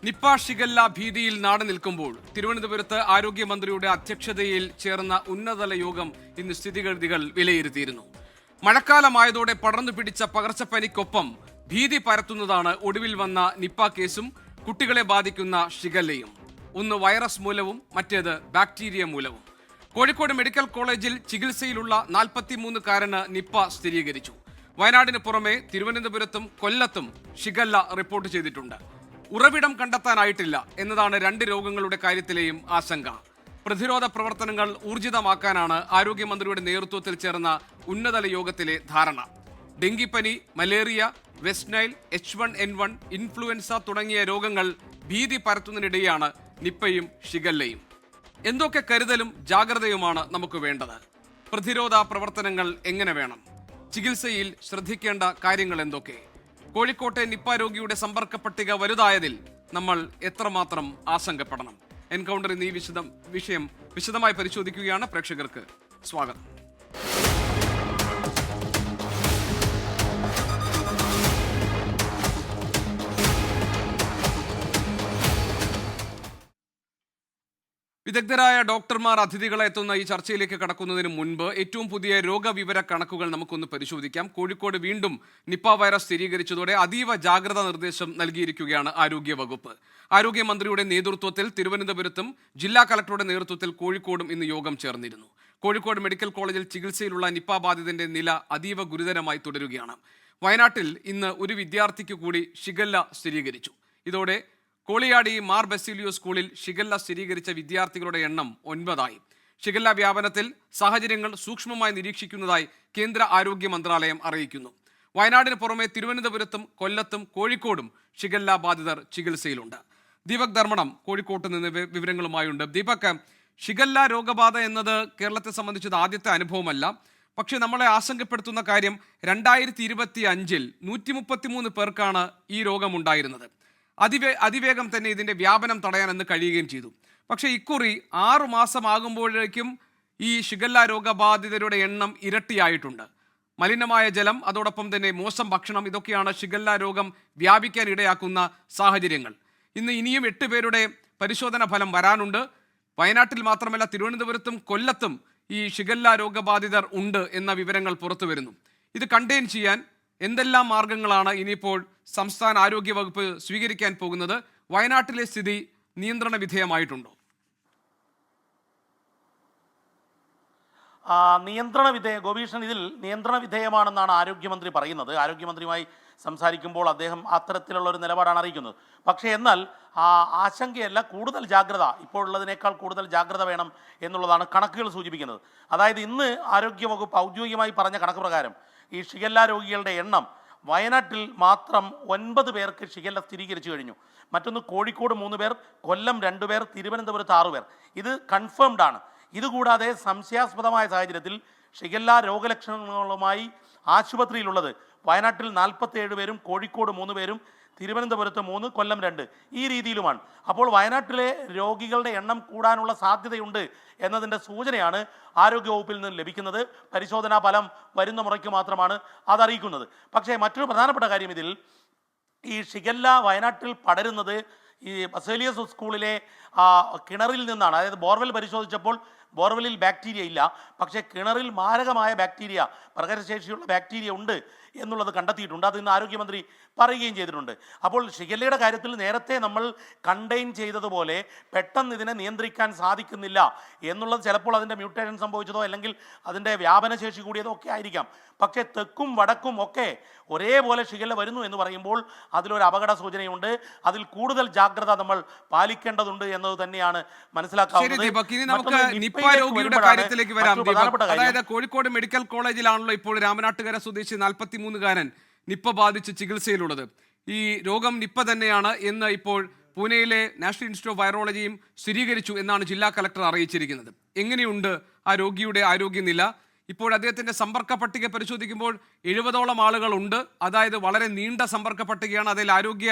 Nipah shigella ഭീതിയിൽ നാട് നിൽക്കുമ്പോൾ തിരുവനന്തപുരത്ത് ആരോഗ്യമന്ത്രിയുടെ അധ്യക്ഷതയിൽ ചേർന്ന ഉന്നതതല യോഗം ഇന്ന് സ്ഥിതിഗതികൾ വിലയിരുത്തിയിരുന്നു. മഴക്കാലമായതോടെ പടർന്നു പിടിച്ച പകർച്ചപ്പനിക്കൊപ്പം ഭീതി പരത്തുന്നതാണ് ഒടുവിൽ വന്ന നിപ്പ കേസും കുട്ടികളെ ബാധിക്കുന്ന ഷിഗല്ലയും. ഒന്ന് വൈറസ് മൂലവും മറ്റേത് ബാക്ടീരിയ മൂലവും. കോഴിക്കോട് മെഡിക്കൽ കോളേജിൽ ചികിത്സയിലുള്ള 43-കാരന് നിപ്പ സ്ഥിരീകരിച്ചു. വയനാടിന് പുറമെ തിരുവനന്തപുരത്തും കൊല്ലത്തും ഷിഗല്ല റിപ്പോർട്ട് ചെയ്തിട്ടുണ്ട്. ഉറവിടം കണ്ടെത്താനായിട്ടില്ല എന്നതാണ് രണ്ട് രോഗങ്ങളുടെ കാര്യത്തിലെയും ആശങ്ക. പ്രതിരോധ പ്രവർത്തനങ്ങൾ ഊർജിതമാക്കാനാണ് ആരോഗ്യമന്ത്രിയുടെ നേതൃത്വത്തിൽ ചേർന്ന ഉന്നതതല യോഗത്തിലെ ധാരണ. ഡെങ്കിപ്പനി, malaria, west Nile, H1N1, influenza തുടങ്ങിയ രോഗങ്ങൾ ഭീതി പരത്തുന്നതിനിടെയാണ് നിപ്പയും ഷിഗല്ലയും. എന്തൊക്കെ കരുതലും ജാഗ്രതയുമാണ് നമുക്ക് വേണ്ടത്? പ്രതിരോധ പ്രവർത്തനങ്ങൾ എങ്ങനെ വേണം? ചികിത്സയിൽ ശ്രദ്ധിക്കേണ്ട കാര്യങ്ങൾ എന്തൊക്കെ? കോഴിക്കോട്ടെ നിപ്പ രോഗിയുടെ സമ്പർക്ക പട്ടിക വലുതായതിൽ നമ്മൾ എത്രമാത്രം ആശങ്കപ്പെടണം? എൻകൗണ്ടർ എന്നീ വിഷയം വിശദമായി പരിശോധിക്കുകയാണ്. പ്രേക്ഷകർക്ക് സ്വാഗതം. വിദഗ്ധരായ ഡോക്ടർമാർ അതിഥികളെ എത്തുന്ന ഈ ചർച്ചയിലേക്ക് കടക്കുന്നതിന് മുൻപ് ഏറ്റവും പുതിയ രോഗവിവര കണക്കുകൾ നമുക്കൊന്ന് പരിശോധിക്കാം. കോഴിക്കോട് വീണ്ടും നിപ്പ വൈറസ് സ്ഥിരീകരിച്ചതോടെ അതീവ ജാഗ്രതാ നിർദ്ദേശം നൽകിയിരിക്കുകയാണ് ആരോഗ്യവകുപ്പ്. ആരോഗ്യമന്ത്രിയുടെ നേതൃത്വത്തിൽ തിരുവനന്തപുരത്തും ജില്ലാ കളക്ടറുടെ നേതൃത്വത്തിൽ കോഴിക്കോടും ഇന്ന് യോഗം ചേർന്നിരുന്നു. കോഴിക്കോട് മെഡിക്കൽ കോളേജിൽ ചികിത്സയിലുള്ള നിപ്പ ബാധിതന്റെ നില അതീവ ഗുരുതരമായി തുടരുകയാണ്. വയനാട്ടിൽ ഇന്ന് ഒരു വിദ്യാർത്ഥിക്ക് കൂടി ഷിഗല്ല സ്ഥിരീകരിച്ചു. ഇതോടെ കോളിയാടി മാർ ബസീലിയോ സ്കൂളിൽ ഷിഗല്ല സ്ഥിരീകരിച്ച വിദ്യാർത്ഥികളുടെ എണ്ണം 9 ഷിഗല്ല വ്യാപനത്തിൽ സാഹചര്യങ്ങൾ സൂക്ഷ്മമായി നിരീക്ഷിക്കുന്നതായി കേന്ദ്ര ആരോഗ്യ മന്ത്രാലയം അറിയിക്കുന്നു. വയനാടിന് പുറമെ തിരുവനന്തപുരത്തും കൊല്ലത്തും കോഴിക്കോടും ഷിഗല്ല ബാധിതർ ചികിത്സയിലുണ്ട്. ദീപക് ധർമ്മടം കോഴിക്കോട്ട് നിന്ന് വിവരങ്ങളുമായുണ്ട്. ദീപക്, ഷിഗല്ല രോഗബാധ എന്നത് കേരളത്തെ സംബന്ധിച്ചത് ആദ്യത്തെ അനുഭവമല്ല. പക്ഷേ നമ്മളെ ആശങ്കപ്പെടുത്തുന്ന കാര്യം 2025-ൽ 133 പേർക്കാണ് ഈ രോഗമുണ്ടായിരുന്നത്. അതിവേഗം തന്നെ ഇതിന്റെ വ്യാപനം തടയാൻ കഴിയുകയും ചെയ്തു. പക്ഷേ ഇക്കുറി 6 മാസമാകുമ്പോഴേക്കും ഈ ഷിഗല്ല രോഗബാധിതരുടെ എണ്ണം ഇരട്ടിയായിട്ടുണ്ട്. മലിനമായ ജലം, അതോടൊപ്പം തന്നെ മോശം ഭക്ഷണം, ഇതൊക്കെയാണ് ഷിഗല്ല രോഗം വ്യാപിക്കാൻ ഇടയാക്കുന്ന സാഹചര്യങ്ങൾ. ഇനിയും 8 പേരുടെ പരിശോധന ഫലം വരാനുണ്ട്. വയനാട്ടിൽ മാത്രമല്ല തിരുവനന്തപുരത്തും കൊല്ലത്തും ഈ ഷിഗല്ല രോഗബാധിതർ ഉണ്ട് എന്ന വിവരങ്ങൾ പുറത്തു വരുന്നു. ഇത് കണ്ടെയ്ൻ ചെയ്യാൻ എന്തെല്ലാം മാർഗങ്ങളാണ് ഇനിയിപ്പോൾ സംസ്ഥാന ആരോഗ്യ വകുപ്പ് സ്വീകരിക്കാൻ പോകുന്നത്? വയനാട്ടിലെ സ്ഥിതി നിയന്ത്രണ വിധേയമായിട്ടുണ്ടോ? ഗോപീഷൻ, ഇതിൽ നിയന്ത്രണ വിധേയമാണെന്നാണ് ആരോഗ്യമന്ത്രി പറയുന്നത്. ആരോഗ്യമന്ത്രിയുമായി സംസാരിക്കുമ്പോൾ അദ്ദേഹം അത്തരത്തിലുള്ള ഒരു നിലപാടാണ് അറിയിക്കുന്നത്. പക്ഷേ എന്നാൽ ആശങ്കയല്ല, കൂടുതൽ ജാഗ്രത, ഇപ്പോൾ ഉള്ളതിനേക്കാൾ കൂടുതൽ ജാഗ്രത വേണം എന്നുള്ളതാണ് കണക്കുകൾ സൂചിപ്പിക്കുന്നത്. അതായത് ഇന്ന് ആരോഗ്യവകുപ്പ് ഔദ്യോഗികമായി പറഞ്ഞ കണക്ക് പ്രകാരം ഈ ഷിഗല്ല രോഗികളുടെ എണ്ണം വയനാട്ടിൽ മാത്രം 9 പേർക്ക് ഷിഗല്ല സ്ഥിരീകരിച്ചു കഴിഞ്ഞു. മറ്റൊന്ന് കോഴിക്കോട് 3 പേർ, കൊല്ലം 2 പേർ, തിരുവനന്തപുരത്ത് 6 പേർ. ഇത് കൺഫേംഡ് ആണ്. ഇതുകൂടാതെ സംശയാസ്പദമായ സാഹചര്യത്തിൽ ഷിഗല്ല രോഗലക്ഷണങ്ങളുമായി ആശുപത്രിയിലുള്ളത് വയനാട്ടിൽ 47 പേരും, കോഴിക്കോട് 3 പേരും, തിരുവനന്തപുരത്ത് 3, കൊല്ലം 2, ഈ രീതിയിലുമാണ്. അപ്പോൾ വയനാട്ടിലെ രോഗികളുടെ എണ്ണം കൂടാനുള്ള സാധ്യതയുണ്ട് എന്നതിൻ്റെ സൂചനയാണ് ആരോഗ്യവകുപ്പിൽ നിന്ന് ലഭിക്കുന്നത്. പരിശോധനാ ഫലം വരുന്ന മുറയ്ക്ക് മാത്രമാണ് അതറിയിക്കുന്നത്. പക്ഷേ മറ്റൊരു പ്രധാനപ്പെട്ട കാര്യം, ഇതിൽ ഈ ഷിഗല്ല വയനാട്ടിൽ പടരുന്നത് ഈ ബസേലിയസ് സ്കൂളിലെ കിണറിൽ നിന്നാണ്. അതായത് ബോർവെൽ പരിശോധിച്ചപ്പോൾ ബോർവെല്ലിൽ ബാക്ടീരിയ ഇല്ല, പക്ഷേ കിണറിൽ മാരകമായ ബാക്ടീരിയ, പ്രകടശേഷിയുള്ള ബാക്ടീരിയ ഉണ്ട് എന്നുള്ളത് കണ്ടെത്തിയിട്ടുണ്ട്. അത് ഇന്ന് ആരോഗ്യമന്ത്രി പറയുകയും ചെയ്തിട്ടുണ്ട്. അപ്പോൾ ഷിഗല്ലയുടെ കാര്യത്തിൽ നേരത്തെ നമ്മൾ കണ്ടെയ്ൻ ചെയ്തതുപോലെ പെട്ടെന്ന് ഇതിനെ നിയന്ത്രിക്കാൻ സാധിക്കുന്നില്ല എന്നുള്ളത് ചിലപ്പോൾ അതിൻ്റെ മ്യൂട്ടേഷൻ സംഭവിച്ചതോ അല്ലെങ്കിൽ അതിൻ്റെ വ്യാപനശേഷി കൂടിയതോ ഒക്കെ ആയിരിക്കാം. പക്ഷേ തെക്കും വടക്കും ഒക്കെ ഒരേപോലെ ഷിഗല്ല വരുന്നു എന്ന് പറയുമ്പോൾ അതിലൊരു അപകട സൂചനയുണ്ട്. അതിൽ കൂടുതൽ ജാഗ്രത നമ്മൾ പാലിക്കേണ്ടതുണ്ട് എന്നത് തന്നെയാണ് മനസ്സിലാക്കാവുന്നത്. അതായത് കോഴിക്കോട് മെഡിക്കൽ കോളേജിലാണല്ലോ ഇപ്പോൾ രാമനാട്ടുകര സ്വദേശി 43-കാരൻ നിപ്പ ബാധിച്ച് ചികിത്സയിലുള്ളത്. ഈ രോഗം നിപ്പ തന്നെയാണ് എന്ന് ഇപ്പോൾ പൂനെയിലെ നാഷണൽ ഇൻസ്റ്റിറ്റ്യൂട്ട് ഓഫ് വൈറോളജിയും സ്ഥിരീകരിച്ചു എന്നാണ് ജില്ലാ കളക്ടർ അറിയിച്ചിരിക്കുന്നത്. എങ്ങനെയുണ്ട് ആ രോഗിയുടെ ആരോഗ്യനില? ഇപ്പോൾ അദ്ദേഹത്തിന്റെ സമ്പർക്ക പട്ടിക പരിശോധിക്കുമ്പോൾ 70ഓളം ആളുകളുണ്ട്. അതായത് വളരെ നീണ്ട സമ്പർക്ക പട്ടികയാണ്. അതിൽ ആരോഗ്യ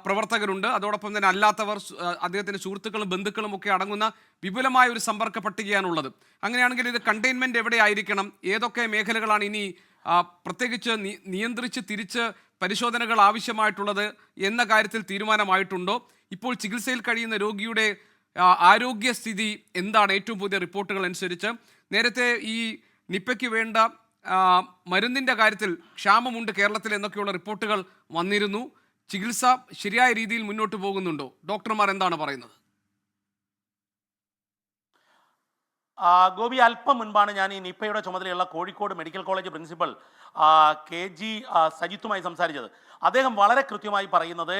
പ്രവർത്തകരുണ്ട്, അതോടൊപ്പം തന്നെ അല്ലാത്തവർ, അദ്ദേഹത്തിന്റെ സുഹൃത്തുക്കളും ബന്ധുക്കളും ഒക്കെ അടങ്ങുന്ന വിപുലമായ ഒരു സമ്പർക്ക പട്ടികയാണുള്ളത്. അങ്ങനെയാണെങ്കിൽ ഇത് കണ്ടെയ്ൻമെന്റ് എവിടെ ആയിരിക്കണം? ഏതൊക്കെ മേഖലകളാണ് ഇനി പ്രത്യേകിച്ച് നിയന്ത്രിച്ച് തിരിച്ച് പരിശോധനകൾ ആവശ്യമായിട്ടുള്ളത് എന്ന കാര്യത്തിൽ തീരുമാനമായിട്ടുണ്ടോ? ഇപ്പോൾ ചികിത്സയിൽ കഴിയുന്ന രോഗിയുടെ ആരോഗ്യസ്ഥിതി എന്താണ്? ഏറ്റവും പുതിയ റിപ്പോർട്ടുകൾ അനുസരിച്ച് നേരത്തെ ഈ നിപ്പയ്ക്ക് വേണ്ട മരുന്നിൻ്റെ കാര്യത്തിൽ ക്ഷാമമുണ്ട് കേരളത്തിൽ എന്നൊക്കെയുള്ള റിപ്പോർട്ടുകൾ വന്നിരുന്നു. ചികിത്സ ശരിയായ രീതിയിൽ മുന്നോട്ട് പോകുന്നുണ്ടോ? ഡോക്ടർമാർ എന്താണ് പറയുന്നത്? ഗോപി, അല്പം മുൻപാണ് ഞാൻ ഈ നിപ്പയുടെ ചുമതലയുള്ള Kozhikode medical college principal KG സജിത്തുമായി സംസാരിച്ചത്. അദ്ദേഹം വളരെ കൃത്യമായി പറയുന്നത്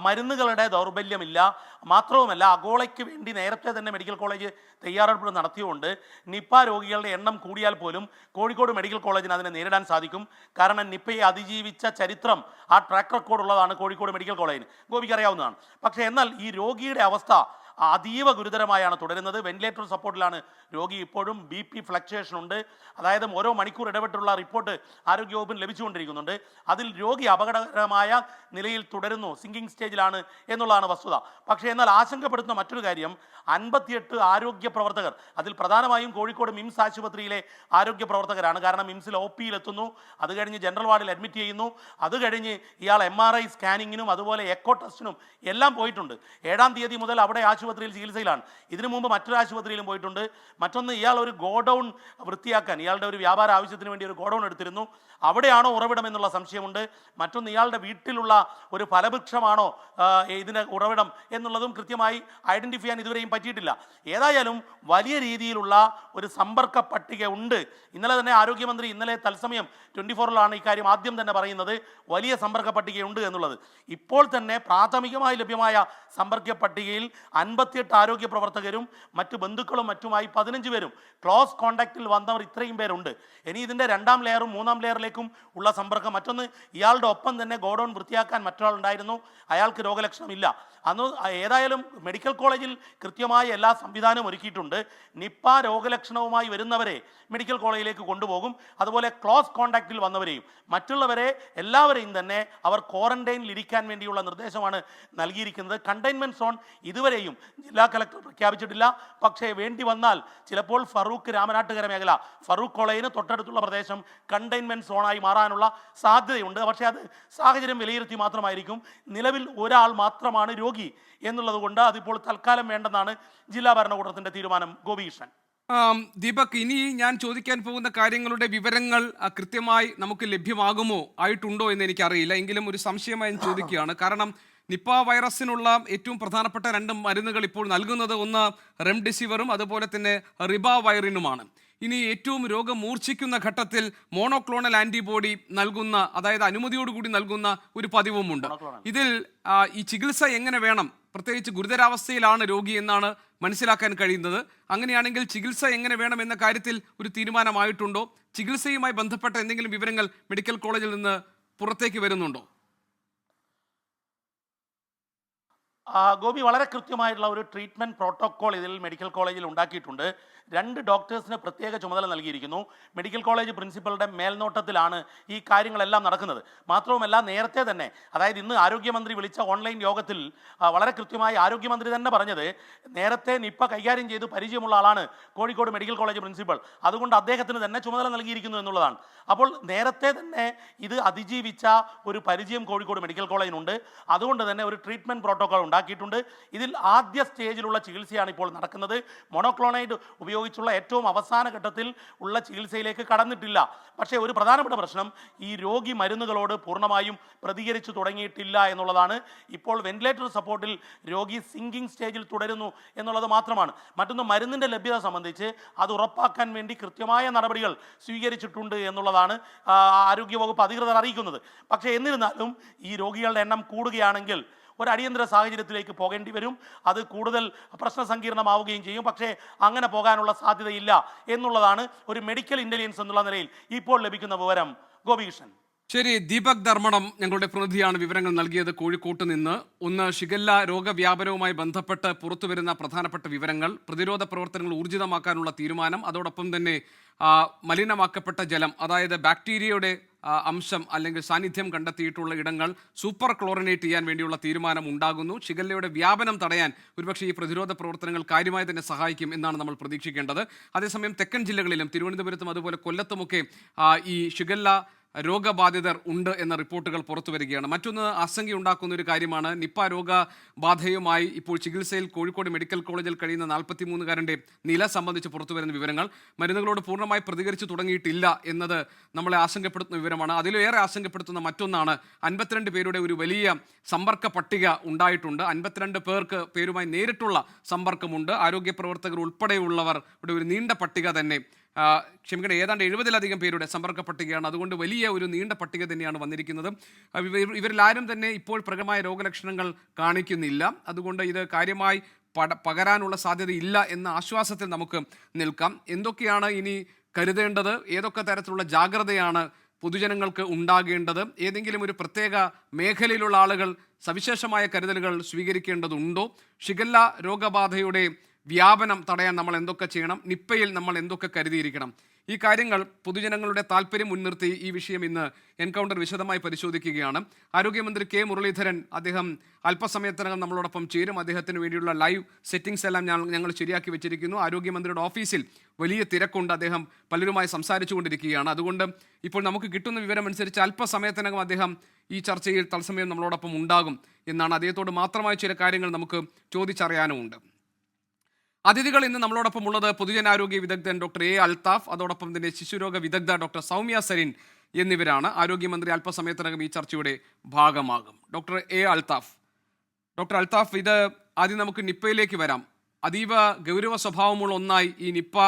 മരുന്നുകളുടെ ദൗർബല്യമില്ല, മാത്രവുമല്ല അഗോളയ്ക്ക് വേണ്ടി നേരത്തെ തന്നെ മെഡിക്കൽ കോളേജ് തയ്യാറെടുപ്പ് നടത്തിയുകൊണ്ട് നിപ്പ രോഗികളുടെ എണ്ണം കൂടിയാൽ പോലും കോഴിക്കോട് മെഡിക്കൽ കോളേജിന് അതിനെ നേരിടാൻ സാധിക്കും. കാരണം നിപ്പയെ അതിജീവിച്ച ചരിത്രം, ആ ട്രാക്ക് റെക്കോർഡ് ഉള്ളതാണ് കോഴിക്കോട് മെഡിക്കൽ കോളേജിന്. ഗോപിക്ക് അറിയാവുന്നതാണ്. പക്ഷേ എന്നാൽ ഈ രോഗിയുടെ അവസ്ഥ അതീവ ഗുരുതരമായാണ് തുടരുന്നത്. വെന്റിലേറ്റർ സപ്പോർട്ടിലാണ് രോഗി ഇപ്പോഴും. BP ഫ്ലക്ച്വേഷൻ ഉണ്ട്. അതായത് ഓരോ മണിക്കൂർ ഇടവിട്ടുള്ള റിപ്പോർട്ട് ആരോഗ്യവകുപ്പിന് ലഭിച്ചുകൊണ്ടിരിക്കുന്നുണ്ട്. അതിൽ രോഗി അപകടകരമായ നിലയിൽ തുടരുന്നു, സിങ്കിങ് സ്റ്റേജിലാണ് എന്നുള്ളതാണ് വസ്തുത. പക്ഷേ എന്നാൽ ആശങ്കപ്പെടുത്തുന്ന മറ്റൊരു കാര്യം, 58 ആരോഗ്യ പ്രവർത്തകർ, അതിൽ പ്രധാനമായും കോഴിക്കോട് മിംസ് ആശുപത്രിയിലെ ആരോഗ്യ പ്രവർത്തകരാണ്. കാരണം മിംസിൽ OP-യിൽ എത്തുന്നു, അത് കഴിഞ്ഞ് ജനറൽ വാർഡിൽ അഡ്മിറ്റ് ചെയ്യുന്നു, അത് കഴിഞ്ഞ് ഇയാൾ MRI സ്കാനിങ്ങിനും അതുപോലെ എക്കോ ടെസ്റ്റിനും എല്ലാം പോയിട്ടുണ്ട്. 7-ാം തീയതി മുതൽ അവിടെ ആശുപത്രിയിൽ ചികിത്സയിലാണ്. ഇതിനു മുമ്പ് മറ്റൊരു ആശുപത്രിയിലും പോയിട്ടുണ്ട്. മറ്റൊന്ന്, ഇയാൾ ഒരു ഗോഡൗൺ വൃത്തിയാക്കാൻ, ഇയാളുടെ ഒരു വ്യാപാര ആവശ്യത്തിന് വേണ്ടി ഒരു ഗോഡൗൺ എടുത്തിരുന്നു. അവിടെയാണോ ഉറവിടം എന്നുള്ള സംശയമുണ്ട്. മറ്റൊന്ന്, ഇയാളുടെ വീട്ടിലുള്ള ഒരു ഫലവൃക്ഷമാണോ ഇതിന് ഉറവിടം എന്നുള്ളതും കൃത്യമായി ഐഡന്റിഫൈ ചെയ്യാൻ ഇതുവരെയും പറ്റിയിട്ടില്ല. ഏതായാലും വലിയ രീതിയിലുള്ള ഒരു സമ്പർക്ക പട്ടിക ഉണ്ട്. ഇന്നലെ തന്നെ ആരോഗ്യമന്ത്രി ഇന്നലെ തത്സമയം 24-ലാണ് ഇക്കാര്യം ആദ്യം തന്നെ പറയുന്നത്, വലിയ സമ്പർക്ക പട്ടികയുണ്ട് എന്നുള്ളത്. ഇപ്പോൾ തന്നെ പ്രാഥമികമായി ലഭ്യമായ സമ്പർക്ക പട്ടികയിൽ 58 ആരോഗ്യ പ്രവർത്തകരും മറ്റു ബന്ധുക്കളും മറ്റുമായി 15 പേരും, ക്ലോസ് കോണ്ടാക്റ്റിൽ വന്നവർ ഇത്രയും പേരുണ്ട്. ഇനി ഇതിൻ്റെ 2-ാം ലെയറും 3-ാം ലെയറിലേക്കും ഉള്ള സമ്പർക്കം. മറ്റൊന്ന്, ഇയാളുടെ ഒപ്പം തന്നെ ഗോഡൗൺ വൃത്തിയാക്കാൻ മറ്റൊരാൾ ഉണ്ടായിരുന്നു, അയാൾക്ക് രോഗലക്ഷണമില്ല. അന്ന് ഏതായാലും മെഡിക്കൽ കോളേജിൽ കൃത്യമായ എല്ലാ സംവിധാനവും ഒരുക്കിയിട്ടുണ്ട്. നിപ്പ രോഗലക്ഷണവുമായി വരുന്നവരെ മെഡിക്കൽ കോളേജിലേക്ക് കൊണ്ടുപോകും. അതുപോലെ ക്ലോസ് കോണ്ടാക്റ്റിൽ വന്നവരെയും മറ്റുള്ളവരെ എല്ലാവരെയും തന്നെ അവർ ക്വാറന്റൈനിൽ ഇരിക്കാൻ വേണ്ടിയുള്ള നിർദ്ദേശമാണ് നൽകിയിരിക്കുന്നത്. കണ്ടെയ്ൻമെൻറ്റ് സോൺ ഇതുവരെയും ജില്ലാ കലക്ടർ പ്രഖ്യാപിച്ചിട്ടില്ല. പക്ഷേ വേണ്ടി വന്നാൽ ചിലപ്പോൾ ഫറൂഖ് രാമനാട്ടുകര മേഖല, ഫറൂഖ് കോളേജിന് തൊട്ടടുത്തുള്ള പ്രദേശം കണ്ടെയ്ൻമെൻറ്റ് സോണായി മാറാനുള്ള സാധ്യതയുണ്ട്. പക്ഷേ അത് സാഹചര്യം വിലയിരുത്തി മാത്രമായിരിക്കും. നിലവിൽ ഒരാൾ മാത്രമാണ് രോഗി എന്നുള്ളത് കൊണ്ട് അതിപ്പോൾ തൽക്കാലം വേണ്ടെന്നാണ് ജില്ലാ ഭരണകൂടത്തിൻ്റെ തീരുമാനം. ഗോപികൃഷ്ണൻ. ദീപക്, ഇനി ഞാൻ ചോദിക്കാൻ പോകുന്ന കാര്യങ്ങളുടെ വിവരങ്ങൾ കൃത്യമായി നമുക്ക് ലഭ്യമാകുമോ, ആയിട്ടുണ്ടോ എന്ന് എനിക്കറിയില്ല. എങ്കിലും ഒരു സംശയമായി ഞാൻ ചോദിക്കുകയാണ്. കാരണം നിപ്പ വൈറസിനുള്ള ഏറ്റവും പ്രധാനപ്പെട്ട 2 മരുന്നുകൾ ഇപ്പോൾ നൽകുന്നത്, ഒന്ന് റെംഡെസിവിറും അതുപോലെ തന്നെ റിബാവൈറിനുമാണ്. ഇനി ഏറ്റവും രോഗം മൂർച്ഛിക്കുന്ന ഘട്ടത്തിൽ മോണോക്ലോണൽ ആന്റിബോഡി നൽകുന്ന, അതായത് അനുമതിയോടുകൂടി നൽകുന്ന ഒരു പതിവുമുണ്ട്. ഇതിൽ ഈ ചികിത്സ എങ്ങനെ വേണം, പ്രത്യേകിച്ച് ഗുരുതരാവസ്ഥയിലാണ് രോഗി എന്നാണ് മനസ്സിലാക്കാൻ കഴിയുന്നത്. അങ്ങനെയാണെങ്കിൽ ചികിത്സ എങ്ങനെ വേണം എന്ന കാര്യത്തിൽ ഒരു തീരുമാനമായിട്ടുണ്ടോ? ചികിത്സയുമായി ബന്ധപ്പെട്ട എന്തെങ്കിലും വിവരങ്ങൾ മെഡിക്കൽ കോളേജിൽ നിന്ന് പുറത്തേക്ക് വരുന്നുണ്ടോ? ഗോപി, വളരെ കൃത്യമായിട്ടുള്ള ഒരു ട്രീറ്റ്മെൻറ്റ് പ്രോട്ടോക്കോൾ ഇതിൽ മെഡിക്കൽ കോളേജിൽ ഉണ്ടാക്കിയിട്ടുണ്ട്. 2 ഡോക്ടേഴ്സിന് പ്രത്യേക ചുമതല നൽകിയിരിക്കുന്നു. മെഡിക്കൽ കോളേജ് പ്രിൻസിപ്പളുടെ മേൽനോട്ടത്തിലാണ് ഈ കാര്യങ്ങളെല്ലാം നടക്കുന്നത്. മാത്രവുമല്ല, നേരത്തെ തന്നെ, അതായത് ഇന്ന് ആരോഗ്യമന്ത്രി വിളിച്ച ഓൺലൈൻ യോഗത്തിൽ വളരെ കൃത്യമായി ആരോഗ്യമന്ത്രി തന്നെ പറഞ്ഞത്, നേരത്തെ നിപ്പ കൈകാര്യം ചെയ്ത് പരിചയമുള്ള ആളാണ് കോഴിക്കോട് മെഡിക്കൽ കോളേജ് പ്രിൻസിപ്പൾ, അതുകൊണ്ട് അദ്ദേഹത്തിന് തന്നെ ചുമതല നൽകിയിരിക്കുന്നു എന്നുള്ളതാണ്. അപ്പോൾ നേരത്തെ തന്നെ ഇത് അതിജീവിച്ച ഒരു പരിചയം കോഴിക്കോട് മെഡിക്കൽ കോളേജിനുണ്ട്. അതുകൊണ്ട് തന്നെ ഒരു ട്രീറ്റ്മെൻറ്റ് പ്രോട്ടോക്കോൾ ഉണ്ടാക്കിയിട്ടുണ്ട്. ഇതിൽ ആദ്യ സ്റ്റേജിലുള്ള ചികിത്സയാണ് ഇപ്പോൾ നടക്കുന്നത്. മോണോക്ലോണൈഡ് ഉപയോഗിച്ചുള്ള ഏറ്റവും അവസാന ഘട്ടത്തിൽ ഉള്ള ചികിത്സയിലേക്ക് കടന്നിട്ടില്ല. പക്ഷേ ഒരു പ്രധാനപ്പെട്ട പ്രശ്നം, ഈ രോഗി മരുന്നുകളോട് പൂർണ്ണമായും പ്രതികരിച്ചു തുടങ്ങിയിട്ടില്ല എന്നുള്ളതാണ്. ഇപ്പോൾ വെന്റിലേറ്റർ സപ്പോർട്ടിൽ രോഗി സിങ്കിങ് സ്റ്റേജിൽ തുടരുന്നു എന്നുള്ളത് മാത്രമാണ്. മറ്റൊന്ന്, മരുന്നിൻ്റെ ലഭ്യത സംബന്ധിച്ച് അത് ഉറപ്പാക്കാൻ വേണ്ടി കൃത്യമായ നടപടികൾ സ്വീകരിച്ചിട്ടുണ്ട് എന്നുള്ളതാണ് ആരോഗ്യവകുപ്പ് അധികൃതർ അറിയിക്കുന്നത്. പക്ഷേ എന്നിരുന്നാലും ഈ രോഗികളുടെ എണ്ണം കൂടുകയാണെങ്കിൽ ഒരു അടിയന്തര സാഹചര്യത്തിലേക്ക് പോകേണ്ടി വരും. അത് കൂടുതൽ പ്രശ്നസങ്കീർണമാവുകയും ചെയ്യും. പക്ഷേ അങ്ങനെ പോകാനുള്ള സാധ്യതയില്ല എന്നുള്ളതാണ് ഒരു മെഡിക്കൽ ഇൻ്റലിജൻസ് എന്നുള്ള നിലയിൽ ഇപ്പോൾ ലഭിക്കുന്ന വിവരം. ഗോപികൃഷ്ണൻ. ശരി, ദീപക് ധർമ്മടം ഞങ്ങളുടെ പ്രതിനിധിയാണ് വിവരങ്ങൾ നൽകിയത് കോഴിക്കോട്ട് നിന്ന്. ഒന്ന്, ഷിഗല്ല രോഗവ്യാപനവുമായി ബന്ധപ്പെട്ട് പുറത്തുവരുന്ന പ്രധാനപ്പെട്ട വിവരങ്ങൾ, പ്രതിരോധ പ്രവർത്തനങ്ങൾ ഊർജിതമാക്കാനുള്ള തീരുമാനം, അതോടൊപ്പം തന്നെ മലിനമാക്കപ്പെട്ട ജലം, അതായത് ബാക്ടീരിയയുടെ അംശം അല്ലെങ്കിൽ സാന്നിധ്യം കണ്ടെത്തിയിട്ടുള്ള ഇടങ്ങൾ സൂപ്പർ ക്ലോറിനേറ്റ് ചെയ്യാൻ വേണ്ടിയുള്ള തീരുമാനം ഉണ്ടാകുന്നു. ഷിഗല്ലയുടെ വ്യാപനം തടയാൻ ഒരുപക്ഷെ ഈ പ്രതിരോധ പ്രവർത്തനങ്ങൾ കാര്യമായി തന്നെ സഹായിക്കും എന്നാണ് നമ്മൾ പ്രതീക്ഷിക്കേണ്ടത്. അതേസമയം തെക്കൻ ജില്ലകളിലും തിരുവനന്തപുരത്തും അതുപോലെ കൊല്ലത്തുമൊക്കെ ഈ ഷിഗല്ല രോഗബാധിതർ ഉണ്ട് എന്ന റിപ്പോർട്ടുകൾ പുറത്തു വരികയാണ്. മറ്റൊന്ന് ആശങ്കയുണ്ടാക്കുന്ന ഒരു കാര്യമാണ് നിപ്പ രോഗബാധയുമായി ഇപ്പോൾ ചികിത്സയിൽ കോഴിക്കോട് മെഡിക്കൽ കോളേജിൽ കഴിയുന്ന 43-കാരൻ്റെ നില സംബന്ധിച്ച് പുറത്തു വരുന്ന വിവരങ്ങൾ. മരുന്നുകളോട് പൂർണ്ണമായി പ്രതികരിച്ചു തുടങ്ങിയിട്ടില്ല എന്നത് നമ്മളെ ആശങ്കപ്പെടുത്തുന്ന വിവരമാണ്. അതിലേറെ ആശങ്കപ്പെടുത്തുന്ന മറ്റൊന്നാണ് 52 പേരുടെ ഒരു വലിയ സമ്പർക്ക പട്ടിക ഉണ്ടായിട്ടുണ്ട്. 52 പേരുമായി നേരിട്ടുള്ള സമ്പർക്കമുണ്ട്. ആരോഗ്യ പ്രവർത്തകർ ഉൾപ്പെടെയുള്ളവർ ഇവിടെ ഒരു നീണ്ട പട്ടിക തന്നെ, ക്ഷമിക്കണം, ഏതാണ്ട് 70-ലധികം പേരുടെ സമ്പർക്ക പട്ടികയാണ്. അതുകൊണ്ട് വലിയ ഒരു നീണ്ട പട്ടിക തന്നെയാണ് വന്നിരിക്കുന്നത്. ഇവരിലാരും തന്നെ ഇപ്പോൾ പ്രകടമായ രോഗലക്ഷണങ്ങൾ കാണിക്കുന്നില്ല. അതുകൊണ്ട് ഇത് കാര്യമായി പകരാനുള്ള സാധ്യതയില്ല എന്ന ആശ്വാസത്തിൽ നമുക്ക് നിൽക്കാം. എന്തൊക്കെയാണ് ഇനി കരുതേണ്ടത്? ഏതൊക്കെ തരത്തിലുള്ള ജാഗ്രതയാണ് പൊതുജനങ്ങൾക്ക് ഉണ്ടാകേണ്ടത്? ഏതെങ്കിലും ഒരു പ്രത്യേക മേഖലയിലുള്ള ആളുകൾ സവിശേഷമായ കരുതലുകൾ സ്വീകരിക്കേണ്ടതുണ്ടോ? ഷിഗല്ല രോഗബാധയുടെ വ്യാപനം തടയാൻ നമ്മൾ എന്തൊക്കെ ചെയ്യണം? നിപ്പയിൽ നമ്മൾ എന്തൊക്കെ കരുതിയിരിക്കണം? ഈ കാര്യങ്ങൾ പൊതുജനങ്ങളുടെ താല്പര്യം മുൻനിർത്തി ഈ വിഷയം ഇന്ന് എൻകൗണ്ടർ വിശദമായി പരിശോധിക്കുകയാണ്. ആരോഗ്യമന്ത്രി കെ മുരളീധരൻ അദ്ദേഹം അല്പസമയത്തിനകം നമ്മളോടൊപ്പം ചേരും. അദ്ദേഹത്തിന് വേണ്ടിയുള്ള ലൈവ് സെറ്റിംഗ്സ് എല്ലാം ഞങ്ങൾ ശരിയാക്കി വെച്ചിരിക്കുന്നു. ആരോഗ്യമന്ത്രിയുടെ ഓഫീസിൽ വലിയ തിരക്കുണ്ട്. അദ്ദേഹം പലരുമായി സംസാരിച്ചു കൊണ്ടിരിക്കുകയാണ്. അതുകൊണ്ട് ഇപ്പോൾ നമുക്ക് കിട്ടുന്ന വിവരമനുസരിച്ച് അല്പസമയത്തിനകം അദ്ദേഹം ഈ ചർച്ചയിൽ തത്സമയം നമ്മളോടൊപ്പം ഉണ്ടാകും എന്നാണ്. അദ്ദേഹത്തോട് മാത്രമായി ചില കാര്യങ്ങൾ നമുക്ക് ചോദിച്ചറിയാനുമുണ്ട്. അതിഥികൾ ഇന്ന് നമ്മളോടൊപ്പം ഉള്ളത് പൊതുജനാരോഗ്യ വിദഗ്ധൻ ഡോക്ടർ എ അൽത്താഫ്, അതോടൊപ്പം തന്നെ ശിശുരോഗ വിദഗ്ധ ഡോക്ടർ സൗമ്യ സരിൻ എന്നിവരാണ്. ആരോഗ്യമന്ത്രി അല്പസമയത്തിനകം ഈ ചർച്ചയുടെ ഭാഗമാകും. ഡോക്ടർ എ അൽത്താഫ്, ഇത് ആദ്യം നമുക്ക് നിപ്പയിലേക്ക് വരാം. അതീവ ഗൗരവ സ്വഭാവമുള്ള ഒന്നായി ഈ നിപ്പ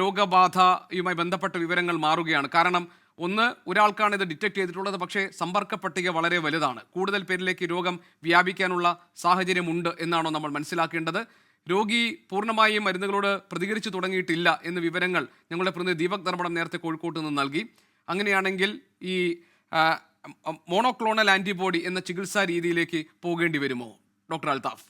രോഗബാധയുമായി ബന്ധപ്പെട്ട വിവരങ്ങൾ മാറുകയാണ്. കാരണം ഒന്ന്, ഒരാൾക്കാണ് ഇത് ഡിറ്റക്ട് ചെയ്തിട്ടുള്ളത്, പക്ഷേ സമ്പർക്ക പട്ടിക വളരെ വലുതാണ്. കൂടുതൽ പേരിലേക്ക് രോഗം വ്യാപിക്കാനുള്ള സാഹചര്യമുണ്ട് എന്നാണോ നമ്മൾ മനസ്സിലാക്കേണ്ടത്? രോഗി പൂർണ്ണമായും മരുന്നുകളോട് പ്രതികരിച്ചു തുടങ്ങിയിട്ടില്ല എന്ന വിവരങ്ങൾ ഞങ്ങളുടെ പ്രതിനിധി ദീപക് ധർമ്മടം നേരത്തെ കോഴിക്കോട്ട് നിന്ന് നൽകി. അങ്ങനെയാണെങ്കിൽ ഈ മോണോക്ലോണൽ ആൻറ്റിബോഡി എന്ന ചികിത്സാ രീതിയിലേക്ക് പോകേണ്ടി വരുമോ ഡോക്ടർ അൽത്താഫ്?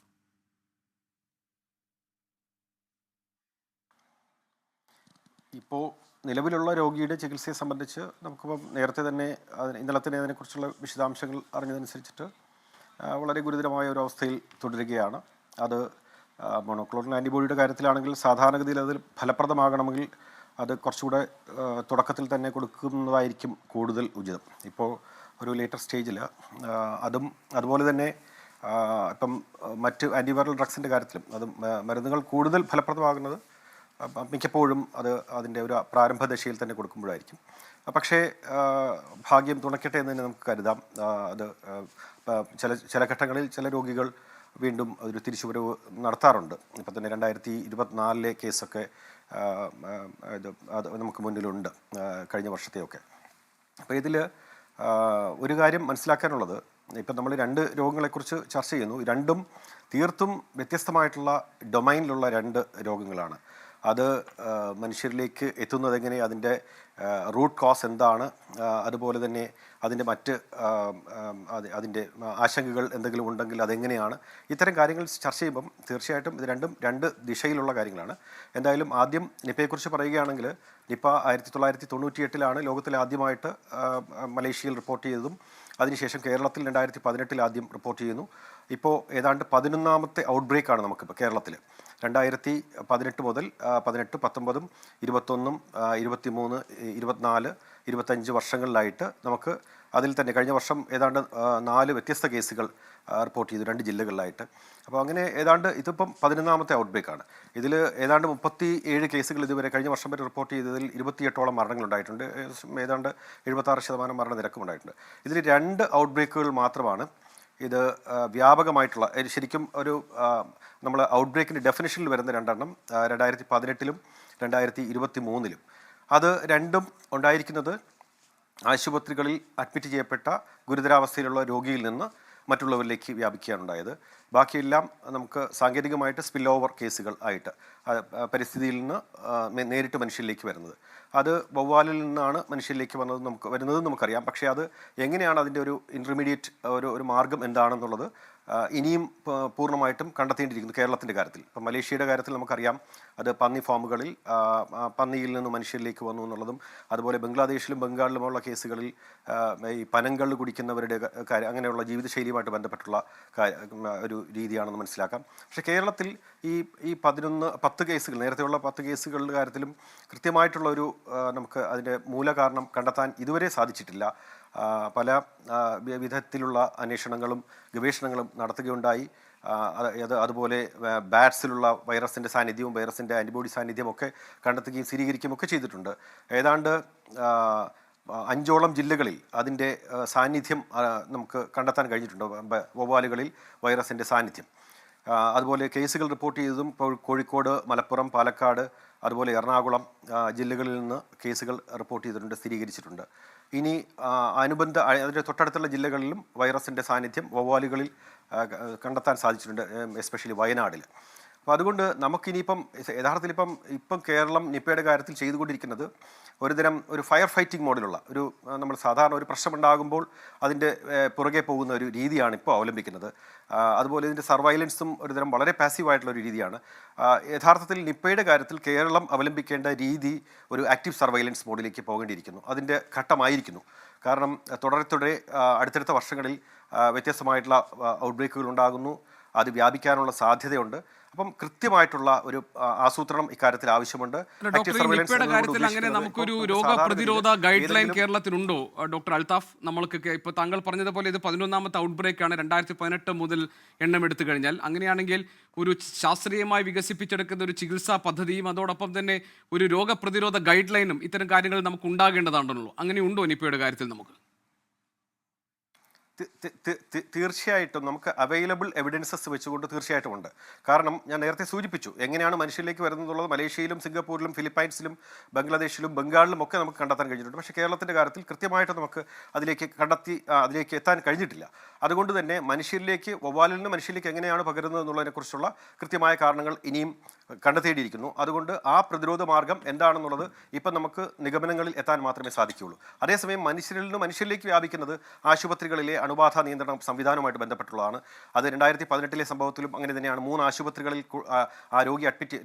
ഇപ്പോൾ നിലവിലുള്ള രോഗിയുടെ ചികിത്സയെ സംബന്ധിച്ച് നമുക്കിപ്പം നേരത്തെ തന്നെ ഇന്നലെ തന്നെ അതിനെക്കുറിച്ചുള്ള വിശദാംശങ്ങൾ അറിഞ്ഞതനുസരിച്ചിട്ട് വളരെ ഗുരുതരമായ ഒരു അവസ്ഥയിൽ തുടരുകയാണ്. അത് മോണോക്ലോണൽ ആൻറ്റിബോഡിയുടെ കാര്യത്തിലാണെങ്കിൽ സാധാരണഗതിയിൽ അതിൽ ഫലപ്രദമാകണമെങ്കിൽ അത് കുറച്ചുകൂടെ തുടക്കത്തിൽ തന്നെ കൊടുക്കുന്നതായിരിക്കും കൂടുതൽ ഉചിതം. ഇപ്പോൾ ഒരു ലേറ്റർ സ്റ്റേജിൽ അതുപോലെ തന്നെ ഇപ്പം മറ്റ് ആൻറ്റിവൈറൽ ഡ്രഗ്സിൻ്റെ കാര്യത്തിലും മരുന്നുകൾ കൂടുതൽ ഫലപ്രദമാകുന്നത് മിക്കപ്പോഴും അതിൻ്റെ ഒരു പ്രാരംഭ ദശയിൽ തന്നെ കൊടുക്കുമ്പോഴായിരിക്കും. പക്ഷേ ഭാഗ്യം തുണയ്ക്കട്ടെ എന്ന് തന്നെ നമുക്ക് കരുതാം. അത് ചില ഘട്ടങ്ങളിൽ ചില രോഗികൾ വീണ്ടും ഒരു തിരിച്ചുവരവ് നടത്താറുണ്ട്. ഇപ്പം തന്നെ 2024 കേസൊക്കെ അത് നമുക്ക് മുന്നിലുണ്ട്, കഴിഞ്ഞ വർഷത്തെയൊക്കെ. അപ്പോൾ ഇതിൽ ഒരു കാര്യം മനസ്സിലാക്കാനുള്ളത്, ഇപ്പം നമ്മൾ 2 രോഗങ്ങളെക്കുറിച്ച് ചർച്ച ചെയ്യുന്നു. രണ്ടും തീർത്തും വ്യത്യസ്തമായിട്ടുള്ള ഡൊമൈനിലുള്ള 2 രോഗങ്ങളാണ്. അത് മനുഷ്യരിലേക്ക് എത്തുന്നത് എങ്ങനെ, അതിൻ്റെ റൂട്ട് കോസ് എന്താണ്, അതുപോലെ തന്നെ അതിൻ്റെ മറ്റ് അതിൻ്റെ ആശങ്കകൾ എന്തെങ്കിലും ഉണ്ടെങ്കിൽ അതെങ്ങനെയാണ്, ഇത്തരം കാര്യങ്ങൾ ചർച്ച ചെയ്യുമ്പം തീർച്ചയായിട്ടും ഇത് രണ്ടും 2 ദിശയിലുള്ള കാര്യങ്ങളാണ്. എന്തായാലും ആദ്യം നിപ്പയെക്കുറിച്ച് പറയുകയാണെങ്കിൽ, നിപ്പ 1998 ലോകത്തിൽ ആദ്യമായിട്ട് മലേഷ്യയിൽ റിപ്പോർട്ട് ചെയ്തതും അതിനുശേഷം കേരളത്തിൽ 2018 ആദ്യം റിപ്പോർട്ട് ചെയ്യുന്നു. ഇപ്പോൾ ഏതാണ്ട് 11ാമത്തെ ഔട്ട്ബ്രേക്കാണ് നമുക്കിപ്പോൾ കേരളത്തിൽ. 2018 മുതൽ 18, 19, 21, 23, 24, 25 വർഷങ്ങളിലായിട്ട് നമുക്ക് അതിൽ തന്നെ കഴിഞ്ഞ വർഷം ഏതാണ്ട് 4 വ്യത്യസ്ത കേസുകൾ റിപ്പോർട്ട് ചെയ്തു 2 ജില്ലകളിലായിട്ട്. അപ്പോൾ അങ്ങനെ ഏതാണ്ട് ഇതിപ്പം 11ാമത്തെ ഔട്ട്ബ്രേക്കാണ്. ഇതിൽ ഏതാണ്ട് 37 കേസുകൾ ഇതുവരെ കഴിഞ്ഞ വർഷം വരെ റിപ്പോർട്ട് ചെയ്തതിൽ 28ഓളം മരണങ്ങളുണ്ടായിട്ടുണ്ട്. ഏതാണ്ട് 76% മരണനിരക്കും ഉണ്ടായിട്ടുണ്ട്. ഇതിൽ 2 ഔട്ട്ബ്രേക്കുകൾ മാത്രമാണ് ഇത് വ്യാപകമായിട്ടുള്ള, ശരിക്കും ഒരു നമ്മൾ ഔട്ട്ബ്രേക്കിൻ്റെ ഡെഫിനിഷനിൽ വരുന്ന 2 എണ്ണം 2018 2023. അത് രണ്ടും ഉണ്ടായിരിക്കുന്നത് ആശുപത്രികളിൽ അഡ്മിറ്റ് ചെയ്യപ്പെട്ട ഗുരുതരാവസ്ഥയിലുള്ള രോഗിയിൽ നിന്ന് മറ്റുള്ളവരിലേക്ക് വ്യാപിക്കുകയാണുണ്ടായത്. ബാക്കിയെല്ലാം നമുക്ക് സാങ്കേതികമായിട്ട് സ്പിൽ ഓവർ കേസുകൾ ആയിട്ട് പരിസ്ഥിതിയിൽ നിന്ന് നേരിട്ട് മനുഷ്യരിലേക്ക് വരുന്നത്. അത് വവ്വാലിൽ നിന്നാണ് മനുഷ്യരിലേക്ക് വരുന്നത് നമുക്കറിയാം. പക്ഷേ അത് എങ്ങനെയാണ് അതിൻ്റെ ഒരു ഇൻ്റർമീഡിയറ്റ് ഒരു മാർഗം എന്താണെന്നുള്ളത് ഇനിയും പൂർണ്ണമായിട്ടും കണ്ടെത്തേണ്ടിയിരിക്കുന്നു കേരളത്തിൻ്റെ കാര്യത്തിൽ. ഇപ്പം മലേഷ്യയുടെ കാര്യത്തിൽ നമുക്കറിയാം, അത് പന്നി ഫാമുകളിൽ പന്നിയിൽ നിന്ന് മനുഷ്യരിലേക്ക് വന്നു എന്നുള്ളതും, അതുപോലെ ബംഗ്ലാദേശിലും ബംഗാളിലുമുള്ള കേസുകളിൽ ഈ പനങ്കള്ള് കുടിക്കുന്നവരുടെ കാര്യം, അങ്ങനെയുള്ള ജീവിതശൈലിയുമായിട്ട് ബന്ധപ്പെട്ടുള്ള ഒരു രീതിയാണെന്ന് മനസ്സിലാക്കാം. പക്ഷേ കേരളത്തിൽ ഈ 10 കേസുകൾ, നേരത്തെയുള്ള 10 കേസുകളുടെ കാര്യത്തിലും കൃത്യമായിട്ടുള്ള ഒരു നമുക്ക് അതിൻ്റെ മൂലകാരണം കണ്ടെത്താൻ ഇതുവരെ സാധിച്ചിട്ടില്ല. പല വിധത്തിലുള്ള അന്വേഷണങ്ങളും ഗവേഷണങ്ങളും നടത്തുകയുണ്ടായി. അതുപോലെ ബാറ്റ്സിലുള്ള വൈറസിൻ്റെ സാന്നിധ്യവും വൈറസിൻ്റെ ആൻറ്റിബോഡി സാന്നിധ്യവും ഒക്കെ കണ്ടെത്തുകയും സ്ഥിരീകരിക്കുകയും ഒക്കെ ചെയ്തിട്ടുണ്ട്. ഏതാണ്ട് 5ഓളം ജില്ലകളിൽ അതിൻ്റെ സാന്നിധ്യം നമുക്ക് കണ്ടെത്താൻ കഴിഞ്ഞിട്ടുണ്ട്, വവ്വാലുകളിൽ വൈറസിൻ്റെ സാന്നിധ്യം. അതുപോലെ കേസുകൾ റിപ്പോർട്ട് ചെയ്തതും കോഴിക്കോട്, മലപ്പുറം, പാലക്കാട്, അതുപോലെ എറണാകുളം ജില്ലകളിൽ നിന്ന് കേസുകൾ റിപ്പോർട്ട് ചെയ്തിട്ടുണ്ട്, സ്ഥിരീകരിച്ചിട്ടുണ്ട്. ഇനി അനുബന്ധ അതിൻ്റെ തൊട്ടടുത്തുള്ള ജില്ലകളിലും വൈറസിൻ്റെ സാന്നിധ്യം വവ്വാലുകളിൽ കണ്ടെത്താൻ സാധിച്ചിട്ടുണ്ട്, എസ്പെഷ്യലി വയനാടിൽ. അപ്പോൾ അതുകൊണ്ട് നമുക്കിനിയിപ്പം യഥാർത്ഥത്തിൽ ഇപ്പം കേരളം നിപ്പയുടെ കാര്യത്തിൽ ചെയ്തുകൊണ്ടിരിക്കുന്നത് ഒരു ഫയർ ഫൈറ്റിംഗ് മോഡിലുള്ള നമ്മൾ സാധാരണ ഒരു പ്രശ്നമുണ്ടാകുമ്പോൾ അതിൻ്റെ പുറകെ പോകുന്ന ഒരു രീതിയാണ് ഇപ്പോൾ അവലംബിക്കുന്നത്. അതുപോലെ ഇതിൻ്റെ സർവൈലൻസും ഒരുതരം വളരെ പാസീവായിട്ടുള്ള ഒരു രീതിയാണ്. യഥാർത്ഥത്തിൽ നിപ്പയുടെ കാര്യത്തിൽ കേരളം അവലംബിക്കേണ്ട രീതി ഒരു ആക്റ്റീവ് സർവൈലൻസ് മോഡിലേക്ക് പോകേണ്ടിയിരിക്കുന്നു, അതിൻ്റെ ഘട്ടമായിരിക്കുന്നു. കാരണം തുടരെ അടുത്തടുത്ത വർഷങ്ങളിൽ വ്യത്യസ്തമായിട്ടുള്ള ഔട്ട്ബ്രേക്കുകൾ ഉണ്ടാകുന്നു, അത് വ്യാപിക്കാനുള്ള സാധ്യതയുണ്ട്. അപ്പം കൃത്യമായിട്ടുള്ള ഒരു ആസൂത്രണം ഇക്കാര്യത്തിൽ ആവശ്യമുണ്ട്. കാര്യത്തിൽ അങ്ങനെ നമുക്കൊരു രോഗപ്രതിരോധ ഗൈഡ് ലൈൻ കേരളത്തിലുണ്ടോ ഡോക്ടർ അൽത്താഫ്? നമ്മൾക്ക് ഇപ്പോൾ താങ്കൾ പറഞ്ഞതുപോലെ ഇത് 11ാമത്തെ ഔട്ട്ബ്രേക്ക് ആണ് 2018 മുതൽ എണ്ണമെടുത്തു കഴിഞ്ഞാൽ. അങ്ങനെയാണെങ്കിൽ ഒരു ശാസ്ത്രീയമായി വികസിപ്പിച്ചെടുക്കുന്ന ഒരു ചികിത്സാ പദ്ധതിയും അതോടൊപ്പം തന്നെ ഒരു രോഗപ്രതിരോധ ഗൈഡ് ലൈനും ഇത്തരം കാര്യങ്ങൾ നമുക്ക് ഉണ്ടാകേണ്ടതാണല്ലോ. അങ്ങനെ ഉണ്ടോ നിപ്പയുടെ കാര്യത്തിൽ? നമുക്ക് തീർച്ചയായിട്ടും നമുക്ക് അവൈലബിൾ എവിഡൻസസ് വെച്ചുകൊണ്ട് തീർച്ചയായിട്ടും ഉണ്ട്. കാരണം ഞാൻ നേരത്തെ സൂചിപ്പിച്ചു എങ്ങനെയാണ് മനുഷ്യരിലേക്ക് വരുന്നതെന്നുള്ളത്. മലേഷ്യയിലും സിംഗപ്പൂരിലും ഫിലിപ്പൈൻസിലും ബംഗ്ലാദേശിലും ബംഗാളിലും ഒക്കെ നമുക്ക് കണ്ടെത്താൻ കഴിഞ്ഞിട്ടുണ്ട്. പക്ഷേ കേരളത്തിൻ്റെ കാര്യത്തിൽ കൃത്യമായിട്ട് നമുക്ക് അതിലേക്ക് എത്താൻ കഴിഞ്ഞിട്ടില്ല. അതുകൊണ്ട് തന്നെ മനുഷ്യരിലേക്ക്, വവ്വാലിൽ നിന്ന് മനുഷ്യരിലേക്ക് എങ്ങനെയാണ് പകരുന്നത് എന്നുള്ളതിനെക്കുറിച്ചുള്ള കൃത്യമായ കാരണങ്ങൾ ഇനിയും കണ്ടെത്തേണ്ടിയിരിക്കുന്നു. അതുകൊണ്ട് ആ പ്രതിരോധ മാർഗം എന്താണെന്നുള്ളത് ഇപ്പം നമുക്ക് നിഗമനങ്ങളിൽ എത്താൻ മാത്രമേ സാധിക്കുകയുള്ളൂ. അതേസമയം മനുഷ്യരിൽ നിന്ന് മനുഷ്യരിലേക്ക് വ്യാപിക്കുന്നത് ആശുപത്രികളിലെ അണുബാധ നിയന്ത്രണ സംവിധാനവുമായിട്ട് ബന്ധപ്പെട്ടുള്ളതാണ്. അത് 2018 സംഭവത്തിലും അങ്ങനെ തന്നെയാണ്. 3 ആശുപത്രികളിൽ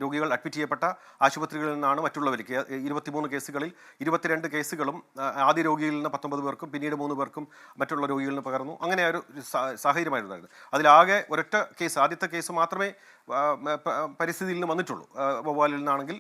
രോഗികൾ അഡ്മിറ്റ് ചെയ്യപ്പെട്ട ആശുപത്രികളിൽ നിന്നാണ് മറ്റുള്ളവർക്ക് 23 കേസുകളിൽ 22 കേസുകളും ആദ്യ രോഗിയിൽ നിന്ന് 19 പേർക്കും പിന്നീട് 3 പേർക്കും മറ്റുള്ള രോഗികളിൽ നിന്ന് പകർന്നു. അങ്ങനെ ഒരു സാഹചര്യമായിരുന്നു. അതിലാകെ ഒരൊറ്റ കേസ്, ആദ്യത്തെ കേസ് മാത്രമേ പരിസ്ഥിതിയിൽ നിന്ന് വന്നിട്ടുള്ളൂ, വവ്വാലിൽ നിന്നാണെങ്കിൽ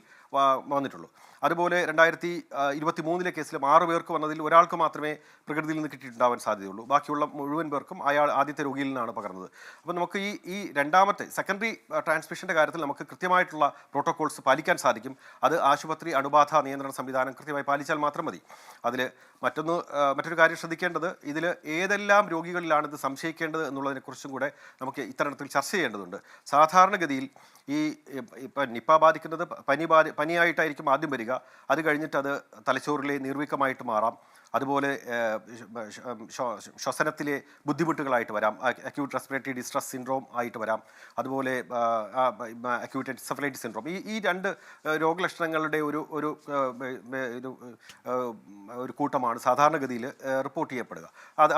വന്നിട്ടുള്ളൂ. അതുപോലെ 2023 കേസിലും 6 പേർക്ക് വന്നതിൽ ഒരാൾക്ക് മാത്രമേ പ്രകൃതിയിൽ നിന്ന് കിട്ടിയിട്ടുണ്ടാവാൻ സാധ്യതയുള്ളൂ. ബാക്കിയുള്ള മുഴുവൻ പേർക്കും അയാൾ ആദ്യത്തെ രോഗിയിൽ നിന്നാണ് പകർന്നത്. അപ്പോൾ നമുക്ക് ഈ രണ്ടാമത്തെ സെക്കൻഡറി ട്രാൻസ്മിഷൻ്റെ കാര്യത്തിൽ നമുക്ക് കൃത്യമായിട്ടുള്ള പ്രോട്ടോകോൾസ് പാലിക്കാൻ സാധിക്കും. അത് ആശുപത്രി അണുബാധ നിയന്ത്രണ സംവിധാനം കൃത്യമായി പാലിച്ചാൽ മാത്രം മതി. അതിൽ മറ്റൊരു കാര്യം ശ്രദ്ധിക്കേണ്ടത്, ഇതിൽ ഏതെല്ലാം രോഗികളിലാണ് ഇത് സംശയിക്കേണ്ടത് എന്നുള്ളതിനെക്കുറിച്ചും കൂടെ നമുക്ക് ഇത്തരത്തിൽ ചർച്ച ചെയ്യേണ്ടതുണ്ട്. സാധാരണഗതിയിൽ ഇപ്പം നിപ്പ ബാധിക്കുന്നത് പനിയായിട്ടായിരിക്കും ആദ്യം വരിക. അത് കഴിഞ്ഞിട്ട് അത് തലച്ചോറിലെ നീർവീക്കമായിട്ട് മാറാം. അതുപോലെ ശ്വസനത്തിലെ ബുദ്ധിമുട്ടുകളായിട്ട് വരാം, അക്യൂട്ട് റെസ്പിറേറ്ററി ഡിസ്ട്രസ് സിൻഡ്രോം ആയിട്ട് വരാം. അതുപോലെ അക്യൂട്ട് എൻസെഫലൈറ്റിസ് സിൻഡ്രോം. ഈ 2 രോഗലക്ഷണങ്ങളുടെ ഒരു കൂട്ടമാണ് സാധാരണഗതിയിൽ റിപ്പോർട്ട് ചെയ്യപ്പെടുക.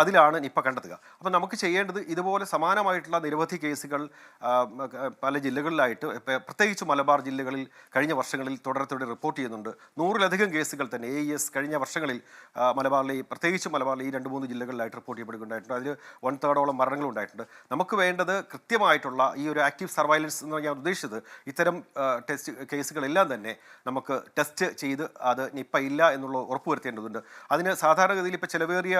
അതിലാണ് നിപ്പ കണ്ടെത്തുക. അപ്പം നമുക്ക് ചെയ്യേണ്ടത് ഇതുപോലെ സമാനമായിട്ടുള്ള നിരവധി കേസുകൾ പല ജില്ലകളിലായിട്ട്, പ്രത്യേകിച്ച് മലബാർ ജില്ലകളിൽ കഴിഞ്ഞ വർഷങ്ങളിൽ തുടരെ റിപ്പോർട്ട് ചെയ്യുന്നുണ്ട്. 100-ലധികം കേസുകൾ തന്നെ AES കഴിഞ്ഞ വർഷങ്ങളിൽ പ്രത്യേകിച്ച് മലബാറിലെ ഈ 2-3 ജില്ലകളിലായിട്ട് റിപ്പോർട്ട് ചെയ്യപ്പെടുകയുണ്ടായിട്ടുണ്ട്. അതിൽ 1/3 മരണങ്ങൾ ഉണ്ടായിട്ടുണ്ട്. നമുക്ക് വേണ്ടത് കൃത്യമായിട്ടുള്ള ഈ ഒരു ആക്റ്റീവ് സർവൈലൻസ് എന്ന് ഞാൻ ഉദ്ദേശിച്ചത്, ഇത്തരം കേസുകളെല്ലാം തന്നെ നമുക്ക് ടെസ്റ്റ് ചെയ്ത് അത് നിപ്പ ഇല്ല എന്നുള്ള ഉറപ്പുവരുത്തേണ്ടതുണ്ട്. അതിന് സാധാരണഗതിയിൽ ഇപ്പോൾ ചിലവേറിയ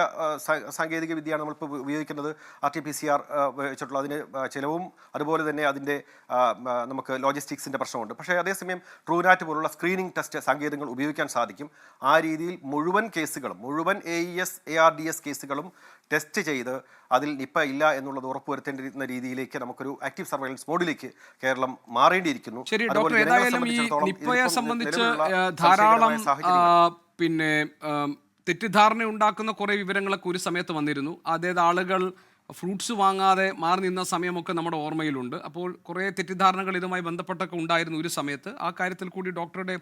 സാങ്കേതിക വിദ്യയാണ് നമ്മളിപ്പോൾ ഉപയോഗിക്കുന്നത്, RT-PCR വെച്ചിട്ടുള്ള. അതിന് ചിലവും അതുപോലെ തന്നെ അതിൻ്റെ നമുക്ക് ലോജിസ്റ്റിക്സിൻ്റെ പ്രശ്നമുണ്ട്. പക്ഷേ അതേസമയം ട്രൂനാറ്റ് പോലുള്ള സ്ക്രീനിങ് ടെസ്റ്റ് സാങ്കേതികങ്ങൾ ഉപയോഗിക്കാൻ സാധിക്കും. ആ രീതിയിൽ മുഴുവൻ AES ARDS കേസുകളും ടെസ്റ്റ് ചെയ്ത് അതിൽ നിപ്പ ഇല്ല എന്നുള്ളത് ഉറപ്പുവരുത്തേണ്ടിരുന്ന രീതിയിലേക്ക് നമുക്കൊരു ആക്റ്റീവ് സർവൈലൻസ് മോഡിലേക്ക് കേരളം മാറേണ്ടിയിരിക്കുന്നു. ശരി ഡോക്ടർ, ഏതായാലും ഈ നിപ്പയെ സംബന്ധിച്ച് ധാരാളം തെറ്റിദ്ധാരണ ഉണ്ടാക്കുന്ന കുറേ വിവരങ്ങളൊക്കെ ഒരു സമയത്ത് വന്നിരുന്നു. അതായത് ആളുകൾ ഫ്രൂട്ട്സ് വാങ്ങാതെ മാറി നിന്ന സമയമൊക്കെ നമ്മുടെ ഓർമ്മയിലുണ്ട്. അപ്പോൾ കുറേ തെറ്റിദ്ധാരണകൾ ഇതുമായി ബന്ധപ്പെട്ടൊക്കെ ഉണ്ടായിരുന്നു ഒരു സമയത്ത്. ആ കാര്യത്തിൽ കൂടി ഡോക്ടറുടെ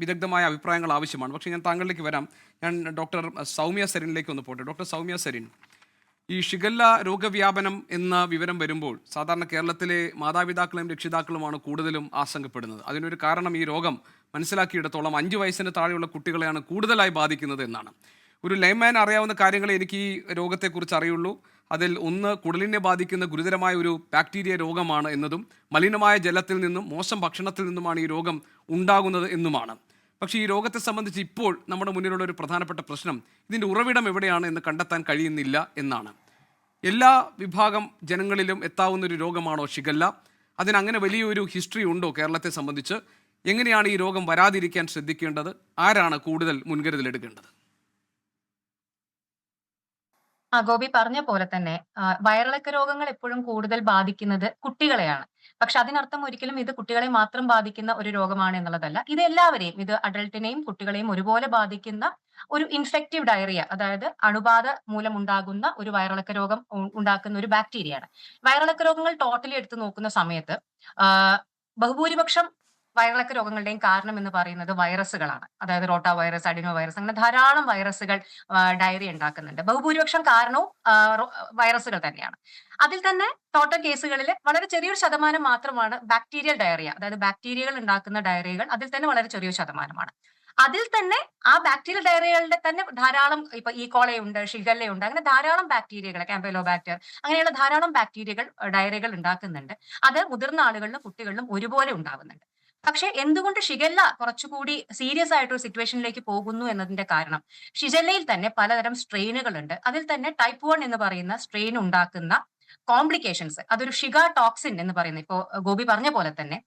വിദഗ്ധമായ അഭിപ്രായങ്ങൾ ആവശ്യമാണ്. പക്ഷേ ഞാൻ താങ്കളിലേക്ക് വരാം. ഞാൻ ഡോക്ടർ സൗമ്യ സരിനിലേക്ക് ഒന്ന് പോട്ടെ. ഡോക്ടർ സൗമ്യ സരിൻ, ഈ ഷിഗല്ല രോഗവ്യാപനം എന്ന വിവരം വരുമ്പോൾ സാധാരണ കേരളത്തിലെ മാതാപിതാക്കളും രക്ഷിതാക്കളുമാണ് കൂടുതലും ആശങ്കപ്പെടുന്നത്. അതിനൊരു കാരണം ഈ രോഗം മനസ്സിലാക്കിയിടത്തോളം 5 വയസ്സിന് താഴെയുള്ള കുട്ടികളെയാണ് കൂടുതലായി ബാധിക്കുന്നത് എന്നാണ്. ഒരു ലൈൻമാൻ അറിയാവുന്ന കാര്യങ്ങളെ എനിക്ക് ഈ രോഗത്തെക്കുറിച്ച് അറിയുള്ളൂ. അതിൽ ഒന്ന് കുടലിനെ ബാധിക്കുന്ന ഗുരുതരമായ ഒരു ബാക്ടീരിയ രോഗമാണ് എന്നതും മലിനമായ ജലത്തിൽ നിന്നും മോശം ഭക്ഷണത്തിൽ നിന്നുമാണ് ഈ രോഗം ഉണ്ടാകുന്നത് എന്നുമാണ്. പക്ഷേ ഈ രോഗത്തെ സംബന്ധിച്ച് ഇപ്പോൾ നമ്മുടെ മുന്നിലുള്ള ഒരു പ്രധാനപ്പെട്ട പ്രശ്നം ഇതിൻ്റെ ഉറവിടം എവിടെയാണ് എന്ന് കണ്ടെത്താൻ കഴിയുന്നില്ല എന്നാണ്. എല്ലാ വിഭാഗം ജനങ്ങളിലും എത്താവുന്ന ഒരു രോഗമാണോ ഷിഗല്ല? അതിനങ്ങനെ വലിയൊരു ഹിസ്റ്ററി ഉണ്ടോ കേരളത്തെ സംബന്ധിച്ച്? എങ്ങനെയാണ് ഈ രോഗം വരാതിരിക്കാൻ ശ്രദ്ധിക്കേണ്ടത്? ആരാണ് കൂടുതൽ മുൻകരുതലെടുക്കേണ്ടത്? ഗോപി പറഞ്ഞ പോലെ തന്നെ വയറിളക്ക രോഗങ്ങൾ എപ്പോഴും കൂടുതൽ ബാധിക്കുന്നത് കുട്ടികളെയാണ്. പക്ഷെ അതിനർത്ഥം ഒരിക്കലും ഇത് കുട്ടികളെ മാത്രം ബാധിക്കുന്ന ഒരു രോഗമാണ് എന്നുള്ളതല്ല. ഇത് എല്ലാവരെയും, ഇത് അഡൾട്ടിനെയും കുട്ടികളെയും ഒരുപോലെ ബാധിക്കുന്ന ഒരു ഇൻഫെക്റ്റീവ് ഡയറിയ, അതായത് അണുബാധ മൂലമുണ്ടാകുന്ന ഒരു വയറിളക്ക രോഗം ഉണ്ടാക്കുന്ന ഒരു ബാക്ടീരിയയാണ്. വയറിളക്ക രോഗങ്ങൾ ടോട്ടലി എടുത്തു നോക്കുന്ന സമയത്ത് ബഹുഭൂരിപക്ഷം വയറിളക്ക രോഗങ്ങളുടെയും കാരണം എന്ന് പറയുന്നത് വൈറസുകളാണ്. അതായത് റോട്ടാ വൈറസ്, അഡിനോ വൈറസ്, അങ്ങനെ ധാരാളം വൈറസുകൾ ഡയറിയ ഉണ്ടാക്കുന്നുണ്ട്. ബഹുഭൂരിപക്ഷം കാരണവും വൈറസുകൾ തന്നെയാണ്. അതിൽ തന്നെ ടോട്ടൽ കേസുകളിൽ വളരെ ചെറിയൊരു ശതമാനം മാത്രമാണ് ബാക്ടീരിയൽ ഡയറിയ, അതായത് ബാക്ടീരിയകൾ ഉണ്ടാക്കുന്ന ഡയറിയകൾ. അതിൽ തന്നെ വളരെ ചെറിയൊരു ശതമാനമാണ്. അതിൽ തന്നെ ആ ബാക്ടീരിയൽ ഡയറിയകളുടെ തന്നെ ധാരാളം, ഇപ്പൊ കോളയുണ്ട്, ഷിഗല്ലയുണ്ട്, അങ്ങനെ ധാരാളം ബാക്ടീരിയകൾ, ക്യാമ്പലോബാക്ടർ, അങ്ങനെയുള്ള ധാരാളം ബാക്ടീരിയകൾ ഡയറിയകൾ ഉണ്ടാക്കുന്നുണ്ട്. അത് മുതിർന്ന ആളുകളിലും കുട്ടികളിലും ഒരുപോലെ ഉണ്ടാവുന്നുണ്ട്. പക്ഷെ എന്തുകൊണ്ട് ഷിഗല്ല കുറച്ചുകൂടി സീരിയസ് ആയിട്ടൊരു സിറ്റുവേഷനിലേക്ക് പോകുന്നു എന്നതിന്റെ കാരണം, ഷിഗല്ലയിൽ തന്നെ പലതരം സ്ട്രെയിനുകൾ ഉണ്ട്. അതിൽ തന്നെ ടൈപ്പ് 1 എന്ന് പറയുന്ന സ്ട്രെയിൻ ഉണ്ടാക്കുന്ന കോംപ്ലിക്കേഷൻസ്, അതൊരു ഷിഗ ടോക്സിൻ എന്ന് പറയുന്നത്, ഇപ്പോ ഗോപി പറഞ്ഞ പോലെ തന്നെ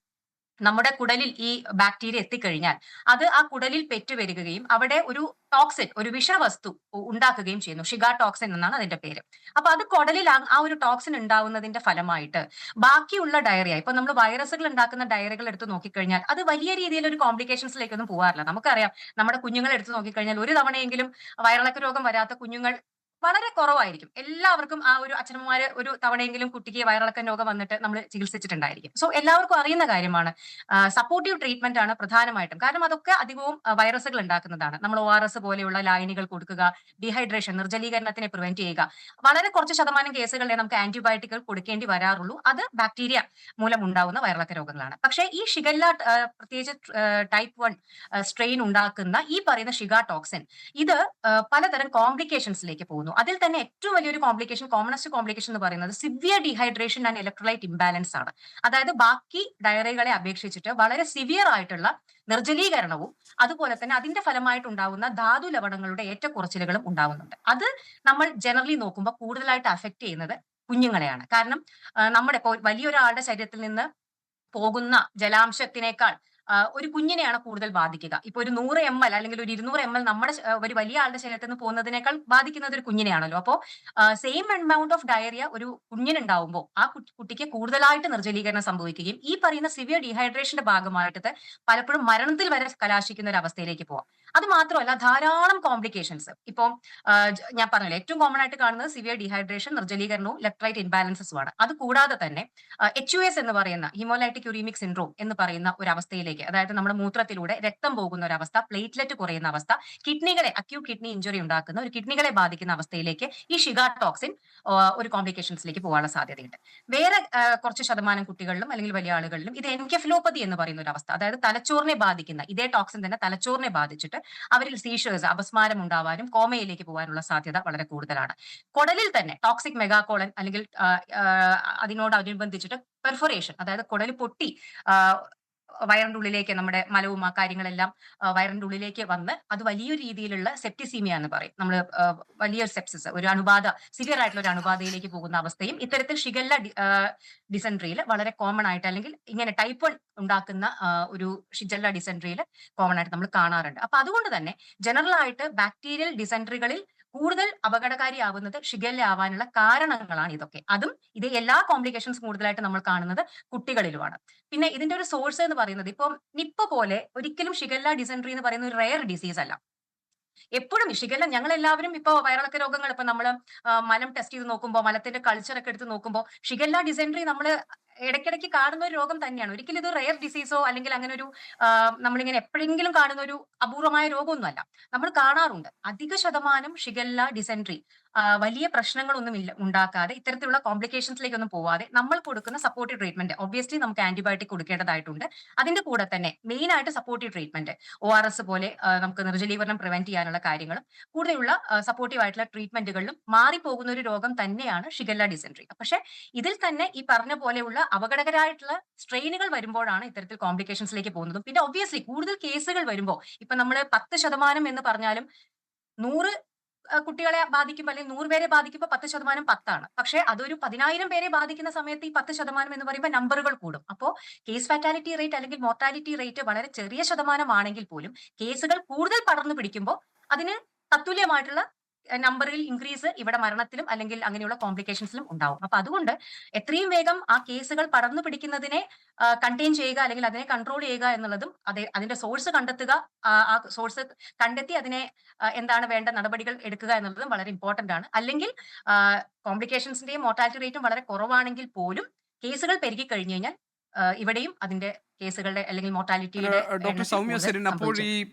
നമ്മുടെ കുടലിൽ ഈ ബാക്ടീരിയ എത്തിക്കഴിഞ്ഞാൽ അത് ആ കുടലിൽ പെറ്റുവരികയും അവിടെ ഒരു ടോക്സിൻ, ഒരു വിഷവസ്തു ഉണ്ടാക്കുകയും ചെയ്യുന്നു. ഷിഗ ടോക്സിൻ എന്നാണ് അതിന്റെ പേര്. അപ്പൊ അത് കുടലിൽ ആ ഒരു ടോക്സിൻ ഉണ്ടാവുന്നതിന്റെ ഫലമായിട്ട് ബാക്കിയുള്ള ഡയറിയ, ഇപ്പൊ നമ്മൾ വൈറസുകൾ ഉണ്ടാക്കുന്ന ഡയറികൾ എടുത്ത് നോക്കിക്കഴിഞ്ഞാൽ അത് വലിയ രീതിയിൽ ഒരു കോംപ്ലിക്കേഷൻസിലേക്കൊന്നും പോകാറില്ല. നമുക്കറിയാം, നമ്മുടെ കുഞ്ഞുങ്ങളെ എടുത്ത് നോക്കിക്കഴിഞ്ഞാൽ ഒരു തവണയെങ്കിലും വയറിളക്ക രോഗം വരാത്ത കുഞ്ഞുങ്ങൾ വളരെ കുറവായിരിക്കും. എല്ലാവർക്കും ആ ഒരു അച്ഛനമ്മമാര് ഒരു തവണയെങ്കിലും കുട്ടിക്ക് വയറിളക്ക രോഗം വന്നിട്ട് നമ്മൾ ചികിത്സിച്ചിട്ടുണ്ടായിരിക്കും. സോ എല്ലാവർക്കും അറിയുന്ന കാര്യമാണ്. സപ്പോർട്ടീവ് ട്രീറ്റ്മെന്റ് ആണ് പ്രധാനമായിട്ടും. കാരണം അതൊക്കെ അധികവും വൈറസുകൾ ഉണ്ടാക്കുന്നതാണ്. നമ്മൾ ORS പോലെയുള്ള ലായനികൾ കൊടുക്കുക, ഡീഹൈഡ്രേഷൻ, നിർജ്ജലീകരണത്തിനെ പ്രിവെന്റ് ചെയ്യുക. വളരെ കുറച്ച് ശതമാനം കേസുകളിലെ നമുക്ക് ആന്റിബയോട്ടിക്കുകൾ കൊടുക്കേണ്ടി വരാറുള്ളൂ. അത് ബാക്ടീരിയ മൂലം ഉണ്ടാവുന്ന വയറിളക്ക രോഗങ്ങളാണ്. പക്ഷേ ഈ ഷിഗല്ല, പ്രത്യേകിച്ച് ടൈപ്പ് 1 സ്ട്രെയിൻ ഉണ്ടാക്കുന്ന ഈ പറയുന്ന ഷിഗ ടോക്സിൻ, ഇത് പലതരം കോംപ്ലിക്കേഷൻസിലേക്ക് പോകുന്നു. അതിൽ തന്നെ ഏറ്റവും വലിയൊരു കോംപ്ലിക്കേഷൻ, കോമണസ്റ്റ് കോംപ്ലിക്കേഷൻ എന്ന് പറയുന്നത് severe dehydration and electrolyte imbalance ആണ്. അതായത് ബാക്കി ഡയറികളെ അപേക്ഷിച്ചിട്ട് വളരെ സിവിയർ ആയിട്ടുള്ള നിർജ്ജലീകരണവും അതുപോലെ തന്നെ അതിന്റെ ഫലമായിട്ടുണ്ടാവുന്ന ധാതു ലവണങ്ങളുടെ ഏറ്റക്കുറച്ചിലുകളും ഉണ്ടാവുന്നുണ്ട്. അത് നമ്മൾ ജനറലി നോക്കുമ്പോൾ കൂടുതലായിട്ട് അഫക്ട് ചെയ്യുന്നത് കുഞ്ഞുങ്ങളെയാണ്. കാരണം നമ്മുടെ ഇപ്പോൾ വലിയൊരാളുടെ ശരീരത്തിൽ നിന്ന് പോകുന്ന ജലാംശത്തിനേക്കാൾ ഒരു കുഞ്ഞിനെയാണ് കൂടുതൽ ബാധിക്കുക. ഇപ്പൊ ഒരു 100 ml അല്ലെങ്കിൽ ഒരു 200 ml നമ്മുടെ ഒരു വലിയ ആളുടെ ശരീരത്തിൽ നിന്ന് പോകുന്നതിനേക്കാൾ ബാധിക്കുന്നത് ഒരു കുഞ്ഞിനെയാണല്ലോ. അപ്പോൾ സെയിം എമൗണ്ട് ഓഫ് ഡയറിയ ഒരു കുഞ്ഞിനുണ്ടാവുമ്പോൾ ആ കുട്ടിക്ക് കൂടുതലായിട്ട് നിർജ്ജലീകരണം സംഭവിക്കുകയും ഈ പറയുന്ന സിവിയർ ഡീഹൈഡ്രേഷന്റെ ഭാഗമായിട്ട് പലപ്പോഴും മരണത്തിൽ വരെ കലാശിക്കുന്ന ഒരു അവസ്ഥയിലേക്ക് പോവാം. അത് മാത്രമല്ല, ധാരാളം കോംപ്ലിക്കേഷൻസ് ഇപ്പം ഞാൻ പറഞ്ഞില്ല, ഏറ്റവും കോമൺ ആയിട്ട് കാണുന്നത് സിവിയർ ഡീഹൈഡ്രേഷൻ, നിർജ്ജലീകരണവും ഇലക്ട്രോലൈറ്റ് ഇംബാലൻസസുമാണ്. അത് കൂടാതെ തന്നെ HUS എന്ന് പറയുന്ന ഹീമോലൈറ്റിക് യൂറീമിക് സിൻഡ്രോം എന്ന് പറയുന്ന ഒരു അവസ്ഥയിലേക്ക്, അതായത് നമ്മുടെ മൂത്രത്തിലൂടെ രക്തം പോകുന്ന ഒരു അവസ്ഥ, പ്ലേറ്റ്ലെറ്റ് കുറയുന്ന അവസ്ഥ, കിഡ്നികളെ, അക്യൂട്ട് കിഡ്നി ഇഞ്ചുറി ഉണ്ടാക്കുന്ന ഒരു കിഡ്നികളെ ബാധിക്കുന്ന അവസ്ഥയിലേക്ക് ഈ ഷിഗ ടോക്സിൻ ഒരു കോംപ്ലിക്കേഷൻസിലേക്ക് പോകാനുള്ള സാധ്യതയുണ്ട്. വേറെ കുറച്ച് ശതമാനം കുട്ടികളിലും അല്ലെങ്കിൽ വലിയ ആളുകളിലും ഇത് എൻകെഫലോപ്പതി എന്ന് പറയുന്ന ഒരു അവസ്ഥ, അതായത് തലച്ചോറിനെ ബാധിക്കുന്ന ഇതേ ടോക്സിൻ തന്നെ തലച്ചോറിനെ ബാധിച്ചിട്ട് അവരിൽ സീഷേഴ്സ്, അപസ്മാരം ഉണ്ടാവാനും കോമയിലേക്ക് പോകാനുള്ള സാധ്യത വളരെ കൂടുതലാണ്. കുടലിൽ തന്നെ ടോക്സിക് മെഗാകോളൻ അല്ലെങ്കിൽ അതിനോടനുബന്ധിച്ചിട്ട് പെർഫോറേഷൻ, അതായത് കുടൽ പൊട്ടി വയറിന്റെ ഉള്ളിലേക്ക് നമ്മുടെ മലവും ആ കാര്യങ്ങളെല്ലാം വയറിന്റെ ഉള്ളിലേക്ക് വന്ന് അത് വലിയൊരു രീതിയിലുള്ള സെപ്റ്റിസീമിയ എന്ന് പറയും. നമ്മൾ വലിയൊരു സെപ്സിസ്, ഒരു അണുബാധ, സിവിയർ ആയിട്ടുള്ള ഒരു അണുബാധയിലേക്ക് പോകുന്ന അവസ്ഥയും ഇത്തരത്തിൽ ഷിഗല്ല ഡിസെൻട്രിയിൽ വളരെ കോമൺ ആയിട്ട്, അല്ലെങ്കിൽ ഇങ്ങനെ ടൈപ്പ് 1 ഉണ്ടാക്കുന്ന ഒരു ഷിഗല്ല ഡിസെൻട്രിയിൽ കോമൺ ആയിട്ട് നമ്മൾ കാണാറുണ്ട്. അപ്പൊ അതുകൊണ്ട് തന്നെ ജനറൽ ആയിട്ട് ബാക്ടീരിയൽ ഡിസെൻട്രികളിൽ കൂടുതൽ അപകടകാരിയാവുന്നത് ഷിഗല്ല ആവാനുള്ള കാരണങ്ങളാണ് ഇതൊക്കെ. അതും ഇത് എല്ലാ കോംപ്ലിക്കേഷൻസ് കൂടുതലായിട്ട് നമ്മൾ കാണുന്നത് കുട്ടികളിലുമാണ്. പിന്നെ ഇതിന്റെ ഒരു സോഴ്സ് എന്ന് പറയുന്നത്, ഇപ്പം നിപ്പ പോലെ ഒരിക്കലും ഷിഗല്ല ഡിസെൻട്രി എന്ന് പറയുന്ന ഒരു റെയർ ഡിസീസ് അല്ല. എപ്പോഴും ഷിഗല്ല, ഞങ്ങൾ എല്ലാവരും ഇപ്പൊ വയറിളക്ക രോഗങ്ങൾ, ഇപ്പൊ നമ്മൾ മലം ടെസ്റ്റ് ചെയ്ത് നോക്കുമ്പോൾ, മലത്തിന്റെ കൾച്ചർ ഒക്കെ എടുത്ത് നോക്കുമ്പോൾ ഷിഗല്ല ഡിസെൻട്രി നമ്മൾ ഇടയ്ക്കിടയ്ക്ക് കാണുന്ന ഒരു രോഗം തന്നെയാണ്. ഒരിക്കലും ഇത് റെയർ ഡിസീസോ അല്ലെങ്കിൽ അങ്ങനെ ഒരു നമ്മളിങ്ങനെ എപ്പോഴെങ്കിലും കാണുന്ന ഒരു അപൂർവമായ രോഗമൊന്നുമല്ല. നമ്മൾ കാണാറുണ്ട്. അധിക ശതമാനം ഷിഗല്ല ഡിസെൻട്രി വലിയ പ്രശ്നങ്ങളൊന്നും ഉണ്ടാക്കാതെ ഇത്തരത്തിലുള്ള കോംപ്ലിക്കേഷൻസിലേക്കൊന്നും പോവാതെ നമ്മൾ കൊടുക്കുന്ന സപ്പോർട്ടീവ് ട്രീറ്റ്മെന്റ് ഒബ്വിയസ്ലി നമുക്ക് ആന്റിബയോട്ടിക് കൊടുക്കേണ്ടതായിട്ടുണ്ട്. അതിന്റെ കൂടെ തന്നെ മെയിൻ ആയിട്ട് സപ്പോർട്ടീവ് ട്രീറ്റ്മെന്റ് ORS പോലെ നമുക്ക് നിർജ്ജലീകരണം പ്രിവെന്റ് ചെയ്യാനുള്ള കാര്യങ്ങളും കൂടുതലുള്ള സപ്പോർട്ടീവ് ആയിട്ടുള്ള ട്രീറ്റ്മെന്റുകളിലും മാറിപ്പോകുന്ന ഒരു രോഗം തന്നെയാണ് ഷിഗല്ല ഡിസെൻട്രി. പക്ഷെ ഇതിൽ തന്നെ ഈ പറഞ്ഞ പോലെയുള്ള അപകടകരമായിട്ടുള്ള സ്ട്രെയിനുകൾ വരുമ്പോഴാണ് ഇത്തരത്തിൽ കോംപ്ലിക്കേഷൻസിലേക്ക് പോകുന്നതും. പിന്നെ ഒബ്വിയസ്ലി കൂടുതൽ കേസുകൾ വരുമ്പോൾ ഇപ്പൊ നമ്മൾ 10% എന്ന് പറഞ്ഞാലും 100 കുട്ടികളെ ബാധിക്കുമ്പോൾ അല്ലെങ്കിൽ 100 പേരെ ബാധിക്കുമ്പോൾ 10% 10 പക്ഷെ അതൊരു 10,000 പേരെ ബാധിക്കുന്ന സമയത്ത് ഈ 10% എന്ന് പറയുമ്പോൾ നമ്പറുകൾ കൂടും. അപ്പോൾ കേസ് ഫാറ്റാലിറ്റി റേറ്റ് അല്ലെങ്കിൽ മോർട്ടാലിറ്റി റേറ്റ് വളരെ ചെറിയ ശതമാനമാണെങ്കിൽ പോലും കേസുകൾ കൂടുതൽ പടർന്നു പിടിക്കുമ്പോൾ അതിന് തത്തുല്യമായിട്ടുള്ള നമ്പറിൽ ഇൻക്രീസ് ഇവിടെ മരണത്തിലും അല്ലെങ്കിൽ അങ്ങനെയുള്ള കോംപ്ലിക്കേഷൻസിലും ഉണ്ടാവും. അപ്പൊ അതുകൊണ്ട് എത്രയും വേഗം ആ കേസുകൾ പടർന്നു പിടിക്കുന്നതിനെ കണ്ടെയ്ൻ ചെയ്യുക അല്ലെങ്കിൽ അതിനെ കൺട്രോൾ ചെയ്യുക എന്നുള്ളതും അതിന്റെ സോഴ്സ് കണ്ടെത്തുക, ആ സോഴ്സ് കണ്ടെത്തി അതിനെ എന്താണ് വേണ്ട നടപടികൾ എടുക്കുക എന്നുള്ളതും വളരെ ഇമ്പോർട്ടന്റ് ആണ്. അല്ലെങ്കിൽ കോംപ്ലിക്കേഷൻസിന്റെയും മോർട്ടാലിറ്റി റേറ്റും വളരെ കുറവാണെങ്കിൽ പോലും കേസുകൾ പെരുകി കഴിഞ്ഞു കഴിഞ്ഞാൽ ഇവിടെയും അതിന്റെ കേസുകളുടെ അല്ലെങ്കിൽ മോർട്ടാലിറ്റിയുടെ ഡോക്ടർ സൗമ്യ സെരിൻ,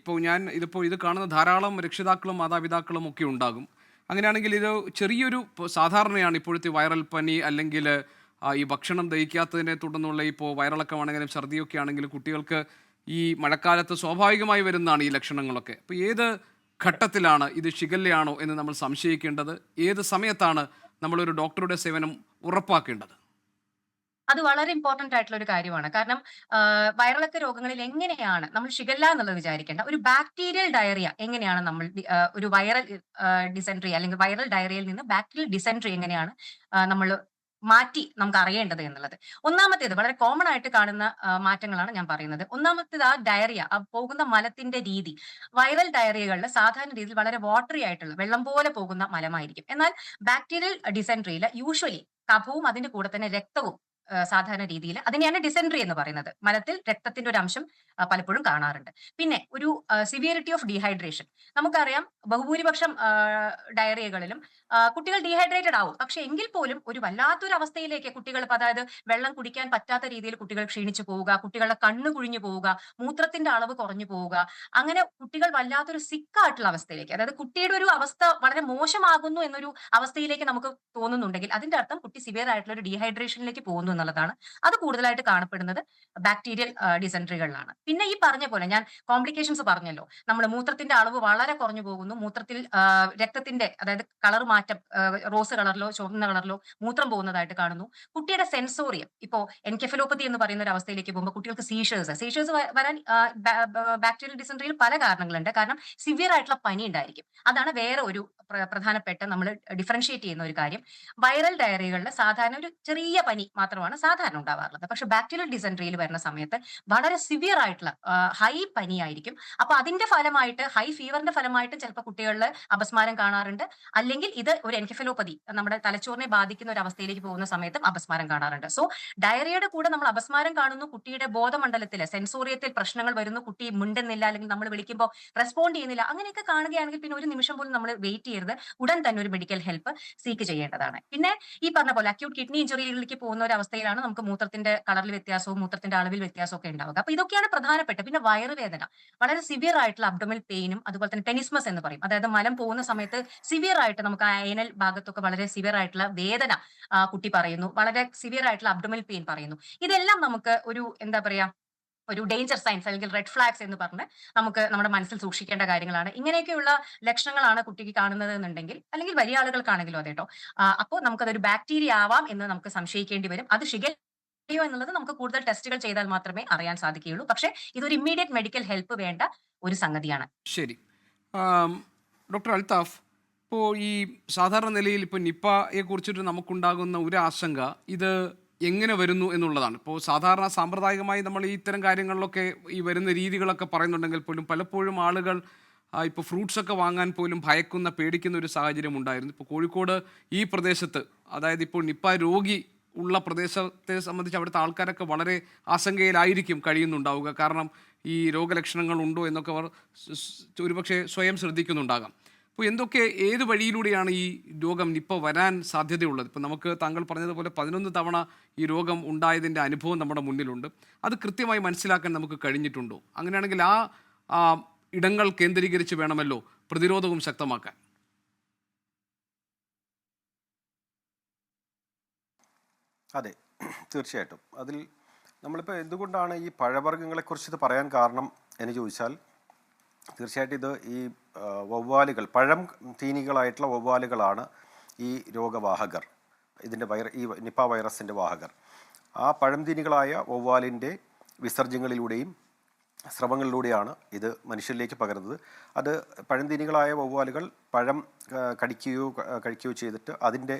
അപ്പോൾ ഇത് കാണുന്ന ധാരാളം രക്ഷിതാക്കളും മാതാപിതാക്കളും ഒക്കെ ഉണ്ടാകും. അങ്ങനെയാണെങ്കിൽ ഇത് ചെറിയൊരു സാധാരണയാണ് ഇപ്പോഴത്തെ വൈറൽ പനി അല്ലെങ്കിൽ ഈ ഭക്ഷണം ദഹിക്കാത്തതിനെ തുടർന്നുള്ള ഇപ്പോൾ വയറിളക്കമാണെങ്കിലും ഛർദിയൊക്കെ ആണെങ്കിലും കുട്ടികൾക്ക് ഈ മഴക്കാലത്ത് സ്വാഭാവികമായി വരുന്നതാണ് ഈ ലക്ഷണങ്ങളൊക്കെ. അപ്പോൾ ഏത് ഘട്ടത്തിലാണ് ഇത് ഷിഗല്ലയാണോ എന്ന് നമ്മൾ സംശയിക്കേണ്ടത്? ഏത് സമയത്താണ് നമ്മളൊരു ഡോക്ടറുടെ സേവനം ഉറപ്പാക്കേണ്ടത്? അത് വളരെ ഇമ്പോർട്ടന്റ് ആയിട്ടുള്ള ഒരു കാര്യമാണ്. കാരണം വയറിളക്ക രോഗങ്ങളിൽ എങ്ങനെയാണ് നമ്മൾ ഷിഗല്ല എന്നുള്ളത് വിചാരിക്കേണ്ട, ഒരു ബാക്ടീരിയൽ ഡയറിയ എങ്ങനെയാണ് നമ്മൾ ഒരു വൈറൽ ഡിസെൻട്രി അല്ലെങ്കിൽ വൈറൽ ഡയറിയയിൽ നിന്ന് ബാക്ടീരിയൽ ഡിസെൻട്രി എങ്ങനെയാണ് നമ്മൾ മാറ്റി നമുക്ക് അറിയേണ്ടത് എന്നുള്ളത്. ഒന്നാമത്തേത് വളരെ കോമൺ ആയിട്ട് കാണുന്ന മാറ്റങ്ങളാണ് ഞാൻ പറയുന്നത്. ഒന്നാമത്തേത് ആ ഡയറിയ, ആ പോകുന്ന മലത്തിന്റെ രീതി. വൈറൽ ഡയറിയകളിൽ സാധാരണ രീതിയിൽ വളരെ വാട്ടറി ആയിട്ടുള്ള വെള്ളം പോലെ പോകുന്ന മലമായിരിക്കും. എന്നാൽ ബാക്ടീരിയൽ ഡിസെൻട്രിയിൽ യൂഷ്വലി കഫവും അതിന്റെ കൂടെ തന്നെ രക്തവും സാധാരണ രീതിയിൽ അതിനെയാണ് ഡിസെൻട്രി എന്ന് പറയുന്നത്. മലത്തിൽ രക്തത്തിന്റെ ഒരു അംശം പലപ്പോഴും കാണാറുണ്ട്. പിന്നെ ഒരു സിവിയറിറ്റി ഓഫ് ഡീഹൈഡ്രേഷൻ. നമുക്കറിയാം ബഹുഭൂരിപക്ഷം ഡയറിയകളിലും കുട്ടികൾ ഡീഹൈഡ്രേറ്റഡ് ആവും. പക്ഷെ എങ്കിൽ പോലും ഒരു വല്ലാത്തൊരു അവസ്ഥയിലേക്ക് കുട്ടികൾ, അതായത് വെള്ളം കുടിക്കാൻ പറ്റാത്ത രീതിയിൽ കുട്ടികൾ ക്ഷീണിച്ചു പോവുക, കുട്ടികളുടെ കണ്ണ് കുഴിഞ്ഞു പോവുക, മൂത്രത്തിന്റെ അളവ് കുറഞ്ഞു പോവുക, അങ്ങനെ കുട്ടികൾ വല്ലാത്തൊരു സിക്കായിട്ടുള്ള അവസ്ഥയിലേക്ക്, അതായത് കുട്ടിയുടെ ഒരു അവസ്ഥ വളരെ മോശമാകുന്നു എന്നൊരു അവസ്ഥയിലേക്ക് നമുക്ക് തോന്നുന്നുണ്ടെങ്കിൽ അതിന്റെ അർത്ഥം കുട്ടി സിവിയർ ആയിട്ടുള്ള ഒരു ഡീഹൈഡ്രേഷനിലേക്ക് പോകുന്നു എന്നുള്ളതാണ്. അത് കൂടുതലായിട്ട് കാണപ്പെടുന്നത് ബാക്ടീരിയൽ ഡിസെൻട്രികളിലാണ്. പിന്നെ ഈ പറഞ്ഞ പോലെ ഞാൻ കോംപ്ലിക്കേഷൻസ് പറഞ്ഞല്ലോ, നമ്മൾ മൂത്രത്തിന്റെ അളവ് വളരെ കുറഞ്ഞു പോകുന്നു, മൂത്രത്തിൽ രക്തത്തിന്റെ അതായത് കളർ മാറ്റം, റോസ് കളറിലോ ചുവന്ന കളറിലോ മൂത്രം പോകുന്നതായിട്ട് കാണുന്നു. കുട്ടിയുടെ സെൻസോറിയം, ഇപ്പോ എൻകെഫലോപ്പതി എന്ന് പറയുന്ന ഒരു അവസ്ഥയിലേക്ക് പോകുമ്പോൾ കുട്ടികൾക്ക് സീഷേഴ്സ് വരാൻ ബാക്ടീരിയൽ ഡിസെൻട്രിയിൽ പല കാരണങ്ങളുണ്ട്. കാരണം സിവിയർ ആയിട്ടുള്ള പനി ഉണ്ടായിരിക്കും. അതാണ് വേറെ ഒരു പ്രധാനപ്പെട്ട നമ്മൾ ഡിഫറൻഷിയേറ്റ് ചെയ്യുന്ന ഒരു കാര്യം. വൈറൽ ഡയറികളിൽ സാധാരണ ഒരു ചെറിയ പനി മാത്രമാണ് സാധാരണ ഉണ്ടാവാറുള്ളത്. പക്ഷെ ബാക്ടീരിയൽ ഡിസെൻട്രിയിൽ വരുന്ന സമയത്ത് വളരെ സിവിയർ ആയിട്ടുള്ള ഹൈ പനിയായിരിക്കും. അപ്പൊ അതിന്റെ ഫലമായിട്ട്, ഹൈ ഫീവറിന്റെ ഫലമായിട്ട് ചിലപ്പോൾ കുട്ടികളിൽ അപസ്മാരം കാണാറുണ്ട്. അല്ലെങ്കിൽ ഇത് ഒരു എൻകെഫലോപ്പതി, നമ്മുടെ തലച്ചോറിനെ ബാധിക്കുന്ന ഒരു അവസ്ഥയിലേക്ക് പോകുന്ന സമയത്തും അപസ്മാരം കാണാറുണ്ട്. സോ ഡയറിയയുടെ കൂടെ നമ്മൾ അപസ്മാരം കാണുന്നു, കുട്ടിയുടെ ബോധമണ്ഡലത്തിൽ സെൻസോറിയത്തിൽ പ്രശ്നങ്ങൾ വരുന്നു, കുട്ടി മിണ്ടുന്നില്ല അല്ലെങ്കിൽ നമ്മൾ വിളിക്കുമ്പോൾ റെസ്പോണ്ട് ചെയ്യുന്നില്ല, അങ്ങനെയൊക്കെ കാണുകയാണെങ്കിൽ പിന്നെ ഒരു നിമിഷം പോലും നമ്മൾ വെയിറ്റ് ചെയ്യരുത്, ഉടൻ തന്നെ ഒരു മെഡിക്കൽ ഹെൽപ്പ് സീക്ക് ചെയ്യേണ്ടതാണ്. പിന്നെ ഈ പറഞ്ഞ പോലെ അക്യൂട്ട് കിഡ്നി ഇഞ്ചുറികളിലേക്ക് പോകുന്ന ഒരു അവസ്ഥയിലാണ് നമുക്ക് മൂത്രത്തിന്റെ കളറിൽ വ്യത്യാസവും മൂത്രത്തിന്റെ അളവിൽ വ്യത്യാസവും ഒക്കെ ഉണ്ടാവുക. അപ്പൊ ഇതൊക്കെയാണ് പ്രധാനപ്പെട്ട. പിന്നെ വയറുവേദന, വളരെ സിവിയർ ആയിട്ടുള്ള അബ്ഡോമിനൽ പെയിനും അതുപോലെ തന്നെ ടെനിസ്മസ് എന്ന് പറയും, അതായത് മലം പോകുന്ന സമയത്ത് സിവിയർ ആയിട്ട് നമുക്ക് ആ അയനൽ ഭാഗത്തൊക്കെ വളരെ സിവിയർ ആയിട്ടുള്ള വേദന കുട്ടി പറയുന്നു, വളരെ സിവിയർ ആയിട്ടുള്ള അബ്ഡോമിനൽ പെയിൻ പറയുന്നു. ഇതെല്ലാം നമുക്ക് ഒരു എന്താ പറയാ, ഒരു ഡേഞ്ചർ സൈൻസ് അല്ലെങ്കിൽ റെഡ് ഫ്ലാഗ്സ് എന്ന് പറഞ്ഞ് നമുക്ക് നമ്മുടെ മനസ്സിൽ സൂക്ഷിക്കേണ്ട കാര്യങ്ങളാണ്. ഇങ്ങനെയൊക്കെയുള്ള ലക്ഷണങ്ങളാണ് കുട്ടിക്ക് കാണുന്നത് എന്നുണ്ടെങ്കിൽ, അല്ലെങ്കിൽ വലിയ ആളുകൾക്കാണെങ്കിലും അതെ കേട്ടോ, അപ്പോൾ നമുക്കതൊരു ബാക്ടീരിയ ആവാം എന്ന് നമുക്ക് സംശയിക്കേണ്ടി വരും. അത് ഷിഗല്ലയോ എന്നുള്ളത് നമുക്ക് കൂടുതൽ ടെസ്റ്റുകൾ ചെയ്താൽ മാത്രമേ അറിയാൻ സാധിക്കുകയുള്ളൂ. പക്ഷേ ഇതൊരു ഇമ്മീഡിയറ്റ് മെഡിക്കൽ ഹെൽപ്പ് വേണ്ട ഒരു സംഗതിയാണ്. ശരി. ഡോക്ടർ അൽത്താഫ്, ഇപ്പോൾ ഈ സാധാരണ നിലയിൽ ഇപ്പോൾ നിപ്പയെ കുറിച്ചിട്ട് നമുക്കുണ്ടാകുന്ന ഒരു ആശങ്ക ഇത് എങ്ങനെ വരുന്നു എന്നുള്ളതാണ്. ഇപ്പോൾ സാധാരണ സാമ്പ്രദായികമായി നമ്മൾ ഈ ഇത്തരം കാര്യങ്ങളിലൊക്കെ ഈ വരുന്ന രീതികളൊക്കെ പറയുന്നുണ്ടെങ്കിൽ പോലും പലപ്പോഴും ആളുകൾ ഇപ്പോൾ ഫ്രൂട്ട്സൊക്കെ വാങ്ങാൻ പോലും ഭയക്കുന്ന, പേടിക്കുന്ന ഒരു സാഹചര്യം ഉണ്ടായിരുന്നു. ഇപ്പോൾ കോഴിക്കോട് ഈ പ്രദേശത്ത്, അതായത് ഇപ്പോൾ നിപ്പ രോഗി ഉള്ള പ്രദേശത്തെ സംബന്ധിച്ച് അവിടുത്തെ ആൾക്കാരൊക്കെ വളരെ ആശങ്കയിലായിരിക്കും കഴിയുന്നുണ്ടാവുക. കാരണം ഈ രോഗലക്ഷണങ്ങൾ ഉണ്ടോ എന്നൊക്കെ അവർ ഒരുപക്ഷെ സ്വയം ശ്രദ്ധിക്കുന്നുണ്ടാകാം. അപ്പോൾ ഏത് വഴിയിലൂടെയാണ് ഈ രോഗം നിപ്പ വരാൻ സാധ്യതയുള്ളത്? ഇപ്പം നമുക്ക് താങ്കൾ പറഞ്ഞതുപോലെ 11 തവണ ഈ രോഗം ഉണ്ടായതിൻ്റെ അനുഭവം നമ്മുടെ മുന്നിലുണ്ട്. അത് കൃത്യമായി മനസ്സിലാക്കാൻ നമുക്ക് കഴിഞ്ഞിട്ടുണ്ടോ? അങ്ങനെയാണെങ്കിൽ ആ ഇടങ്ങൾ കേന്ദ്രീകരിച്ച് വേണമല്ലോ പ്രതിരോധവും ശക്തമാക്കാൻ. അതെ, തീർച്ചയായിട്ടും. അതിൽ നമ്മളിപ്പോൾ എന്തുകൊണ്ടാണ് ഈ പഴവർഗ്ഗങ്ങളെക്കുറിച്ച് ഇത് പറയാൻ കാരണം എന്ന് ചോദിച്ചാൽ, തീർച്ചയായിട്ടും ഇത് ഈ വവ്വാലുകൾ, പഴം തീനികളായിട്ടുള്ള വവ്വാലുകളാണ് ഈ രോഗവാഹകർ, ഇതിൻ്റെ ഈ നിപ്പ വൈറസിൻ്റെ വാഹകർ. ആ പഴം തീനികളായ വവ്വാലിൻ്റെ വിസർജ്യങ്ങളിലൂടെയും സ്രവങ്ങളിലൂടെയാണ് ഇത് മനുഷ്യരിലേക്ക് പകരുന്നത്. അത് പഴംതീനികളായ വവ്വാലുകൾ പഴം കഴിക്കുകയോ ചെയ്തിട്ട് അതിൻ്റെ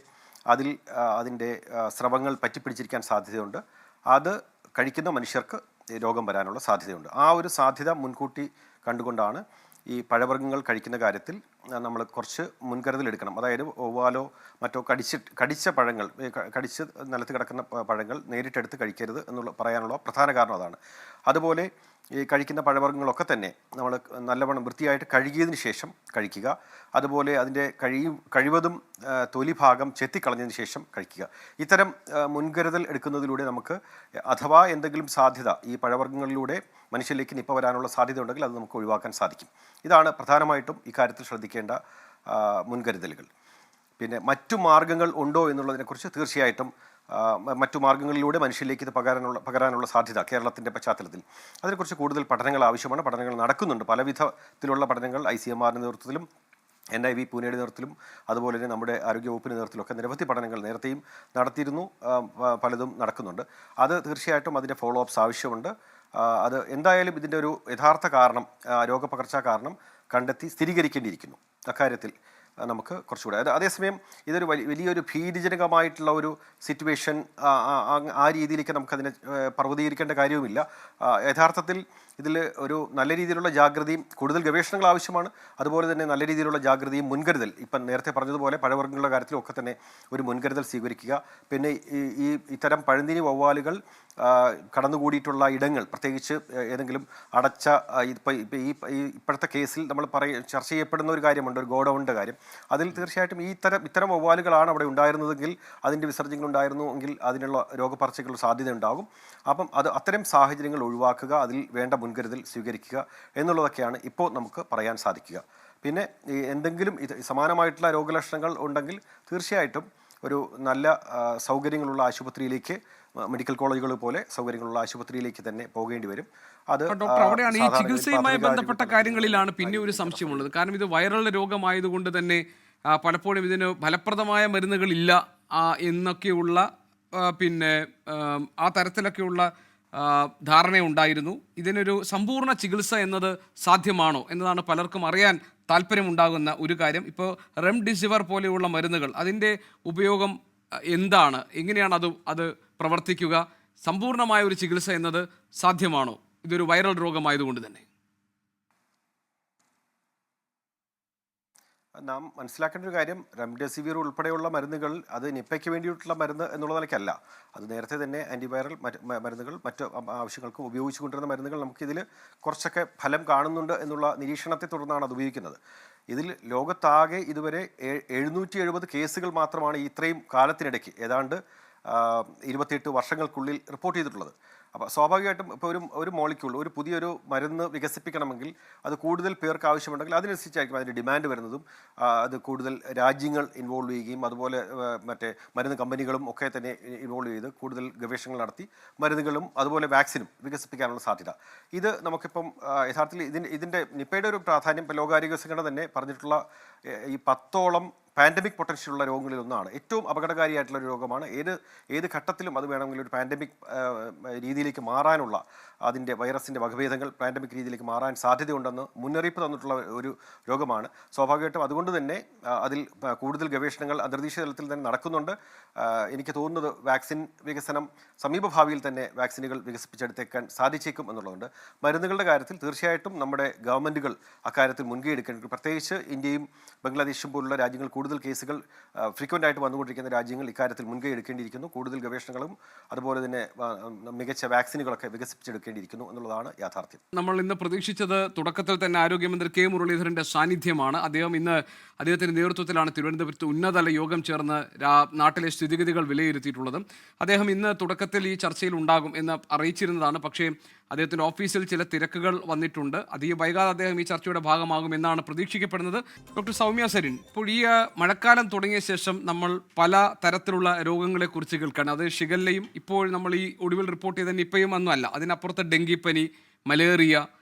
സ്രവങ്ങൾ പറ്റിപ്പിടിച്ചിരിക്കാൻ സാധ്യതയുണ്ട്. അത് കഴിക്കുന്ന മനുഷ്യർക്ക് രോഗം വരാനുള്ള സാധ്യതയുണ്ട്. ആ ഒരു സാധ്യത മുൻകൂട്ടി കണ്ടുകൊണ്ടാണ് ഈ പഴവർഗ്ഗങ്ങൾ കഴിക്കുന്ന കാര്യത്തിൽ നമ്മൾ കുറച്ച് മുൻകരുതൽ എടുക്കണം. അതായത് വവ്വാലോ മറ്റോ കടിച്ച പഴങ്ങൾ, കടിച്ച് നിലത്ത് കിടക്കുന്ന പഴങ്ങൾ നേരിട്ടെടുത്ത് കഴിക്കരുത് എന്നുള്ള പറയാനുള്ള പ്രധാന കാരണം അതാണ്. അതുപോലെ ഈ കഴിക്കുന്ന പഴവർഗ്ഗങ്ങളൊക്കെ തന്നെ നമ്മൾ നല്ലവണ്ണം വൃത്തിയായിട്ട് കഴുകിയതിന് ശേഷം കഴിക്കുക. അതുപോലെ അതിൻ്റെ കഴിവതും തൊലി ഭാഗം ചെത്തിക്കളഞ്ഞതിന് ശേഷം കഴിക്കുക. ഇത്തരം മുൻകരുതൽ എടുക്കുന്നതിലൂടെ നമുക്ക് അഥവാ എന്തെങ്കിലും സാധ്യത ഈ പഴവർഗ്ഗങ്ങളിലൂടെ മനുഷ്യരിലേക്ക് നിപ്പ വരാനുള്ള സാധ്യത ഉണ്ടെങ്കിൽ അത് നമുക്ക് ഒഴിവാക്കാൻ സാധിക്കും. ഇതാണ് പ്രധാനമായിട്ടും ഇക്കാര്യത്തിൽ ശ്രദ്ധിക്കേണ്ട മുൻകരുതലുകൾ. പിന്നെ മറ്റു മാർഗങ്ങൾ ഉണ്ടോ എന്നുള്ളതിനെക്കുറിച്ച് തീർച്ചയായിട്ടും മറ്റു മാർഗങ്ങളിലൂടെ മനുഷ്യരിലേക്ക് ഇത് പകരാനുള്ള സാധ്യത കേരളത്തിൻ്റെ പശ്ചാത്തലത്തിൽ അതിനെക്കുറിച്ച് കൂടുതൽ പഠനങ്ങൾ ആവശ്യമാണ്. പഠനങ്ങൾ നടക്കുന്നുണ്ട്. പല വിധത്തിലുള്ള പഠനങ്ങൾ ICMRന്റെ നേതൃത്വത്തിലും NIV പൂനെയുടെ നേതൃത്വത്തിലും അതുപോലെ തന്നെ നമ്മുടെ ആരോഗ്യവകുപ്പിൻ്റെ നേതൃത്വത്തിലൊക്കെ നിരവധി പഠനങ്ങൾ നേരത്തെയും നടത്തിയിരുന്നു. പലതും നടക്കുന്നുണ്ട്. അത് തീർച്ചയായിട്ടും അതിൻ്റെ ഫോളോ അപ്സ് ആവശ്യമുണ്ട്. അത് എന്തായാലും ഇതിൻ്റെ ഒരു യഥാർത്ഥ കാരണം, രോഗപകർച്ചാ കാരണം കണ്ടെത്തി സ്ഥിരീകരിക്കേണ്ടിയിരിക്കുന്നു. അക്കാര്യത്തിൽ നമുക്ക് കുറച്ചുകൂടെ അതേസമയം ഇതൊരു വലിയൊരു ഭീതിജനകമായിട്ടുള്ള ഒരു സിറ്റുവേഷൻ ആ രീതിയിലേക്ക് നമുക്കതിനെ പർവ്വതീകരിക്കേണ്ട കാര്യവുമില്ല. യഥാർത്ഥത്തിൽ ഇതിൽ ഒരു നല്ല രീതിയിലുള്ള ജാഗ്രതയും കൂടുതൽ ഗവേഷണങ്ങൾ ആവശ്യമാണ്. അതുപോലെ തന്നെ നല്ല രീതിയിലുള്ള ജാഗ്രതയും മുൻകരുതൽ, ഇപ്പം നേരത്തെ പറഞ്ഞതുപോലെ പഴവർഗ്ഗങ്ങളുടെ കാര്യത്തിലും ഒക്കെ തന്നെ ഒരു മുൻകരുതൽ സ്വീകരിക്കുക. പിന്നെ ഇത്തരം പഴന്തീനി വവ്വാലുകൾ കടന്നുകൂടിയിട്ടുള്ള ഇടങ്ങൾ, പ്രത്യേകിച്ച് ഏതെങ്കിലും അടച്ച ഇപ്പോഴത്തെ കേസിൽ നമ്മൾ ചർച്ച ചെയ്യപ്പെടുന്ന ഒരു കാര്യമുണ്ട്, ഒരു ഗോഡൗണിൻ്റെ കാര്യം. അതിൽ തീർച്ചയായിട്ടും ഇത്തരം വവ്വാലുകളാണ് അവിടെ ഉണ്ടായിരുന്നതെങ്കിൽ, അതിൻ്റെ വിസർജ്യങ്ങൾ ഉണ്ടായിരുന്നു എങ്കിൽ അതിനുള്ള രോഗപകർച്ചയ്ക്കുള്ള സാധ്യത ഉണ്ടാകും. അപ്പം അത്തരം സാഹചര്യങ്ങൾ ഒഴിവാക്കുക, അതിൽ വേണ്ട മുൻകരുതൽ സ്വീകരിക്കുക എന്നുള്ളതൊക്കെയാണ് ഇപ്പോൾ നമുക്ക് പറയാൻ സാധിക്കുക. പിന്നെ എന്തെങ്കിലും സമാനമായിട്ടുള്ള രോഗലക്ഷണങ്ങൾ ഉണ്ടെങ്കിൽ തീർച്ചയായിട്ടും ഒരു നല്ല സൗകര്യങ്ങളുള്ള ആശുപത്രിയിലേക്ക്, മെഡിക്കൽ കോളേജുകൾ പോലെ സൗകര്യങ്ങളുള്ള ആശുപത്രിയിലേക്ക് തന്നെ പോകേണ്ടി വരും. അത് ഡോക്ടർ, അവിടെയാണ് ഈ ചികിത്സയുമായി ബന്ധപ്പെട്ട കാര്യങ്ങളിലാണ് പിന്നെ ഒരു സംശയമുള്ളത്. കാരണം ഇത് വൈറൽ രോഗമായതുകൊണ്ട് തന്നെ പലപ്പോഴും ഇതിന് ഫലപ്രദമായ മരുന്നുകളില്ല എന്നൊക്കെയുള്ള പിന്നെ ആ തരത്തിലൊക്കെയുള്ള ധാരണയുണ്ടായിരുന്നു. ഇതിനൊരു സമ്പൂർണ്ണ ചികിത്സ എന്നത് സാധ്യമാണോ എന്നതാണ് പലർക്കും അറിയാൻ താല്പര്യമുണ്ടാകുന്ന ഒരു കാര്യം. ഇപ്പോൾ റെംഡെസിവിർ പോലെയുള്ള മരുന്നുകൾ, അതിൻ്റെ ഉപയോഗം എന്താണ്, എങ്ങനെയാണ് അത് പ്രവർത്തിക്കുക? സമ്പൂർണ്ണമായ ഒരു ചികിത്സ എന്നത് സാധ്യമാണോ ഇതൊരു വൈറൽ രോഗമായതുകൊണ്ട് തന്നെ? നാം മനസ്സിലാക്കേണ്ട ഒരു കാര്യം, റെംഡെസിവിർ ഉൾപ്പെടെയുള്ള മരുന്നുകൾ അത് നിപ്പയ്ക്ക് വേണ്ടിയിട്ടുള്ള മരുന്ന് എന്നുള്ള നിലയ്ക്കല്ല. അത് നേരത്തെ തന്നെ ആൻറ്റിവൈറൽ മരുന്നുകൾ മറ്റ് ആവശ്യങ്ങൾക്കും ഉപയോഗിച്ചുകൊണ്ടിരുന്ന മരുന്നുകൾ. നമുക്കിതിൽ കുറച്ചൊക്കെ ഫലം കാണുന്നുണ്ട് എന്നുള്ള നിരീക്ഷണത്തെ തുടർന്നാണ് അത് ഉപയോഗിക്കുന്നത്. ഇതിൽ ലോകത്താകെ ഇതുവരെ 770 കേസുകൾ മാത്രമാണ് ഇത്രയും കാലത്തിനിടയ്ക്ക്, ഏതാണ്ട് 28 വർഷങ്ങൾക്കുള്ളിൽ റിപ്പോർട്ട് ചെയ്തിട്ടുള്ളത്. അപ്പോൾ സ്വാഭാവികമായിട്ടും ഇപ്പോൾ ഒരു മോളിക്യൂൾ, ഒരു പുതിയൊരു മരുന്ന് വികസിപ്പിക്കണമെങ്കിൽ അത് കൂടുതൽ പേർക്ക് ആവശ്യമുണ്ടെങ്കിൽ അതിനനുസരിച്ചായിരിക്കും അതിൻ്റെ ഡിമാൻഡ് വരുന്നതും. അത് കൂടുതൽ രാജ്യങ്ങൾ ഇൻവോൾവ് ചെയ്യുകയും അതുപോലെ മറ്റേ മരുന്ന് കമ്പനികളും ഒക്കെ തന്നെ ഇൻവോൾവ് ചെയ്ത് കൂടുതൽ ഗവേഷണങ്ങൾ നടത്തി മരുന്നുകളും അതുപോലെ വാക്സിനും വികസിപ്പിക്കാനുള്ള സാധ്യത. ഇത് നമുക്കിപ്പം യഥാർത്ഥത്തിൽ ഇതിൻ്റെ നിപ്പയുടെ ഒരു പ്രാധാന്യം ഇപ്പോൾ ലോകാരോഗ്യ സംഘടന തന്നെ പറഞ്ഞിട്ടുള്ള ഈ 10ഓളം പാൻഡമിക് പൊട്ടൻഷ്യലുള്ള രോഗങ്ങളിൽ ഒന്നാണ്. ഏറ്റവും അപകടകാരിയായിട്ടുള്ള ഒരു രോഗമാണ്. ഏത് ഘട്ടത്തിലും അത് വേണമെങ്കിൽ ഒരു പാൻഡമിക് രീതിയിലേക്ക് മാറാനുള്ള, അതിൻ്റെ വൈറസിൻ്റെ വകഭേദങ്ങൾ പാൻഡമിക് രീതിയിലേക്ക് മാറാൻ സാധ്യതയുണ്ടെന്ന് മുന്നറിയിപ്പ് തന്നിട്ടുള്ള ഒരു രോഗമാണ്. സ്വാഭാവികമായിട്ടും അതുകൊണ്ട് തന്നെ അതിൽ കൂടുതൽ ഗവേഷണങ്ങൾ അന്തർദേശീയ തലത്തിൽ തന്നെ നടക്കുന്നുണ്ട്. എനിക്ക് തോന്നുന്നത് വാക്സിൻ വികസനം സമീപഭാവിയിൽ തന്നെ വാക്സിനുകൾ വികസിപ്പിച്ചെടുത്തേക്കാൻ സാധിച്ചേക്കും എന്നുള്ളതുണ്ട്. മരുന്നുകളുടെ കാര്യത്തിൽ തീർച്ചയായിട്ടും നമ്മുടെ ഗവൺമെൻറ്റുകൾ അക്കാര്യത്തിൽ മുൻകൈ എടുക്കേണ്ടത്, പ്രത്യേകിച്ച് ഇന്ത്യയും ബംഗ്ലാദേശും പോലുള്ള രാജ്യങ്ങൾ, കൂടുതൽ കേസുകൾ ഫ്രീക്വൻ്റ് ആയിട്ട് വന്നുകൊണ്ടിരിക്കുന്ന രാജ്യങ്ങൾ ഇക്കാര്യത്തിൽ മുൻകൈ എടുക്കേണ്ടിയിരിക്കുന്നു. കൂടുതൽ ഗവേഷണങ്ങളും അതുപോലെ തന്നെ മികച്ച വാക്സിനുകളൊക്കെ വികസിപ്പിച്ചെടുക്കേണ്ടിയിരിക്കുന്നു എന്നുള്ളതാണ് യാഥാർത്ഥ്യം. നമ്മൾ ഇന്ന് പ്രതീക്ഷിച്ചത് തുടക്കത്തിൽ തന്നെ ആരോഗ്യമന്ത്രി കെ മുരളീധരൻ്റെ സാന്നിധ്യമാണ്. അദ്ദേഹത്തിൻ്റെ നേതൃത്വത്തിലാണ് തിരുവനന്തപുരത്ത് ഉന്നതതല യോഗം ചേർന്ന് നാട്ടിലെ സ്ഥിതിഗതികൾ വിലയിരുത്തിയിട്ടുള്ളത്. അദ്ദേഹം ഇന്ന് തുടക്കത്തിൽ ഈ ചർച്ചയിൽ ഉണ്ടാകും എന്ന് അറിയിച്ചിരുന്നതാണ്. പക്ഷേ അദ്ദേഹത്തിൻ്റെ ഓഫീസിൽ ചില തിരക്കുകൾ വന്നിട്ടുണ്ട്. അധികം വൈകാതെ അദ്ദേഹം ഈ ചർച്ചയുടെ ഭാഗമാകുമെന്നാണ് പ്രതീക്ഷിക്കപ്പെടുന്നത്. ഡോക്ടർ സൗമ്യ സരിൻ, ഇപ്പോൾ ഈ മഴക്കാലം തുടങ്ങിയ ശേഷം നമ്മൾ പല തരത്തിലുള്ള രോഗങ്ങളെക്കുറിച്ച് കേൾക്കുകയാണ്. അത് ഷിഗല്ലയും ഇപ്പോൾ നമ്മൾ ഈ ഒടുവിൽ റിപ്പോർട്ട് ചെയ്ത നിപ്പയും ഒന്നും അല്ല. അതിനപ്പുറത്ത് ഡെങ്കിപ്പനി, മലേറിയ,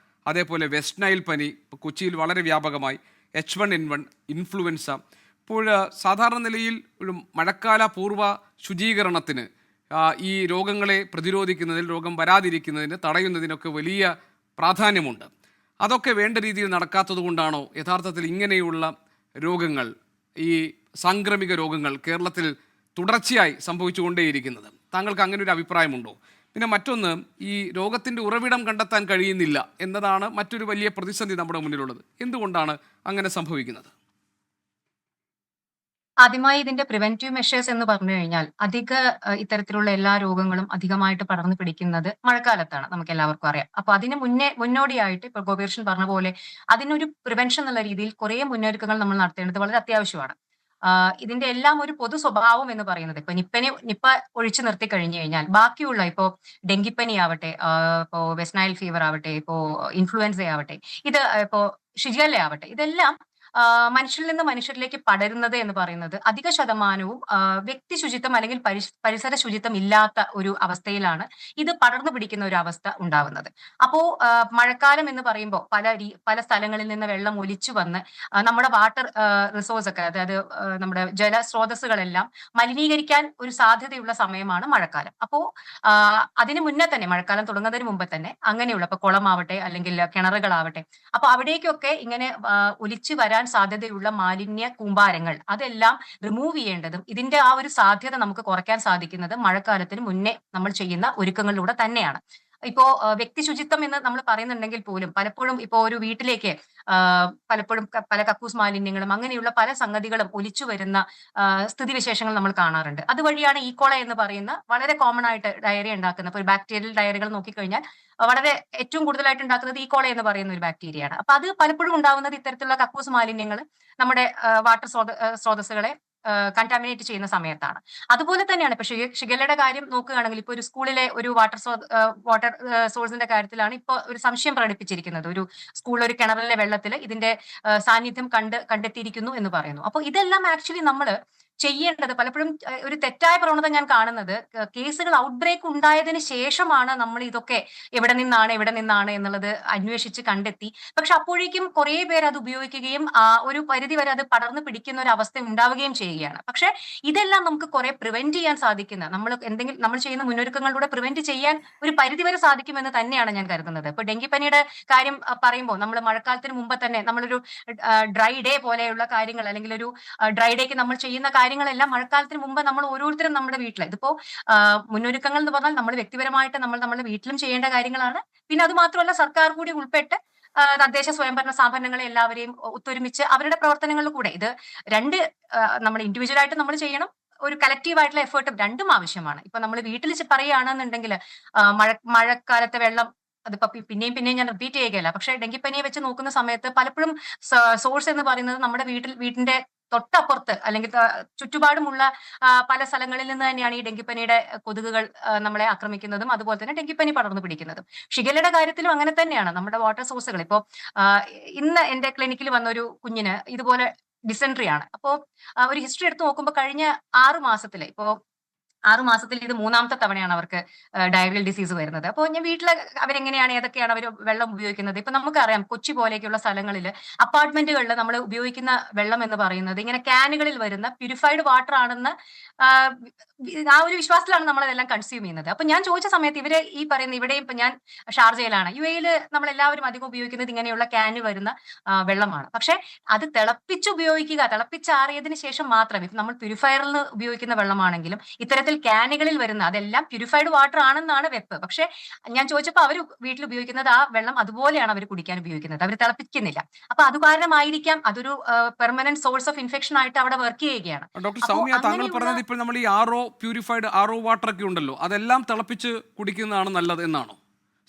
അതേപോലെ വെസ്റ്റ് നൈൽ പനി കൊച്ചിയിൽ വളരെ വ്യാപകമായി, H1N1, ഇൻഫ്ലുവൻസ. ഇപ്പോൾ സാധാരണ നിലയിൽ ഒരു മഴക്കാല പൂർവ്വ ശുചീകരണത്തിന് ഈ രോഗങ്ങളെ പ്രതിരോധിക്കുന്നതിൽ, രോഗം വരാതിരിക്കുന്നതിന്, തടയുന്നതിനൊക്കെ വലിയ പ്രാധാന്യമുണ്ട്. അതൊക്കെ വേണ്ട രീതിയിൽ നടക്കാത്തത് കൊണ്ടാണോ യഥാർത്ഥത്തിൽ ഇങ്ങനെയുള്ള രോഗങ്ങൾ, ഈ സാംക്രമിക രോഗങ്ങൾ കേരളത്തിൽ തുടർച്ചയായി സംഭവിച്ചുകൊണ്ടേയിരിക്കുന്നത്? താങ്കൾക്ക് അങ്ങനെ ഒരു അഭിപ്രായമുണ്ടോ? പിന്നെ മറ്റൊന്ന്, ഈ രോഗത്തിൻ്റെ ഉറവിടം കണ്ടെത്താൻ കഴിയുന്നില്ല എന്നതാണ് മറ്റൊരു വലിയ പ്രതിസന്ധി നമ്മുടെ മുന്നിലുള്ളത്. എന്തുകൊണ്ടാണ് അങ്ങനെ സംഭവിക്കുന്നത്? ആദ്യമായി ഇതിന്റെ പ്രിവെന്റീവ് മെഷേഴ്സ് എന്ന് പറഞ്ഞു കഴിഞ്ഞാൽ ഇത്തരത്തിലുള്ള എല്ലാ രോഗങ്ങളും അധികമായിട്ട് പടർന്നു പിടിക്കുന്നത് മഴക്കാലത്താണ്, നമുക്ക് എല്ലാവർക്കും അറിയാം. അപ്പൊ അതിന് മുന്നോടിയായിട്ട് ഇപ്പൊ ഗോപീകൃഷ്ണൻ പറഞ്ഞ പോലെ അതിനൊരു പ്രിവെൻഷൻ എന്നുള്ള രീതിയിൽ കുറെ മുന്നൊരുക്കങ്ങൾ നമ്മൾ നടത്തേണ്ടത് വളരെ അത്യാവശ്യമാണ്. ഇതിന്റെ എല്ലാം ഒരു പൊതു സ്വഭാവം എന്ന് പറയുന്നത്, ഇപ്പൊ നിപ്പ ഒഴിച്ചു നിർത്തി കഴിഞ്ഞു കഴിഞ്ഞാൽ ബാക്കിയുള്ള ഇപ്പോ ഡെങ്കിപ്പനി ആവട്ടെ, ഇപ്പോ വെസ്റ്റ് നൈൽ ഫീവർ ആവട്ടെ, ഇപ്പോ ഇൻഫ്ലുവൻസ ആവട്ടെ, ഇത് ഇപ്പോ ഷിഗല്ല ആവട്ടെ, ഇതെല്ലാം മനുഷ്യരിൽ നിന്ന് മനുഷ്യരിലേക്ക് പടരുന്നത് എന്ന് പറയുന്നത് അധിക ശതമാനവും വ്യക്തി ശുചിത്വം അല്ലെങ്കിൽ പരിസര ശുചിത്വം ഇല്ലാത്ത ഒരു അവസ്ഥയിലാണ് ഇത് പടർന്നു പിടിക്കുന്ന ഒരു അവസ്ഥ ഉണ്ടാവുന്നത്. അപ്പോ മഴക്കാലം എന്ന് പറയുമ്പോൾ പല സ്ഥലങ്ങളിൽ നിന്ന് വെള്ളം ഒലിച്ചു വന്ന് നമ്മുടെ വാട്ടർ റിസോഴ്സ് ഒക്കെ, അതായത് നമ്മുടെ ജലസ്രോതസ്സുകളെല്ലാം മലിനീകരിക്കാൻ ഒരു സാധ്യതയുള്ള സമയമാണ് മഴക്കാലം. അപ്പോ അതിന് മുന്നേ തന്നെ, മഴക്കാലം തുടങ്ങുന്നതിന് മുമ്പ് തന്നെ അങ്ങനെയുള്ള ഇപ്പൊ കുളമാവട്ടെ അല്ലെങ്കിൽ കിണറുകളാവട്ടെ, അപ്പൊ അവിടേക്കൊക്കെ ഇങ്ങനെ ഒലിച്ചു വരാൻ സാധ്യതയുള്ള മാലിന്യ കൂമ്പാരങ്ങൾ അതെല്ലാം റിമൂവ് ചെയ്യേണ്ടതും ഇതിന്റെ ആ ഒരു സാധ്യത നമുക്ക് കുറയ്ക്കാൻ സാധിക്കുന്നത് മഴക്കാലത്തിന് മുന്നേ നമ്മൾ ചെയ്യുന്ന ഒരുക്കങ്ങളിലൂടെ തന്നെയാണ്. ഇപ്പോ വ്യക്തി ശുചിത്വം എന്ന് നമ്മൾ പറയുന്നുണ്ടെങ്കിൽ പോലും പലപ്പോഴും ഇപ്പോ ഒരു വീട്ടിലേക്ക് പലപ്പോഴും പല കക്കൂസ് മാലിന്യങ്ങളും അങ്ങനെയുള്ള പല സംഗതികളും ഒലിച്ചു വരുന്ന സ്ഥിതിവിശേഷങ്ങൾ നമ്മൾ കാണാറുണ്ട്. അതുവഴിയാണ് ഈക്കോള എന്ന് പറയുന്ന വളരെ കോമൺ ആയിട്ട് ഡയറിയ ഉണ്ടാക്കുന്ന, ഇപ്പൊ ബാക്ടീരിയൽ ഡയറികൾ നോക്കിക്കഴിഞ്ഞാൽ വളരെ ഏറ്റവും കൂടുതലായിട്ട് ഉണ്ടാക്കുന്നത് ഈക്കോള എന്ന് പറയുന്ന ഒരു ബാക്ടീരിയയാണ്. അപ്പൊ അത് പലപ്പോഴും ഉണ്ടാവുന്നത് ഇത്തരത്തിലുള്ള കക്കൂസ് മാലിന്യങ്ങൾ നമ്മുടെ വാട്ടർ സ്രോതസ്സുകളെ കണ്ടാമിനേറ്റ് ചെയ്യുന്ന സമയത്താണ്. അതുപോലെ തന്നെയാണ് ഇപ്പൊ ഷിഗല്ലയുടെ കാര്യം നോക്കുകയാണെങ്കിൽ ഇപ്പൊ ഒരു സ്കൂളിലെ ഒരു വാട്ടർ സോഴ്സിന്റെ കാര്യത്തിലാണ് ഇപ്പൊ ഒരു സംശയം പ്രകടിപ്പിച്ചിരിക്കുന്നത്. ഒരു സ്കൂളിലെ ഒരു കിണറിലെ വെള്ളത്തിൽ ഇതിന്റെ സാന്നിധ്യം കണ്ടെത്തിയിരിക്കുന്നു എന്ന് പറയുന്നു. അപ്പൊ ഇതെല്ലാം ആക്ച്വലി നമ്മൾ ചെയ്യേണ്ടത്, പലപ്പോഴും ഒരു തെറ്റായ പ്രവണത ഞാൻ കാണുന്നത്, കേസുകൾ ഔട്ട്ബ്രേക്ക് ഉണ്ടായതിന് ശേഷമാണ് നമ്മൾ ഇതൊക്കെ എവിടെ നിന്നാണ് എന്നുള്ളത് അന്വേഷിച്ച് കണ്ടെത്തി. പക്ഷെ അപ്പോഴേക്കും കുറെ പേര് അത് ഉപയോഗിക്കുകയും ഒരു പരിധി വരെ അത് പടർന്നു പിടിക്കുന്ന ഒരു അവസ്ഥ ഉണ്ടാവുകയും ചെയ്യുകയാണ്. പക്ഷെ ഇതെല്ലാം നമുക്ക് കുറെ പ്രിവെന്റ് ചെയ്യാൻ സാധിക്കുന്ന, നമ്മൾ ചെയ്യുന്ന മുന്നൊരുക്കങ്ങളിലൂടെ പ്രിവെന്റ് ചെയ്യാൻ ഒരു പരിധി വരെ സാധിക്കുമെന്ന് തന്നെയാണ് ഞാൻ കരുതുന്നത്. ഇപ്പൊ ഡെങ്കിപ്പനിയുടെ കാര്യം പറയുമ്പോൾ നമ്മൾ മഴക്കാലത്തിന് മുമ്പ് തന്നെ നമ്മളൊരു ഡ്രൈ ഡേ പോലെയുള്ള കാര്യങ്ങൾ, അല്ലെങ്കിൽ ഒരു ഡ്രൈ ഡേക്ക് നമ്മൾ ചെയ്യുന്ന കാര്യങ്ങളെല്ലാം മഴക്കാലത്തിന് മുമ്പ് നമ്മൾ ഓരോരുത്തരും നമ്മുടെ വീട്ടിൽ, ഇതിപ്പോ മുന്നൊരുക്കങ്ങൾ എന്ന് പറഞ്ഞാൽ നമ്മൾ വ്യക്തിപരമായിട്ട് നമ്മൾ നമ്മുടെ വീട്ടിലും ചെയ്യേണ്ട കാര്യങ്ങളാണ്. പിന്നെ അത് മാത്രമല്ല സർക്കാർ കൂടി ഉൾപ്പെട്ട് തദ്ദേശ സ്വയംഭരണ സ്ഥാപനങ്ങളെ എല്ലാവരെയും ഒത്തൊരുമിച്ച് അവരുടെ പ്രവർത്തനങ്ങളിൽ കൂടെ ഇത് നമ്മൾ ഇൻഡിവിജ്വൽ ആയിട്ട് നമ്മൾ ചെയ്യണം, ഒരു കളക്റ്റീവ് ആയിട്ടുള്ള എഫേർട്ടും രണ്ടും ആവശ്യമാണ്. ഇപ്പൊ നമ്മൾ വീട്ടിൽ പറയുകയാണെന്നുണ്ടെങ്കിൽ മഴക്കാലത്തെ വെള്ളം, അതിപ്പോ പിന്നെയും ഞാൻ റിപ്പീറ്റ് ചെയ്യുകയല്ല, പക്ഷെ ഡെങ്കിപ്പനിയെ വെച്ച് നോക്കുന്ന സമയത്ത് പലപ്പോഴും സോഴ്സ് എന്ന് പറയുന്നത് നമ്മുടെ വീടിന്റെ തൊട്ടപ്പുറത്ത് അല്ലെങ്കിൽ ചുറ്റുപാടുമുള്ള പല സ്ഥലങ്ങളിൽ നിന്ന് തന്നെയാണ് ഈ ഡെങ്കിപ്പനിയുടെ കൊതുകുകൾ നമ്മളെ ആക്രമിക്കുന്നതും അതുപോലെ തന്നെ ഡെങ്കിപ്പനി പടർന്നു പിടിക്കുന്നതും. ഷിഗല്ലയുടെ കാര്യത്തിലും അങ്ങനെ തന്നെയാണ്. നമ്മുടെ വാട്ടർ സോഴ്സുകൾ, ഇപ്പോ ഇന്ന് എന്റെ ക്ലിനിക്കിൽ വന്ന ഒരു കുഞ്ഞിന് ഇതുപോലെ ഡിസെൻട്രി ആണ്. അപ്പോ ഒരു ഹിസ്റ്ററി എടുത്ത് നോക്കുമ്പോൾ കഴിഞ്ഞ 6 മാസത്തില്, ഇപ്പോ 6 മാസത്തിൽ ഇത് 3ാമത്തെ തവണയാണ് അവർക്ക് ഡയറിയൽ ഡിസീസ് വരുന്നത്. അപ്പോൾ ഞാൻ വീട്ടിൽ അവരെങ്ങനെയാണ്, ഏതൊക്കെയാണ് അവർ വെള്ളം ഉപയോഗിക്കുന്നത്? ഇപ്പൊ നമുക്കറിയാം കൊച്ചി പോലെയൊക്കെയുള്ള സ്ഥലങ്ങളിൽ അപ്പാർട്ട്മെന്റുകളിൽ നമ്മൾ ഉപയോഗിക്കുന്ന വെള്ളം എന്ന് പറയുന്നത് ഇങ്ങനെ ക്യാനുകളിൽ വരുന്ന പ്യൂരിഫൈഡ് വാട്ടർ ആണെന്ന് ആ ഒരു വിശ്വാസത്തിലാണ് നമ്മളതെല്ലാം കൺസ്യൂം ചെയ്യുന്നത്. അപ്പൊ ഞാൻ ചോദിച്ച സമയത്ത് ഇവര് ഈ പറയുന്ന, ഇവിടെയും ഇപ്പൊ ഞാൻ ഷാർജയിലാണ്, UAE നമ്മൾ എല്ലാവരും അധികം ഉപയോഗിക്കുന്നത് ഇങ്ങനെയുള്ള ക്യാനിൽ വരുന്ന വെള്ളമാണ്. പക്ഷെ അത് തിളപ്പിച്ചുപയോഗിക്കുക, തിളപ്പിച്ചാറിയതിനു ശേഷം മാത്രം, ഇപ്പൊ നമ്മൾ പ്യൂരിഫയറിൽ നിന്ന് ഉപയോഗിക്കുന്ന വെള്ളമാണെങ്കിലും ഇത്തരത്തിൽ ക്യാനുകളിൽ വരുന്ന അതെല്ലാം പ്യൂരിഫൈഡ് വാട്ടർ ആണെന്നാണ് വെപ്പ്. പക്ഷെ ഞാൻ ചോദിച്ചപ്പോൾ അവർ വീട്ടിൽ ഉപയോഗിക്കുന്നത് ആ വെള്ളം അതുപോലെയാണ് അവർ കുടിക്കാൻ ഉപയോഗിക്കുന്നത്, അവർ തിളപ്പിക്കുന്നില്ല. അപ്പൊ അത് കാരണമായിരിക്കാം അതൊരു പെർമനന്റ് സോഴ്സ് ഓഫ് ഇൻഫെക്ഷൻ ആയിട്ട് അവിടെ വർക്ക് ചെയ്യുകയാണ്. ഡോക്ടർ സൗമ്യ, താങ്കൾ പറഞ്ഞത് ഇപ്പോൾ നമ്മൾ ഈ പ്യൂരിഫൈഡ് RO വാട്ടർ ഒക്കെ ഉണ്ടല്ലോ, അതെല്ലാം തിളപ്പിച്ച് കുടിക്കുന്നതാണ് നല്ലത് എന്നാണോ?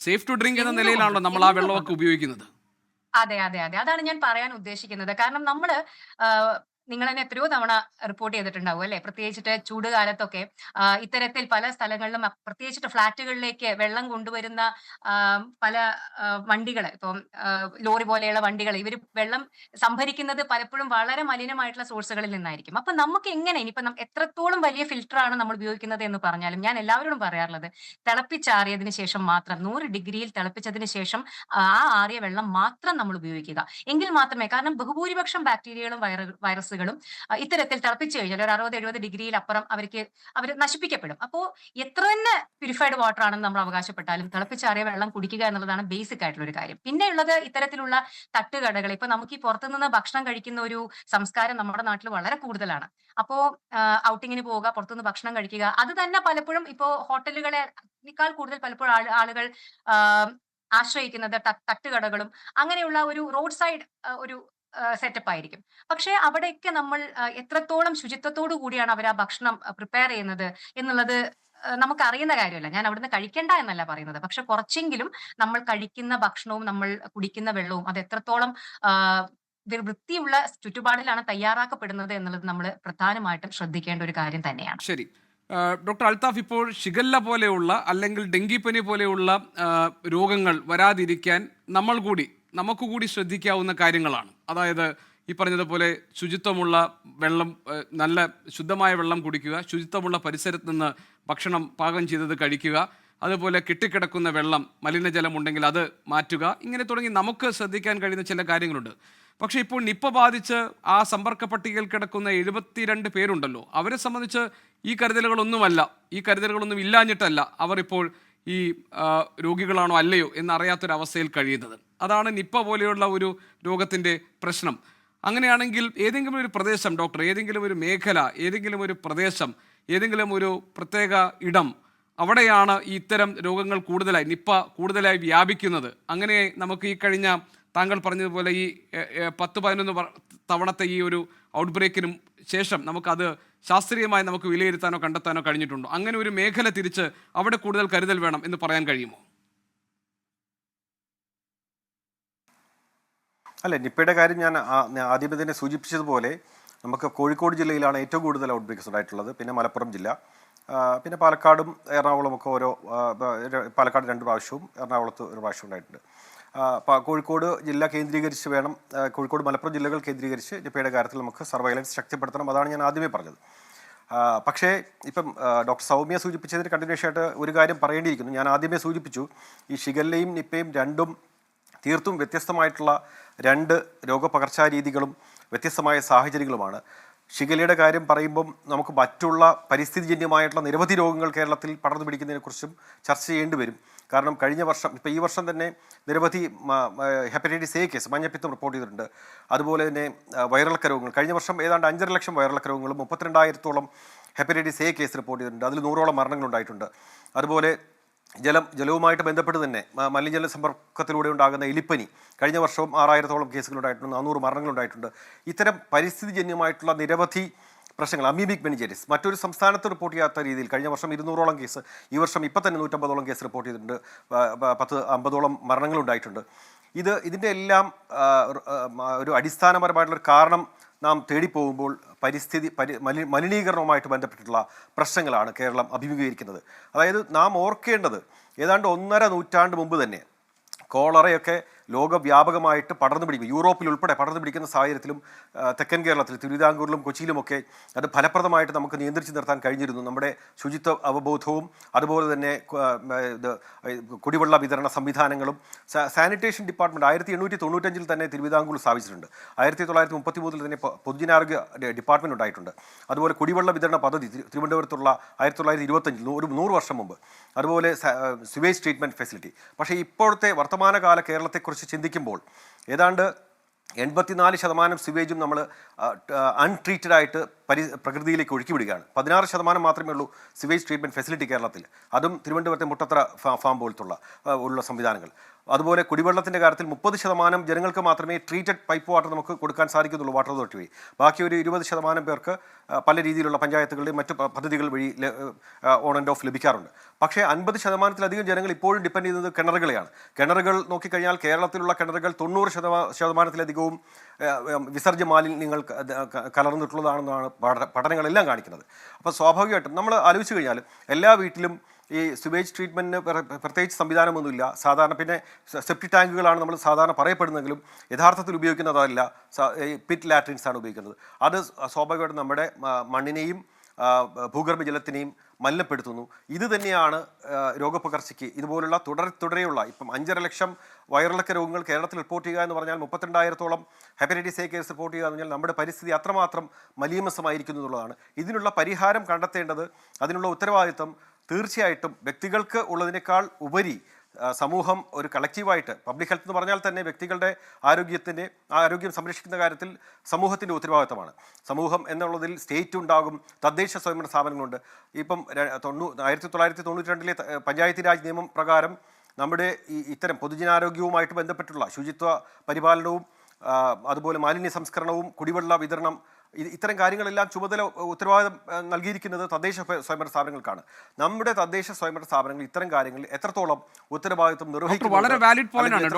സേഫ് ടു ഡ്രിങ്ക് എന്ന നിലയിലാണല്ലോ നമ്മൾ ആ വെള്ളമൊക്കെ ഉപയോഗിക്കുന്നത്. അതെ, അതാണ് ഞാൻ പറയാൻ ഉദ്ദേശിക്കുന്നത്. കാരണം നമ്മള് നിങ്ങൾ തന്നെ എത്രയോ തവണ റിപ്പോർട്ട് ചെയ്തിട്ടുണ്ടാവും അല്ലെ? പ്രത്യേകിച്ചിട്ട് ചൂട് കാലത്തൊക്കെ ഇത്തരത്തിൽ പല സ്ഥലങ്ങളിലും പ്രത്യേകിച്ചിട്ട് ഫ്ളാറ്റുകളിലേക്ക് വെള്ളം കൊണ്ടുവരുന്ന പല വണ്ടികൾ, ഇപ്പം ലോറി പോലെയുള്ള വണ്ടികൾ, ഇവർ വെള്ളം സംഭരിക്കുന്നത് പലപ്പോഴും വളരെ മലിനമായിട്ടുള്ള സോഴ്സുകളിൽ നിന്നായിരിക്കും. അപ്പൊ നമുക്ക് എങ്ങനെ ഇനിയിപ്പോ എത്രത്തോളം വലിയ ഫിൽറ്റർ ആണ് നമ്മൾ ഉപയോഗിക്കുന്നത് എന്ന് പറഞ്ഞാലും ഞാൻ എല്ലാവരോടും പറയാറുള്ളത്, തിളപ്പിച്ചാറിയതിന് ശേഷം മാത്രം 100 ഡിഗ്രിയിൽ തിളപ്പിച്ചതിന് ശേഷം ആ ആറിയ വെള്ളം മാത്രം നമ്മൾ ഉപയോഗിക്കുക. എങ്കിൽ മാത്രമേ, കാരണം ബഹുഭൂരിപക്ഷം ബാക്ടീരിയകളും വൈറസുകളും ഇത്തരത്തിൽ തിളപ്പിച്ചു കഴിഞ്ഞാൽ ഒരു 60-70 ഡിഗ്രിയിൽ അപ്പുറം അവർ നശിപ്പിക്കപ്പെടും. അപ്പോൾ എത്ര തന്നെ പ്യൂരിഫൈഡ് വാട്ടർ ആണെന്ന് നമ്മൾ അവകാശപ്പെട്ടാലും തിളപ്പിച്ചാറിയ വെള്ളം കുടിക്കുക എന്നുള്ളതാണ് ബേസിക് ആയിട്ടുള്ള ഒരു കാര്യം. പിന്നെ ഉള്ളത് ഇത്തരത്തിലുള്ള തട്ടുകടകൾ. ഇപ്പൊ നമുക്ക് ഈ പുറത്തുനിന്ന് ഭക്ഷണം കഴിക്കുന്ന ഒരു സംസ്കാരം നമ്മുടെ നാട്ടിൽ വളരെ കൂടുതലാണ്. അപ്പോ ഔട്ടിങ്ങിന് പോവുക, പുറത്തുനിന്ന് ഭക്ഷണം കഴിക്കുക, അത് തന്നെ പലപ്പോഴും ഇപ്പോ ഹോട്ടലുകളെക്കാൾ കൂടുതൽ പലപ്പോഴും ആളുകൾ ആശ്രയിക്കുന്നത് തട്ടുകടകളും അങ്ങനെയുള്ള ഒരു റോഡ് സൈഡ് ഒരു സെറ്റപ്പ് ആയിരിക്കും. പക്ഷെ അവിടെയൊക്കെ നമ്മൾ എത്രത്തോളം ശുചിത്വത്തോടു കൂടിയാണ് അവർ ആ ഭക്ഷണം പ്രിപ്പയർ ചെയ്യുന്നത് എന്നുള്ളത് നമുക്ക് അറിയുന്ന കാര്യമല്ല. ഞാൻ അവിടുന്ന് കഴിക്കണ്ട എന്നല്ല പറയുന്നത്. പക്ഷെ കുറച്ചെങ്കിലും നമ്മൾ കഴിക്കുന്ന ഭക്ഷണവും നമ്മൾ കുടിക്കുന്ന വെള്ളവും അത് എത്രത്തോളം വൃത്തിയുള്ള ചുറ്റുപാടിലാണ് തയ്യാറാക്കപ്പെടുന്നത് എന്നുള്ളത് നമ്മൾ പ്രധാനമായിട്ടും ശ്രദ്ധിക്കേണ്ട ഒരു കാര്യം തന്നെയാണ്. ശരി. ഡോക്ടർ അൽത്താഫ്, ഇപ്പോൾ ഷിഗല്ല പോലെയുള്ള അല്ലെങ്കിൽ ഡെങ്കിപ്പനി പോലെയുള്ള രോഗങ്ങൾ വരാതിരിക്കാൻ നമുക്ക് കൂടി ശ്രദ്ധിക്കാവുന്ന കാര്യങ്ങളാണ്. അതായത് ഈ പറഞ്ഞതുപോലെ ശുചിത്വമുള്ള വെള്ളം, നല്ല ശുദ്ധമായ വെള്ളം കുടിക്കുക, ശുചിത്വമുള്ള പരിസരത്ത് നിന്ന് ഭക്ഷണം പാകം ചെയ്തത് കഴിക്കുക, അതുപോലെ കെട്ടിക്കിടക്കുന്ന വെള്ളം, മലിനജലം ഉണ്ടെങ്കിൽ അത് മാറ്റുക, ഇങ്ങനെ തുടങ്ങി നമുക്ക് ശ്രദ്ധിക്കാൻ കഴിയുന്ന ചില കാര്യങ്ങളുണ്ട്. പക്ഷേ ഇപ്പോൾ നിപ്പ ബാധിച്ച് ആ സമ്പർക്ക പട്ടികയിൽ കിടക്കുന്ന 72 പേരുണ്ടല്ലോ, അവരെ സംബന്ധിച്ച് ഈ കരുതലുകളൊന്നും ഇല്ലാഞ്ഞിട്ടല്ല അവർ ഇപ്പോൾ ഈ രോഗികളാണോ അല്ലയോ എന്നറിയാത്തൊരവസ്ഥയിൽ കഴിയുന്നത്. അതാണ് നിപ്പ പോലെയുള്ള ഒരു രോഗത്തിൻ്റെ പ്രശ്നം. അങ്ങനെയാണെങ്കിൽ ഏതെങ്കിലും ഒരു പ്രദേശം, ഡോക്ടർ, ഏതെങ്കിലും ഒരു മേഖല, ഏതെങ്കിലും ഒരു പ്രദേശം, ഏതെങ്കിലും ഒരു പ്രത്യേക ഇടം, അവിടെയാണ് ഈ ഇത്തരം രോഗങ്ങൾ നിപ്പ കൂടുതലായി വ്യാപിക്കുന്നത്. അങ്ങനെ നമുക്ക് ഈ കഴിഞ്ഞ താങ്കൾ പറഞ്ഞതുപോലെ ഈ 10-11 തവണത്തെ ഈ ഒരു ഔട്ട്ബ്രേക്കിനും ശേഷം നമുക്കത് ശാസ്ത്രീയമായി നമുക്ക് വിലയിരുത്താനോ കണ്ടെത്താനോ കഴിഞ്ഞിട്ടുണ്ടോ? അങ്ങനെ ഒരു മേഖല തിരിച്ച് അവിടെ കൂടുതൽ കരുതൽ വേണം എന്ന് പറയാൻ കഴിയുമോ? അല്ല, നിപ്പയുടെ കാര്യം ഞാൻ ആദ്യമേ തന്നെ സൂചിപ്പിച്ചതുപോലെ നമുക്ക് കോഴിക്കോട് ജില്ലയിലാണ് ഏറ്റവും കൂടുതൽ ഔട്ട്ബ്രേക്സ് ഉണ്ടായിട്ടുള്ളത്. പിന്നെ മലപ്പുറം ജില്ല, പിന്നെ പാലക്കാടും എറണാകുളം ഒക്കെ പാലക്കാട് 2 പ്രാവശ്യവും എറണാകുളത്ത് 1 പ്രാവശ്യം ഉണ്ടായിട്ടുണ്ട്. കോഴിക്കോട് ജില്ല കേന്ദ്രീകരിച്ച് വേണം, കോഴിക്കോട് മലപ്പുറം ജില്ലകൾ കേന്ദ്രീകരിച്ച് നിപ്പയുടെ കാര്യത്തിൽ നമുക്ക് സർവൈലൻസ് ശക്തിപ്പെടുത്തണം. അതാണ് ഞാൻ ആദ്യമേ പറഞ്ഞത്. പക്ഷേ ഇപ്പം ഡോക്ടർ സൗമ്യ സൂചിപ്പിച്ചതിന് കണ്ടിന്യൂഷൻ ആയിട്ട് ഒരു കാര്യം പറയേണ്ടിയിരിക്കുന്നു. ഞാൻ ആദ്യമേ സൂചിപ്പിച്ചു, ഈ ഷിഗല്ലയും നിപ്പയും രണ്ടും തീർത്തും വ്യത്യസ്തമായിട്ടുള്ള 2 രോഗപകർച്ചാരീതികളും വ്യത്യസ്തമായ സാഹചര്യങ്ങളുമാണ്. ഷിഗല്ലയുടെ കാര്യം പറയുമ്പം നമുക്ക് മറ്റുള്ള പരിസ്ഥിതിജന്യമായിട്ടുള്ള നിരവധി രോഗങ്ങൾ കേരളത്തിൽ പടർന്നു പിടിക്കുന്നതിനെക്കുറിച്ചും ചർച്ച ചെയ്യേണ്ടി വരും. കാരണം കഴിഞ്ഞ വർഷം, ഇപ്പോൾ ഈ വർഷം തന്നെ നിരവധി ഹെപ്പറ്റൈറ്റിസ് എ കേസ്, മഞ്ഞപ്പിത്തം റിപ്പോർട്ട് ചെയ്തിട്ടുണ്ട്. അതുപോലെ തന്നെ വയറിളക്ക രോഗങ്ങൾ, കഴിഞ്ഞ വർഷം ഏതാണ്ട് 5.5 ലക്ഷം വയറിളക്ക രോഗങ്ങളും 32,000-ഓളം ഹെപ്പറ്റൈറ്റിസ് എ കേസ് റിപ്പോർട്ട് ചെയ്തിട്ടുണ്ട്. അതിൽ 100-ഓളം മരണങ്ങളുണ്ടായിട്ടുണ്ട്. അതുപോലെ ജലവുമായിട്ട് ബന്ധപ്പെട്ട് തന്നെ മലിനജല സമ്പർക്കത്തിലൂടെ ഉണ്ടാകുന്ന എലിപ്പനി, കഴിഞ്ഞ വർഷവും 6,000-ഓളം കേസുകളുണ്ടായിട്ടുണ്ട്, 400 മരണങ്ങളുണ്ടായിട്ടുണ്ട്. ഇത്തരം പരിസ്ഥിതിജന്യമായിട്ടുള്ള നിരവധി പ്രശ്നങ്ങൾ, അമീബിക് മെനിഞ്ചൈറ്റിസ് മറ്റൊരു സംസ്ഥാനത്ത് റിപ്പോർട്ട് ചെയ്യാത്ത രീതിയിൽ കഴിഞ്ഞ വർഷം 200-ഓളം കേസ്, ഈ വർഷം ഇപ്പം തന്നെ 150-ഓളം കേസ് റിപ്പോർട്ട് ചെയ്തിട്ടുണ്ട്, 10-50-ഓളം മരണങ്ങളുണ്ടായിട്ടുണ്ട്. ഇതിൻ്റെ എല്ലാം ഒരു അടിസ്ഥാനപരമായിട്ടുള്ളൊരു കാരണം നാം തേടിപ്പോകുമ്പോൾ മലിനീകരണവുമായിട്ട് ബന്ധപ്പെട്ടിട്ടുള്ള പ്രശ്നങ്ങളാണ് കേരളം അഭിമുഖീകരിക്കുന്നത്. അതായത് നാം ഓർക്കേണ്ടത്, ഏതാണ്ട് 1.5 നൂറ്റാണ്ട് മുമ്പ് തന്നെ കോളറയൊക്കെ ലോകവ്യാപകമായിട്ട് പടർന്നു പിടിക്കും, യൂറോപ്പിൽ ഉൾപ്പെടെ പടർന്നു പിടിക്കുന്ന സാഹചര്യത്തിലും തെക്കൻ കേരളത്തിൽ തിരുവിതാംകൂറിലും കൊച്ചിയിലുമൊക്കെ അത് ഫലപ്രദമായിട്ട് നമുക്ക് നിയന്ത്രിച്ച് നിർത്താൻ കഴിഞ്ഞിരുന്നു. നമ്മുടെ ശുചിത്വ അവബോധവും അതുപോലെ തന്നെ കുടിവെള്ള വിതരണ സംവിധാനങ്ങളും. സാനിറ്റേഷൻ ഡിപ്പാർട്ട്മെൻറ്റ് 1895 തന്നെ തിരുവിതാംകൂർ സ്ഥാപിച്ചിട്ടുണ്ട്. 1933 തന്നെ പൊതുജനാരോഗ്യ ഡിപ്പാർട്ട്മെൻറ്റ് ഉണ്ടായിട്ടുണ്ട്. അതുപോലെ കുടിവെള്ള വിതരണ പദ്ധതി തിരുവനന്തപുരത്തുള്ള 1925 ഒരു 100 വർഷം മുമ്പ്. അതുപോലെ സ്യൂവേജ് ട്രീറ്റ്മെൻറ്റ് ഫെസിലിറ്റി. പക്ഷേ ഇപ്പോഴത്തെ വർത്തമാനകാല കേരളത്തെക്കുറിച്ച് ചിന്തിക്കുമ്പോൾ ഏതാണ്ട് 84% സ്യൂവേജും നമ്മൾ അൺട്രീറ്റഡ് ആയിട്ട് പ്രകൃതിയിലേക്ക് ഒഴുക്കിവിടുകയാണ്. 16% മാത്രമേ ഉള്ളൂ സ്യൂവേജ് ട്രീറ്റ്മെൻറ്റ് ഫെസിലിറ്റി കേരളത്തിൽ. അതും തിരുവനന്തപുരത്തെ മുട്ടത്തറ ഫാം പോലത്തുള്ള സംവിധാനങ്ങൾ. അതുപോലെ കുടിവെള്ളത്തിൻ്റെ കാര്യത്തിൽ 30% ജനങ്ങൾക്ക് മാത്രമേ ട്രീറ്റഡ് പൈപ്പ് വാട്ടർ നമുക്ക് കൊടുക്കാൻ സാധിക്കുന്നുള്ളൂ വാട്ടർ അതോറിറ്റി വഴി. ബാക്കി ഒരു 20% പേർക്ക് പല രീതിയിലുള്ള പഞ്ചായത്തുകളുടെയും മറ്റു പദ്ധതികൾ വഴി ഓൺ ആൻഡ് ഓഫ് ലഭിക്കാറുണ്ട്. പക്ഷേ 50%-ലധികം ജനങ്ങൾ ഇപ്പോഴും ഡിപ്പെൻഡ് ചെയ്യുന്നത് കിണറുകളെയാണ്. കിണറുകൾ നോക്കിക്കഴിഞ്ഞാൽ കേരളത്തിലുള്ള കിണറുകൾ 90%-ലധികവും വിസർജ്യ മാലിന്യങ്ങൾ കലർന്നിട്ടുള്ളതാണെന്നാണ് പഠനങ്ങളെല്ലാം കാണിക്കുന്നത്. അപ്പോൾ സ്വാഭാവികമായിട്ടും നമ്മൾ ആലോചിച്ച് കഴിഞ്ഞാൽ എല്ലാ വീട്ടിലും ഈ സ്യൂവേജ് ട്രീറ്റ്മെൻറ്റിന് പ്രത്യേകിച്ച് സംവിധാനമൊന്നുമില്ല. സാധാരണ പിന്നെ സെപ്റ്റിക് ടാങ്കുകളാണ് നമ്മൾ സാധാരണ പറയപ്പെടുന്നെങ്കിലും യഥാർത്ഥത്തിൽ ഉപയോഗിക്കുന്നതല്ല, പിറ്റ് ലാട്രിൻസ് ആണ് ഉപയോഗിക്കുന്നത്. അത് സ്വാഭാവികമായിട്ടും നമ്മുടെ മണ്ണിനെയും ഭൂഗർഭജലത്തിനെയും മലിനപ്പെടുത്തുന്നു. ഇത് തന്നെയാണ് രോഗപകർച്ചയ്ക്ക് ഇതുപോലുള്ള തുടരെയുള്ള ഇപ്പം 5.5 ലക്ഷം വയറിളക്ക രോഗങ്ങൾ കേരളത്തിൽ റിപ്പോർട്ട് ചെയ്യുക എന്ന് പറഞ്ഞാൽ 32,000-ഓളം ഹെപ്പറ്റൈറ്റിസ് എ കേസ് റിപ്പോർട്ട് ചെയ്യുക എന്ന് പറഞ്ഞാൽ നമ്മുടെ പരിസ്ഥിതി അത്രമാത്രം മലീമസമായിരിക്കുന്നു എന്നുള്ളതാണ്. ഇതിനുള്ള പരിഹാരം കണ്ടെത്തേണ്ടത്, അതിനുള്ള ഉത്തരവാദിത്വം തീർച്ചയായിട്ടും വ്യക്തികൾക്ക് ഉള്ളതിനേക്കാൾ ഉപരി സമൂഹം ഒരു കളക്റ്റീവായിട്ട്, പബ്ലിക് ഹെൽത്ത് എന്ന് പറഞ്ഞാൽ തന്നെ വ്യക്തികളുടെ ആരോഗ്യം സംരക്ഷിക്കുന്ന കാര്യത്തിൽ സമൂഹത്തിൻ്റെ ഉത്തരവാദിത്തമാണ്. സമൂഹം എന്നുള്ളതിൽ സ്റ്റേറ്റ് ഉണ്ടാകും, തദ്ദേശ സ്വയംഭരണ സ്ഥാപനങ്ങളുണ്ട്. ഇപ്പം 1992-ലെ പഞ്ചായത്ത് രാജ് നിയമം പ്രകാരം നമ്മുടെ ഇത്തരം പൊതുജനാരോഗ്യവുമായിട്ട് ബന്ധപ്പെട്ടുള്ള ശുചിത്വ പരിപാലനവും അതുപോലെ മാലിന്യ സംസ്കരണവും കുടിവെള്ള വിതരണം ഇത്തരം കാര്യങ്ങളെല്ലാം ഉത്തരവാദിത്തം നൽകിയിരിക്കുന്നത് തദ്ദേശ സ്വയംഭരണ സ്ഥാപനങ്ങൾക്കാണ്. നമ്മുടെ തദ്ദേശ സ്വയംഭരണ സ്ഥാപനങ്ങൾ ഇത്തരം കാര്യങ്ങളിൽ എത്രത്തോളം ഉത്തരവാദിത്തം നിർവഹിക്കുന്നു? വളരെ വാലിഡ് പോയിന്റ് ആണ്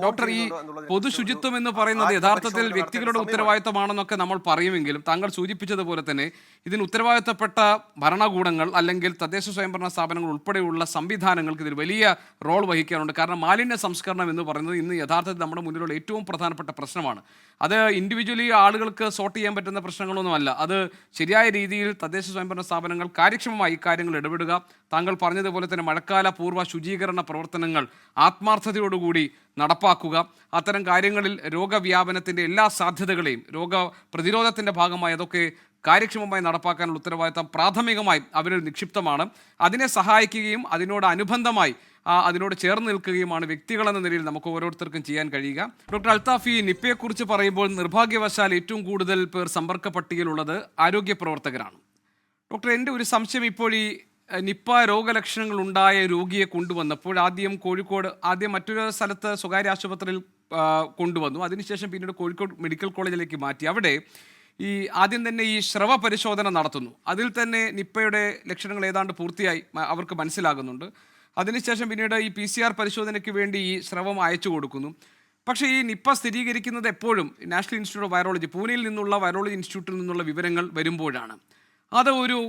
ഡോക്ടർ. ഈ പൊതു ശുചിത്വം എന്ന് പറയുന്നത് യഥാർത്ഥത്തിൽ വ്യക്തികളുടെ ഉത്തരവാദിത്തമാണെന്നൊക്കെ നമ്മൾ പറയുമെങ്കിലും താങ്കൾ സൂചിപ്പിച്ചതുപോലെ തന്നെ ഇതിന് ഉത്തരവാദിത്തപ്പെട്ട ഭരണകൂടങ്ങൾ അല്ലെങ്കിൽ തദ്ദേശ സ്വയംഭരണ സ്ഥാപനങ്ങൾ ഉൾപ്പെടെയുള്ള സംവിധാനങ്ങൾക്ക് ഇതിൽ വലിയ റോൾ വഹിക്കാറുണ്ട്. കാരണം മാലിന്യ സംസ്കരണം എന്ന് പറയുന്നത് ഇന്ന് യഥാർത്ഥത്തിൽ നമ്മുടെ മുന്നിലുള്ള ഏറ്റവും പ്രധാനപ്പെട്ട പ്രശ്നമാണ്. അത് ഇൻഡിവിജ്വലി ആളുകൾക്ക് സോർട്ട് ചെയ്യാൻ പറ്റുന്ന പ്രശ്നങ്ങളൊന്നുമല്ല. അത് ശരിയായ രീതിയിൽ തദ്ദേശ സ്വയംഭരണ സ്ഥാപനങ്ങൾ കാര്യക്ഷമമായി ഇക്കാര്യങ്ങൾ ഇടപെടുക. താങ്കൾ പറഞ്ഞതുപോലെ തന്നെ മഴക്കാല പൂർവ്വ ശുചീകരണ പ്രവർത്തനങ്ങൾ ആത്മാർത്ഥതയോടുകൂടി നടപ്പാക്കുക. അത്തരം കാര്യങ്ങളിൽ രോഗവ്യാപനത്തിൻ്റെ എല്ലാ സാധ്യതകളെയും രോഗപ്രതിരോധത്തിൻ്റെ ഭാഗമായി അതൊക്കെ കാര്യക്ഷമമായി നടപ്പാക്കാനുള്ള ഉത്തരവാദിത്തം പ്രാഥമികമായി അവരിൽ നിക്ഷിപ്തമാണ്. അതിനെ സഹായിക്കുകയും അതിനോട് അനുബന്ധമായി അതിനോട് ചേർന്ന് നിൽക്കുകയുമാണ് വ്യക്തികളെന്ന നിലയിൽ നമുക്ക് ഓരോരുത്തർക്കും ചെയ്യാൻ കഴിയുക. ഡോക്ടർ അൽത്താഫ്, ഈ നിപ്പയെക്കുറിച്ച് പറയുമ്പോൾ നിർഭാഗ്യവശാൽ ഏറ്റവും കൂടുതൽ പേർ സമ്പർക്ക പട്ടികയിലുള്ളത് ആരോഗ്യ പ്രവർത്തകരാണ്. ഡോക്ടർ, എൻ്റെ ഒരു സംശയം, ഇപ്പോൾ ഈ നിപ്പ രോഗലക്ഷണങ്ങൾ ഉണ്ടായ രോഗിയെ കൊണ്ടുവന്നപ്പോൾ ആദ്യം മറ്റൊരു സ്ഥലത്ത് സ്വകാര്യ ആശുപത്രിയിൽ കൊണ്ടുവന്നു. അതിനുശേഷം പിന്നീട് കോഴിക്കോട് മെഡിക്കൽ കോളേജിലേക്ക് മാറ്റി. അവിടെ ഈ ആദ്യം തന്നെ ഈ സ്രവ പരിശോധന നടത്തുന്നു. അതിൽ തന്നെ നിപ്പയുടെ ലക്ഷണങ്ങൾ ഏതാണ്ട് പൂർത്തിയായി അവർക്ക് മനസ്സിലാകുന്നുണ്ട്. അതിനുശേഷം പിന്നീട് ഈ PCR പരിശോധനയ്ക്ക് വേണ്ടി ഈ സ്രവം അയച്ചു കൊടുക്കുന്നു. പക്ഷേ ഈ നിപ്പ സ്ഥിരീകരിക്കുന്നത് എപ്പോഴും നാഷണൽ ഇൻസ്റ്റിറ്റ്യൂട്ട് ഓഫ് വൈറോളജി, പൂനെയിൽ നിന്നുള്ള വൈറോളജി ഇൻസ്റ്റിറ്റ്യൂട്ടിൽ നിന്നുള്ള വിവരങ്ങൾ വരുമ്പോഴാണ്. അത് ഒരു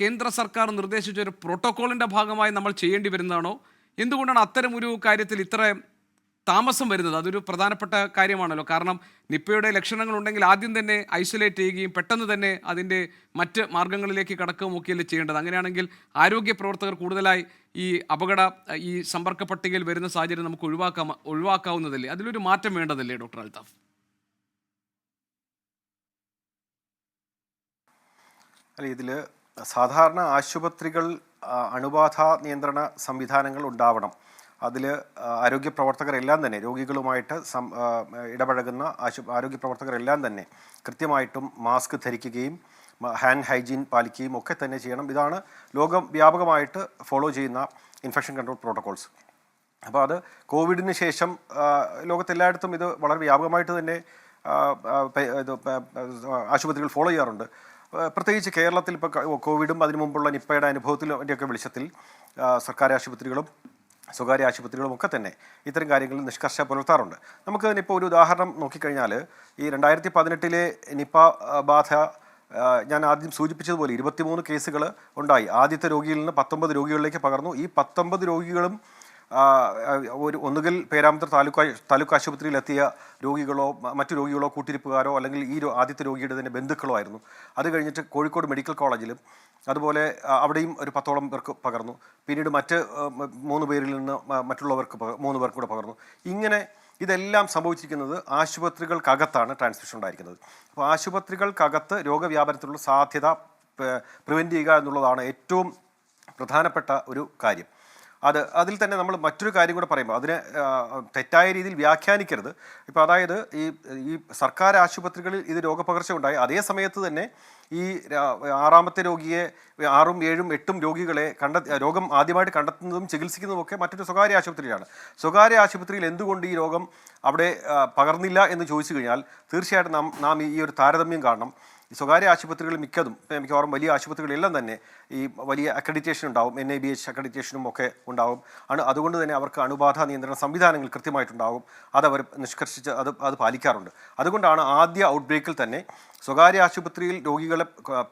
കേന്ദ്ര സർക്കാർ നിർദ്ദേശിച്ച ഒരു പ്രോട്ടോക്കോളിൻ്റെ ഭാഗമായി നമ്മൾ ചെയ്യേണ്ടി വരുന്നതാണോ? എന്തുകൊണ്ടാണ് അത്തരം ഒരു കാര്യത്തിൽ ഇത്ര താമസം വരുന്നത്? അതൊരു പ്രധാനപ്പെട്ട കാര്യമാണല്ലോ. കാരണം നിപ്പയുടെ ലക്ഷണങ്ങൾ ഉണ്ടെങ്കിൽ ആദ്യം തന്നെ ഐസൊലേറ്റ് ചെയ്യുകയും പെട്ടെന്ന് തന്നെ അതിൻ്റെ മറ്റ് മാർഗങ്ങളിലേക്ക് കടക്കുകയും ഒക്കെയല്ലേ ചെയ്യേണ്ടത്. അങ്ങനെയാണെങ്കിൽ ആരോഗ്യ പ്രവർത്തകർ കൂടുതലായി ഈ സമ്പർക്ക പട്ടികയിൽ വരുന്ന സാഹചര്യം നമുക്ക് ഒഴിവാക്കാവുന്നതല്ലേ? അതിലൊരു മാറ്റം വേണ്ടതല്ലേ ഡോക്ടർ അൽത്താഫ്? അല്ല, ഇതിൽ സാധാരണ ആശുപത്രികൾ അണുബാധ നിയന്ത്രണ സംവിധാനങ്ങൾ ഉണ്ടാവണം. അതിൽ ആരോഗ്യ പ്രവർത്തകരെല്ലാം തന്നെ രോഗികളുമായിട്ട് ഇടപഴകുന്ന ആരോഗ്യ പ്രവർത്തകരെല്ലാം തന്നെ കൃത്യമായിട്ടും മാസ്ക് ധരിക്കുകയും ഹാൻഡ് ഹൈജീൻ പാലിക്കുകയും ഒക്കെ തന്നെ ചെയ്യണം. ഇതാണ് ലോകവ്യാപകമായിട്ട് ഫോളോ ചെയ്യുന്ന ഇൻഫെക്ഷൻ കൺട്രോൾ പ്രോട്ടോകോൾസ്. അപ്പോൾ അത് കോവിഡിന് ശേഷം ലോകത്തെല്ലായിടത്തും ഇത് വളരെ വ്യാപകമായിട്ട് തന്നെ ആശുപത്രികൾ ഫോളോ ചെയ്യാറുണ്ട്. പ്രത്യേകിച്ച് കേരളത്തിൽ ഇപ്പോൾ കോവിഡും അതിനു മുമ്പുള്ള നിപ്പയുടെ അനുഭവത്തിൻ്റെയൊക്കെ വെളിച്ചത്തിൽ സർക്കാർ ആശുപത്രികളും സ്വകാര്യ ആശുപത്രികളും ഒക്കെ തന്നെ ഇത്തരം കാര്യങ്ങളിൽ നിഷ്കർഷ പുലർത്താറുണ്ട്. നമുക്ക് ഇപ്പോൾ ഒരു ഉദാഹരണം നോക്കിക്കഴിഞ്ഞാൽ ഈ 2018 നിപ്പ ബാധ ഞാൻ ആദ്യം സൂചിപ്പിച്ചതുപോലെ 23 കേസുകൾ ഉണ്ടായി. ആദ്യത്തെ രോഗിയിൽ നിന്ന് 19 രോഗികളിലേക്ക് പകർന്നു. ഈ 19 രോഗികളും ഒന്നുകിൽ പേരാമ്പ്ര താലൂക്ക് ആശുപത്രിയിൽ എത്തിയ രോഗികളോ മറ്റു രോഗികളോ കൂട്ടിരിപ്പുകാരോ അല്ലെങ്കിൽ ഈ ആദ്യത്തെ രോഗിയുടെ തന്നെ ബന്ധുക്കളോ ആയിരുന്നു. അത് കഴിഞ്ഞിട്ട് കോഴിക്കോട് മെഡിക്കൽ കോളേജിലും അതുപോലെ അവിടെയും ഒരു 10ഓളം പേർക്ക് പകർന്നു. പിന്നീട് മറ്റ് 3 പേരിൽ നിന്ന് മറ്റുള്ളവർക്ക് 3 പേർക്ക് കൂടെ പകർന്നു. ഇങ്ങനെ ഇതെല്ലാം സംഭവിച്ചിരിക്കുന്നത് ആശുപത്രികൾക്കകത്താണ് ട്രാൻസ്മിഷൻ ഉണ്ടായിരിക്കുന്നത്. അപ്പോൾ ആശുപത്രികൾക്കകത്ത് രോഗവ്യാപനത്തിനുള്ള സാധ്യത പ്രിവെൻറ്റ് ചെയ്യുക എന്നുള്ളതാണ് ഏറ്റവും പ്രധാനപ്പെട്ട ഒരു കാര്യം. അതിൽ തന്നെ നമ്മൾ മറ്റൊരു കാര്യം കൂടെ പറയുമ്പോൾ അതിനെ തെറ്റായ രീതിയിൽ വ്യാഖ്യാനിക്കരുത്. ഇപ്പോൾ അതായത് ഈ സർക്കാർ ആശുപത്രികളിൽ ഇത് രോഗപകർച്ച ഉണ്ടായി, അതേ സമയത്ത് തന്നെ ഈ 6ാമത്തെ രോഗിയെ 6ഉം 7ഉം 8ഉം രോഗികളെ രോഗം ആദ്യമായിട്ട് കണ്ടെത്തുന്നതും ചികിത്സിക്കുന്നതുമൊക്കെ മറ്റൊരു സ്വകാര്യ ആശുപത്രിയിലാണ്. സ്വകാര്യ ആശുപത്രിയിൽ എന്തുകൊണ്ട് ഈ രോഗം അവിടെ പകർന്നില്ല എന്ന് ചോദിച്ചു കഴിഞ്ഞാൽ തീർച്ചയായിട്ടും നാം ഈ ഒരു താരതമ്യം കാണണം. ഈ സ്വകാര്യ ആശുപത്രികൾ മിക്കവാറും വലിയ ആശുപത്രികളെല്ലാം തന്നെ ഈ വലിയ അക്രഡിറ്റേഷൻ ഉണ്ടാവും, NABH അക്രഡിറ്റേഷനും ഒക്കെ ഉണ്ടാവും. അതുകൊണ്ട് തന്നെ അവർക്ക് അണുബാധ നിയന്ത്രണ സംവിധാനങ്ങൾ കൃത്യമായിട്ടുണ്ടാകും. അതവർ നിഷ്കർഷിച്ച് അത് പാലിക്കാറുണ്ട്. അതുകൊണ്ടാണ് ആദ്യ ഔട്ട്ബ്രേക്കിൽ തന്നെ സ്വകാര്യ ആശുപത്രിയിൽ രോഗികളെ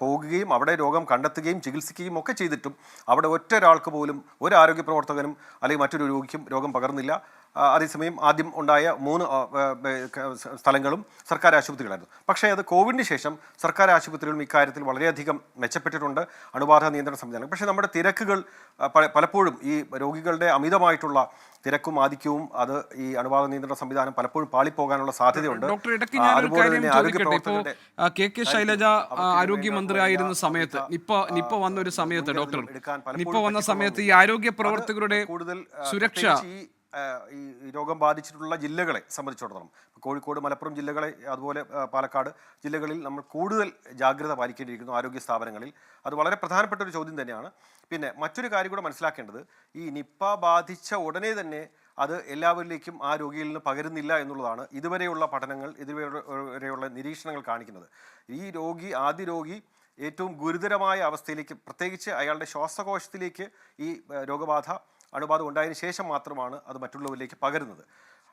പോകുകയും അവിടെ രോഗം കണ്ടെത്തുകയും ചികിത്സിക്കുകയും ഒക്കെ ചെയ്തിട്ടും അവിടെ ഒരാൾക്ക് പോലും ഒരു ആരോഗ്യ പ്രവർത്തകനും അല്ലെങ്കിൽ മറ്റൊരു രോഗിക്കും രോഗം പകർന്നില്ല. അതേസമയം ആദ്യം ഉണ്ടായ 3 സ്ഥലങ്ങളും സർക്കാർ ആശുപത്രികളായിരുന്നു. പക്ഷേ അത് കോവിഡിന് ശേഷം സർക്കാർ ആശുപത്രികളും ഇക്കാര്യത്തിൽ വളരെയധികം മെച്ചപ്പെട്ടിട്ടുണ്ട്, അണുബാധ നിയന്ത്രണ സംവിധാനം. പക്ഷേ നമ്മുടെ തിരക്കുകൾ പലപ്പോഴും ഈ രോഗികളുടെ അമിതമായിട്ടുള്ള തിരക്കും ആധിക്യവും അത് ഈ അണുബാധ നിയന്ത്രണ സംവിധാനം പലപ്പോഴും പാളിപ്പോകാനുള്ള സാധ്യതയുണ്ട്. അതുപോലെ തന്നെ ആരോഗ്യ പ്രവർത്തകരുടെ KK ശൈലജ ആരോഗ്യമന്ത്രി ആയിരുന്ന സമയത്ത് നിപ്പ വന്ന ഒരു സമയത്ത് ഡോക്ടർ നിപ്പ വന്ന സമയത്ത് ഈ ആരോഗ്യ പ്രവർത്തകരുടെ കൂടുതൽ സുരക്ഷ ഈ രോഗം ബാധിച്ചിട്ടുള്ള ജില്ലകളെ സംബന്ധിച്ചിടത്തോളം കോഴിക്കോട്, മലപ്പുറം ജില്ലകളെ, അതുപോലെ പാലക്കാട് ജില്ലകളിൽ നമ്മൾ കൂടുതൽ ജാഗ്രത പാലിക്കേണ്ടിയിരിക്കുന്നു ആരോഗ്യ സ്ഥാപനങ്ങളിൽ. അത് വളരെ പ്രധാനപ്പെട്ട ഒരു ചോദ്യം തന്നെയാണ്. പിന്നെ മറ്റൊരു കാര്യം കൂടെ മനസ്സിലാക്കേണ്ടത്, ഈ നിപ്പ ബാധിച്ച ഉടനെ തന്നെ അത് എല്ലാവരിലേക്കും ആ രോഗിയിൽ നിന്ന് പകരുന്നില്ല എന്നുള്ളതാണ് ഇതുവരെയുള്ള പഠനങ്ങൾ, ഇതുവരെയുള്ള നിരീക്ഷണങ്ങൾ കാണിക്കുന്നത്. ഈ ആദ്യ രോഗി ഏറ്റവും ഗുരുതരമായ അവസ്ഥയിലേക്ക്, പ്രത്യേകിച്ച് അയാളുടെ ശ്വാസകോശത്തിലേക്ക് ഈ അണുബാധ ഉണ്ടായതിനു ശേഷം മാത്രമാണ് അത് മറ്റുള്ളവരിലേക്ക് പകരുന്നത്.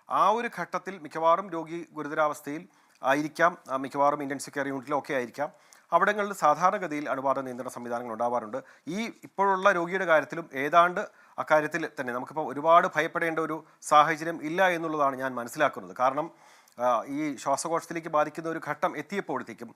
ആ ഒരു ഘട്ടത്തിൽ മിക്കവാറും രോഗി ഗുരുതരാവസ്ഥയിൽ ആയിരിക്കാം, മിക്കവാറും ഇൻറ്റൻസീവ് കെയർ യൂണിറ്റിലോ ഒക്കെ ആയിരിക്കാം. അവിടങ്ങളിൽ സാധാരണഗതിയിൽ അണുബാധ നിയന്ത്രണ സംവിധാനങ്ങൾ ഉണ്ടാവാറുണ്ട്. ഇപ്പോഴുള്ള രോഗിയുടെ കാര്യത്തിലും ഏതാണ്ട് അക്കാര്യത്തിൽ തന്നെ നമുക്കിപ്പോൾ ഒരുപാട് ഭയപ്പെടേണ്ട ഒരു സാഹചര്യം ഇല്ല എന്നുള്ളതാണ് ഞാൻ മനസ്സിലാക്കുന്നത്. കാരണം ഈ ശ്വാസകോശത്തിലേക്ക് ബാധിക്കുന്ന ഒരു ഘട്ടം എത്തിയപ്പോഴത്തേക്കും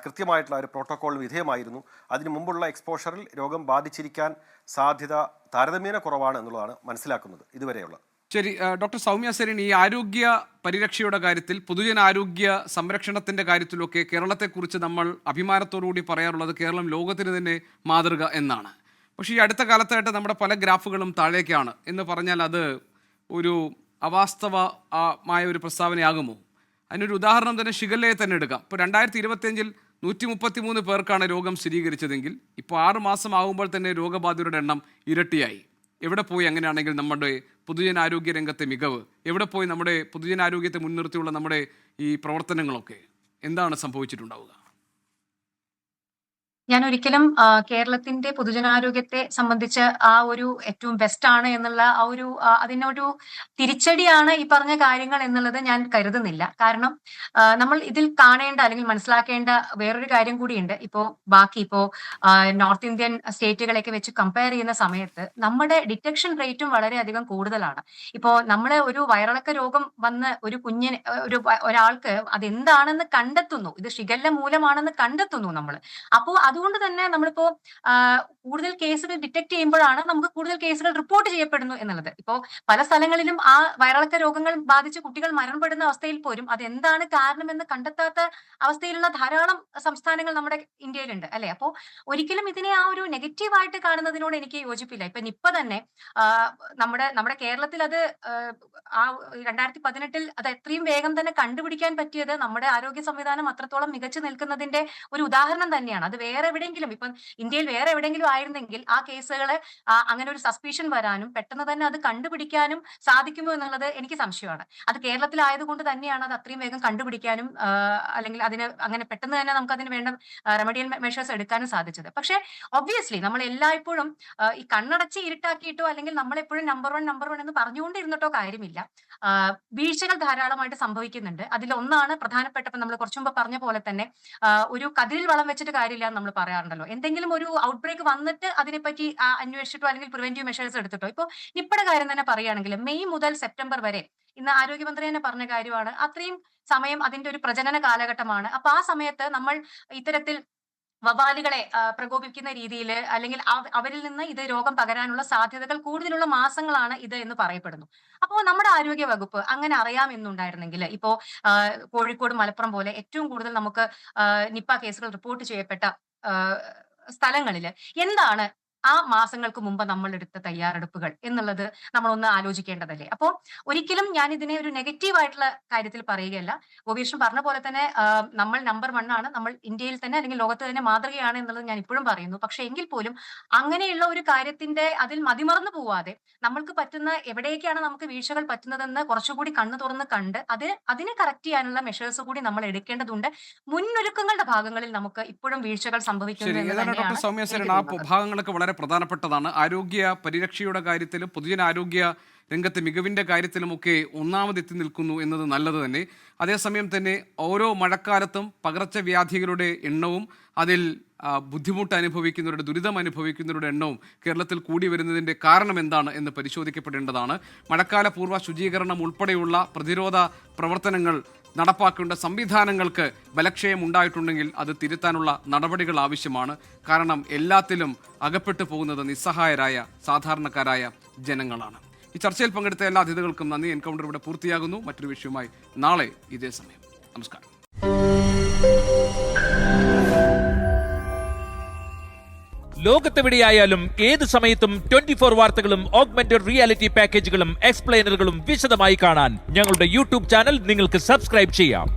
കൃത്യമായിട്ടുള്ള ഒരു പ്രോട്ടോക്കോൾ വിധേയമായിരുന്നു. അതിനു മുമ്പുള്ള എക്സ്പോഷറിൽ രോഗം ബാധിച്ചിരിക്കാൻ സാധ്യത താരതമ്യേന കുറവാണ് എന്നുള്ളതാണ് മനസ്സിലാക്കുന്നത് ഇതുവരെയുള്ള. ശരി, ഡോക്ടർ സൗമ്യ സെരീൻ, ഈ ആരോഗ്യ പരിരക്ഷയുടെ കാര്യത്തിൽ, പൊതുജനാരോഗ്യ സംരക്ഷണത്തിന്റെ കാര്യത്തിലൊക്കെ കേരളത്തെക്കുറിച്ച് നമ്മൾ അഭിമാനത്തോടുകൂടി പറയാറുള്ളത് കേരളം ലോകത്തിന് തന്നെ മാതൃക എന്നാണ്. പക്ഷേ ഈ അടുത്ത കാലത്തായിട്ട് നമ്മുടെ പല ഗ്രാഫുകളും താഴേക്കാണ് എന്ന് പറഞ്ഞാൽ അത് ഒരു അവാസ്തവമായ ഒരു പ്രസ്താവനയാകുമോ? അതിനൊരു ഉദാഹരണം തന്നെ ഷിഗല്ലയെ തന്നെ എടുക്കാം. ഇപ്പോൾ 2025 133 പേർക്കാണ് രോഗം സ്ഥിരീകരിച്ചതെങ്കിൽ ഇപ്പോൾ 6 മാസം ആകുമ്പോൾ തന്നെ രോഗബാധിതരുടെ എണ്ണം ഇരട്ടിയായി. എവിടെ പോയി അങ്ങനെയാണെങ്കിൽ നമ്മുടെ പൊതുജനാരോഗ്യ രംഗത്തെ മികവ്? എവിടെ പോയി നമ്മുടെ പൊതുജനാരോഗ്യത്തെ മുൻനിർത്തിയുള്ള നമ്മുടെ ഈ പ്രവർത്തനങ്ങളൊക്കെ? എന്താണ് സംഭവിച്ചിട്ടുണ്ടാവുക? ഞാൻ ഒരിക്കലും കേരളത്തിന്റെ പൊതുജനാരോഗ്യത്തെ സംബന്ധിച്ച് ആ ഒരു ഏറ്റവും ബെസ്റ്റ് ആണ് എന്നുള്ള ആ ഒരു അതിനൊരു തിരിച്ചടിയാണ് ഈ പറഞ്ഞ കാര്യങ്ങൾ എന്നുള്ളത് ഞാൻ കരുതുന്നില്ല. കാരണം നമ്മൾ ഇതിൽ കാണേണ്ട അല്ലെങ്കിൽ മനസ്സിലാക്കേണ്ട വേറൊരു കാര്യം കൂടിയുണ്ട്. ഇപ്പോ നോർത്ത് ഇന്ത്യൻ സ്റ്റേറ്റുകളെയൊക്കെ വെച്ച് കമ്പയർ ചെയ്യുന്ന സമയത്ത് നമ്മുടെ ഡിറ്റക്ഷൻ റേറ്റും വളരെയധികം കൂടുതലാണ്. നമ്മളെ ഒരു വയറിളക്ക രോഗം വന്ന് ഒരു കുഞ്ഞിന് ഒരാൾക്ക് അതെന്താണെന്ന് കണ്ടെത്തുന്നു, ഇത് ഷിഗല്ല മൂലമാണെന്ന് കണ്ടെത്തുന്നു നമ്മൾ. അപ്പോൾ അതുകൊണ്ട് തന്നെ നമ്മളിപ്പോ കൂടുതൽ കേസുകൾ ഡിറ്റക്ട് ചെയ്യുമ്പോഴാണ് നമുക്ക് കൂടുതൽ കേസുകൾ റിപ്പോർട്ട് ചെയ്യപ്പെടുന്നു എന്നുള്ളത്. പല സ്ഥലങ്ങളിലും ആ വയറിളക്ക രോഗങ്ങൾ ബാധിച്ച് കുട്ടികൾ മരണപ്പെടുന്ന അവസ്ഥയിൽ പോലും അതെന്താണ് കാരണമെന്ന് കണ്ടെത്താത്ത അവസ്ഥയിലുള്ള ധാരാളം സംസ്ഥാനങ്ങൾ നമ്മുടെ ഇന്ത്യയിലുണ്ട്, അല്ലെ? അപ്പോൾ ഒരിക്കലും ഇതിനെ ആ ഒരു നെഗറ്റീവായിട്ട് കാണുന്നതിനോട് എനിക്ക് യോജിപ്പില്ല. നിപ്പ തന്നെ നമ്മുടെ കേരളത്തിൽ അത് ആ 2018 അത് എത്രയും വേഗം തന്നെ കണ്ടുപിടിക്കാൻ പറ്റിയത് നമ്മുടെ ആരോഗ്യ സംവിധാനം അത്രത്തോളം മികച്ചു നിൽക്കുന്നതിന്റെ ഒരു ഉദാഹരണം തന്നെയാണ്. അത് വേറെ എവിടെയെങ്കിലും ഇന്ത്യയിൽ വേറെ എവിടെയെങ്കിലും ആയിരുന്നെങ്കിൽ ആ കേസുകള് അങ്ങനെ ഒരു സസ്പീഷൻ വരാനും പെട്ടെന്ന് തന്നെ അത് കണ്ടുപിടിക്കാനും സാധിക്കുമോ എന്നുള്ളത് എനിക്ക് സംശയമാണ്. അത് കേരളത്തിലായതുകൊണ്ട് തന്നെയാണ് അത് അത്രയും വേഗം കണ്ടുപിടിക്കാനും അല്ലെങ്കിൽ അതിന് അങ്ങനെ പെട്ടെന്ന് തന്നെ നമുക്ക് അതിന് വേണ്ട റെമഡിയൽ മെഷേഴ്സ് എടുക്കാനും സാധിച്ചത്. പക്ഷേ ഒബ്വിയസ്ലി നമ്മൾ എല്ലായ്പ്പോഴും ഈ കണ്ണടച്ച് ഇരുട്ടാക്കിയിട്ടോ അല്ലെങ്കിൽ നമ്മളെപ്പോഴും നമ്പർ വൺ എന്ന് പറഞ്ഞുകൊണ്ടിരുന്നിട്ടോ കാര്യമില്ല. വീഴ്ചകൾ ധാരാളമായിട്ട് സംഭവിക്കുന്നുണ്ട്. അതിലൊന്നാണ് പ്രധാനപ്പെട്ട, നമ്മൾ കുറച്ചു മുമ്പ് പറഞ്ഞ പോലെ തന്നെ ഒരു കതിരിൽ വളം വെച്ചിട്ട് കാര്യമില്ല എന്ന് നമ്മൾ പറയാറുണ്ടല്ലോ. എന്തെങ്കിലും ഒരു ഔട്ട്ബ്രേക്ക് വന്നിട്ട് അതിനെപ്പറ്റി അന്വേഷിച്ചിട്ടോ അല്ലെങ്കിൽ പ്രിവെന്റീവ് മെഷേഴ്സ് എടുത്തിട്ടോ, നിപ്പയുടെ കാര്യം തന്നെ പറയുകയാണെങ്കിൽ മെയ് മുതൽ സെപ്റ്റംബർ വരെ, ഇന്ന് ആരോഗ്യമന്ത്രി തന്നെ പറഞ്ഞ കാര്യമാണ്, അത്രയും സമയം അതിന്റെ ഒരു പ്രജനന കാലഘട്ടമാണ്. അപ്പൊ ആ സമയത്ത് നമ്മൾ ഇത്തരത്തിൽ വവ്വാലുകളെ പ്രകോപിക്കുന്ന രീതിയിൽ അല്ലെങ്കിൽ അവരിൽ നിന്ന് ഇത് രോഗം പകരാനുള്ള സാധ്യതകൾ കൂടുതലുള്ള മാസങ്ങളാണ് ഇത് എന്ന് പറയപ്പെടുന്നു. അപ്പോൾ നമ്മുടെ ആരോഗ്യ വകുപ്പ് അങ്ങനെ അറിയാമെന്നുണ്ടായിരുന്നെങ്കിൽ കോഴിക്കോട്, മലപ്പുറം പോലെ ഏറ്റവും കൂടുതൽ നമുക്ക് നിപ്പ കേസുകൾ റിപ്പോർട്ട് ചെയ്യപ്പെട്ട സ്ഥലങ്ങളിൽ എന്താണ് ആ മാസങ്ങൾക്ക് മുമ്പ് നമ്മൾ എടുത്ത തയ്യാറെടുപ്പുകൾ എന്നുള്ളത് നമ്മളൊന്ന് ആലോചിക്കേണ്ടതല്ലേ. അപ്പോൾ ഒരിക്കലും ഞാൻ ഇതിനെ ഒരു നെഗറ്റീവ് ആയിട്ടുള്ള കാര്യത്തിൽ പറയുകയല്ല. ഗോപീഷൻ പറഞ്ഞ പോലെ തന്നെ നമ്മൾ നമ്പർ 1 ആണ്, നമ്മൾ ഇന്ത്യയിൽ തന്നെ അല്ലെങ്കിൽ ലോകത്ത് തന്നെ മാതൃകയാണ് എന്നുള്ളത് ഞാൻ ഇപ്പോഴും പറയുന്നു. പക്ഷെ എങ്കിൽ പോലും അങ്ങനെയുള്ള ഒരു കാര്യത്തിന്റെ അതിൽ മതിമറന്നു പോവാതെ നമ്മൾക്ക് പറ്റുന്ന എവിടേക്കാണ് നമുക്ക് വീഴ്ചകൾ പറ്റുന്നതെന്ന് കുറച്ചുകൂടി കണ്ണു തുറന്ന് കണ്ട് അതിനെ കറക്റ്റ് ചെയ്യാനുള്ള മെഷേഴ്സ് കൂടി നമ്മൾ എടുക്കേണ്ടതുണ്ട്. മുന്നൊരുക്കങ്ങളുടെ ഭാഗങ്ങളിൽ നമുക്ക് ഇപ്പോഴും വീഴ്ചകൾ സംഭവിക്കുന്നു ശരി, എന്ന് ഏതാണ് ഡോക്ടർ തന്നെയാണ് സൗമ്യ എനിക്ക് സരൺ, ആ തോന്നുന്നത്. ഭാഗങ്ങളൊക്കെ വളരെ പ്രധാനപ്പെട്ടതാണ്. ആരോഗ്യ പരിരക്ഷയുടെ കാര്യത്തിലും പൊതുജനാരോഗ്യ രംഗത്തെ മികവിൻ്റെ കാര്യത്തിലുമൊക്കെ ഒന്നാമതെത്തി നിൽക്കുന്നു എന്നത് നല്ലത് തന്നെ. അതേസമയം തന്നെ ഓരോ മഴക്കാലത്തും പകർച്ചവ്യാധികളുടെ എണ്ണവും അതിൽ ബുദ്ധിമുട്ട് അനുഭവിക്കുന്നവരുടെ, ദുരിതം അനുഭവിക്കുന്നവരുടെ എണ്ണവും കേരളത്തിൽ കൂടി വരുന്നതിൻ്റെ കാരണം എന്താണ് എന്ന് പരിശോധിക്കപ്പെടേണ്ടതാണ്. മഴക്കാല പൂർവ്വ ശുചീകരണം ഉൾപ്പെടെയുള്ള പ്രതിരോധ പ്രവർത്തനങ്ങൾ നടപ്പാക്കേണ്ട സംവിധാനങ്ങൾക്ക് ബലക്ഷയം ഉണ്ടായിട്ടുണ്ടെങ്കിൽ അത് തിരുത്താനുള്ള നടപടികൾ ആവശ്യമാണ്. കാരണം എല്ലാത്തിലും അകപ്പെട്ടു പോകുന്നത് നിസ്സഹായരായ സാധാരണക്കാരായ ജനങ്ങളാണ്. ഈ ചർച്ചയിൽ പങ്കെടുത്ത എല്ലാ അതിഥികൾക്കും നന്ദി. എൻകൗണ്ടർ ഇവിടെ പൂർത്തിയാകുന്നു. മറ്റൊരു വിഷയവുമായി നാളെ ഇതേ സമയം. നമസ്കാരം. ലോകത്തെവിടെയായാലും ഏത് സമയത്തും 24 വാർത്തകളും ഓഗ്മെന്റഡ് റിയാലിറ്റി പാക്കേജുകളും എക്സ്പ്ലെയിനറുകളും വിശദമായി കാണാൻ ഞങ്ങളുടെ യൂട്യൂബ് ചാനൽ നിങ്ങൾക്ക് സബ്സ്ക്രൈബ് ചെയ്യാം.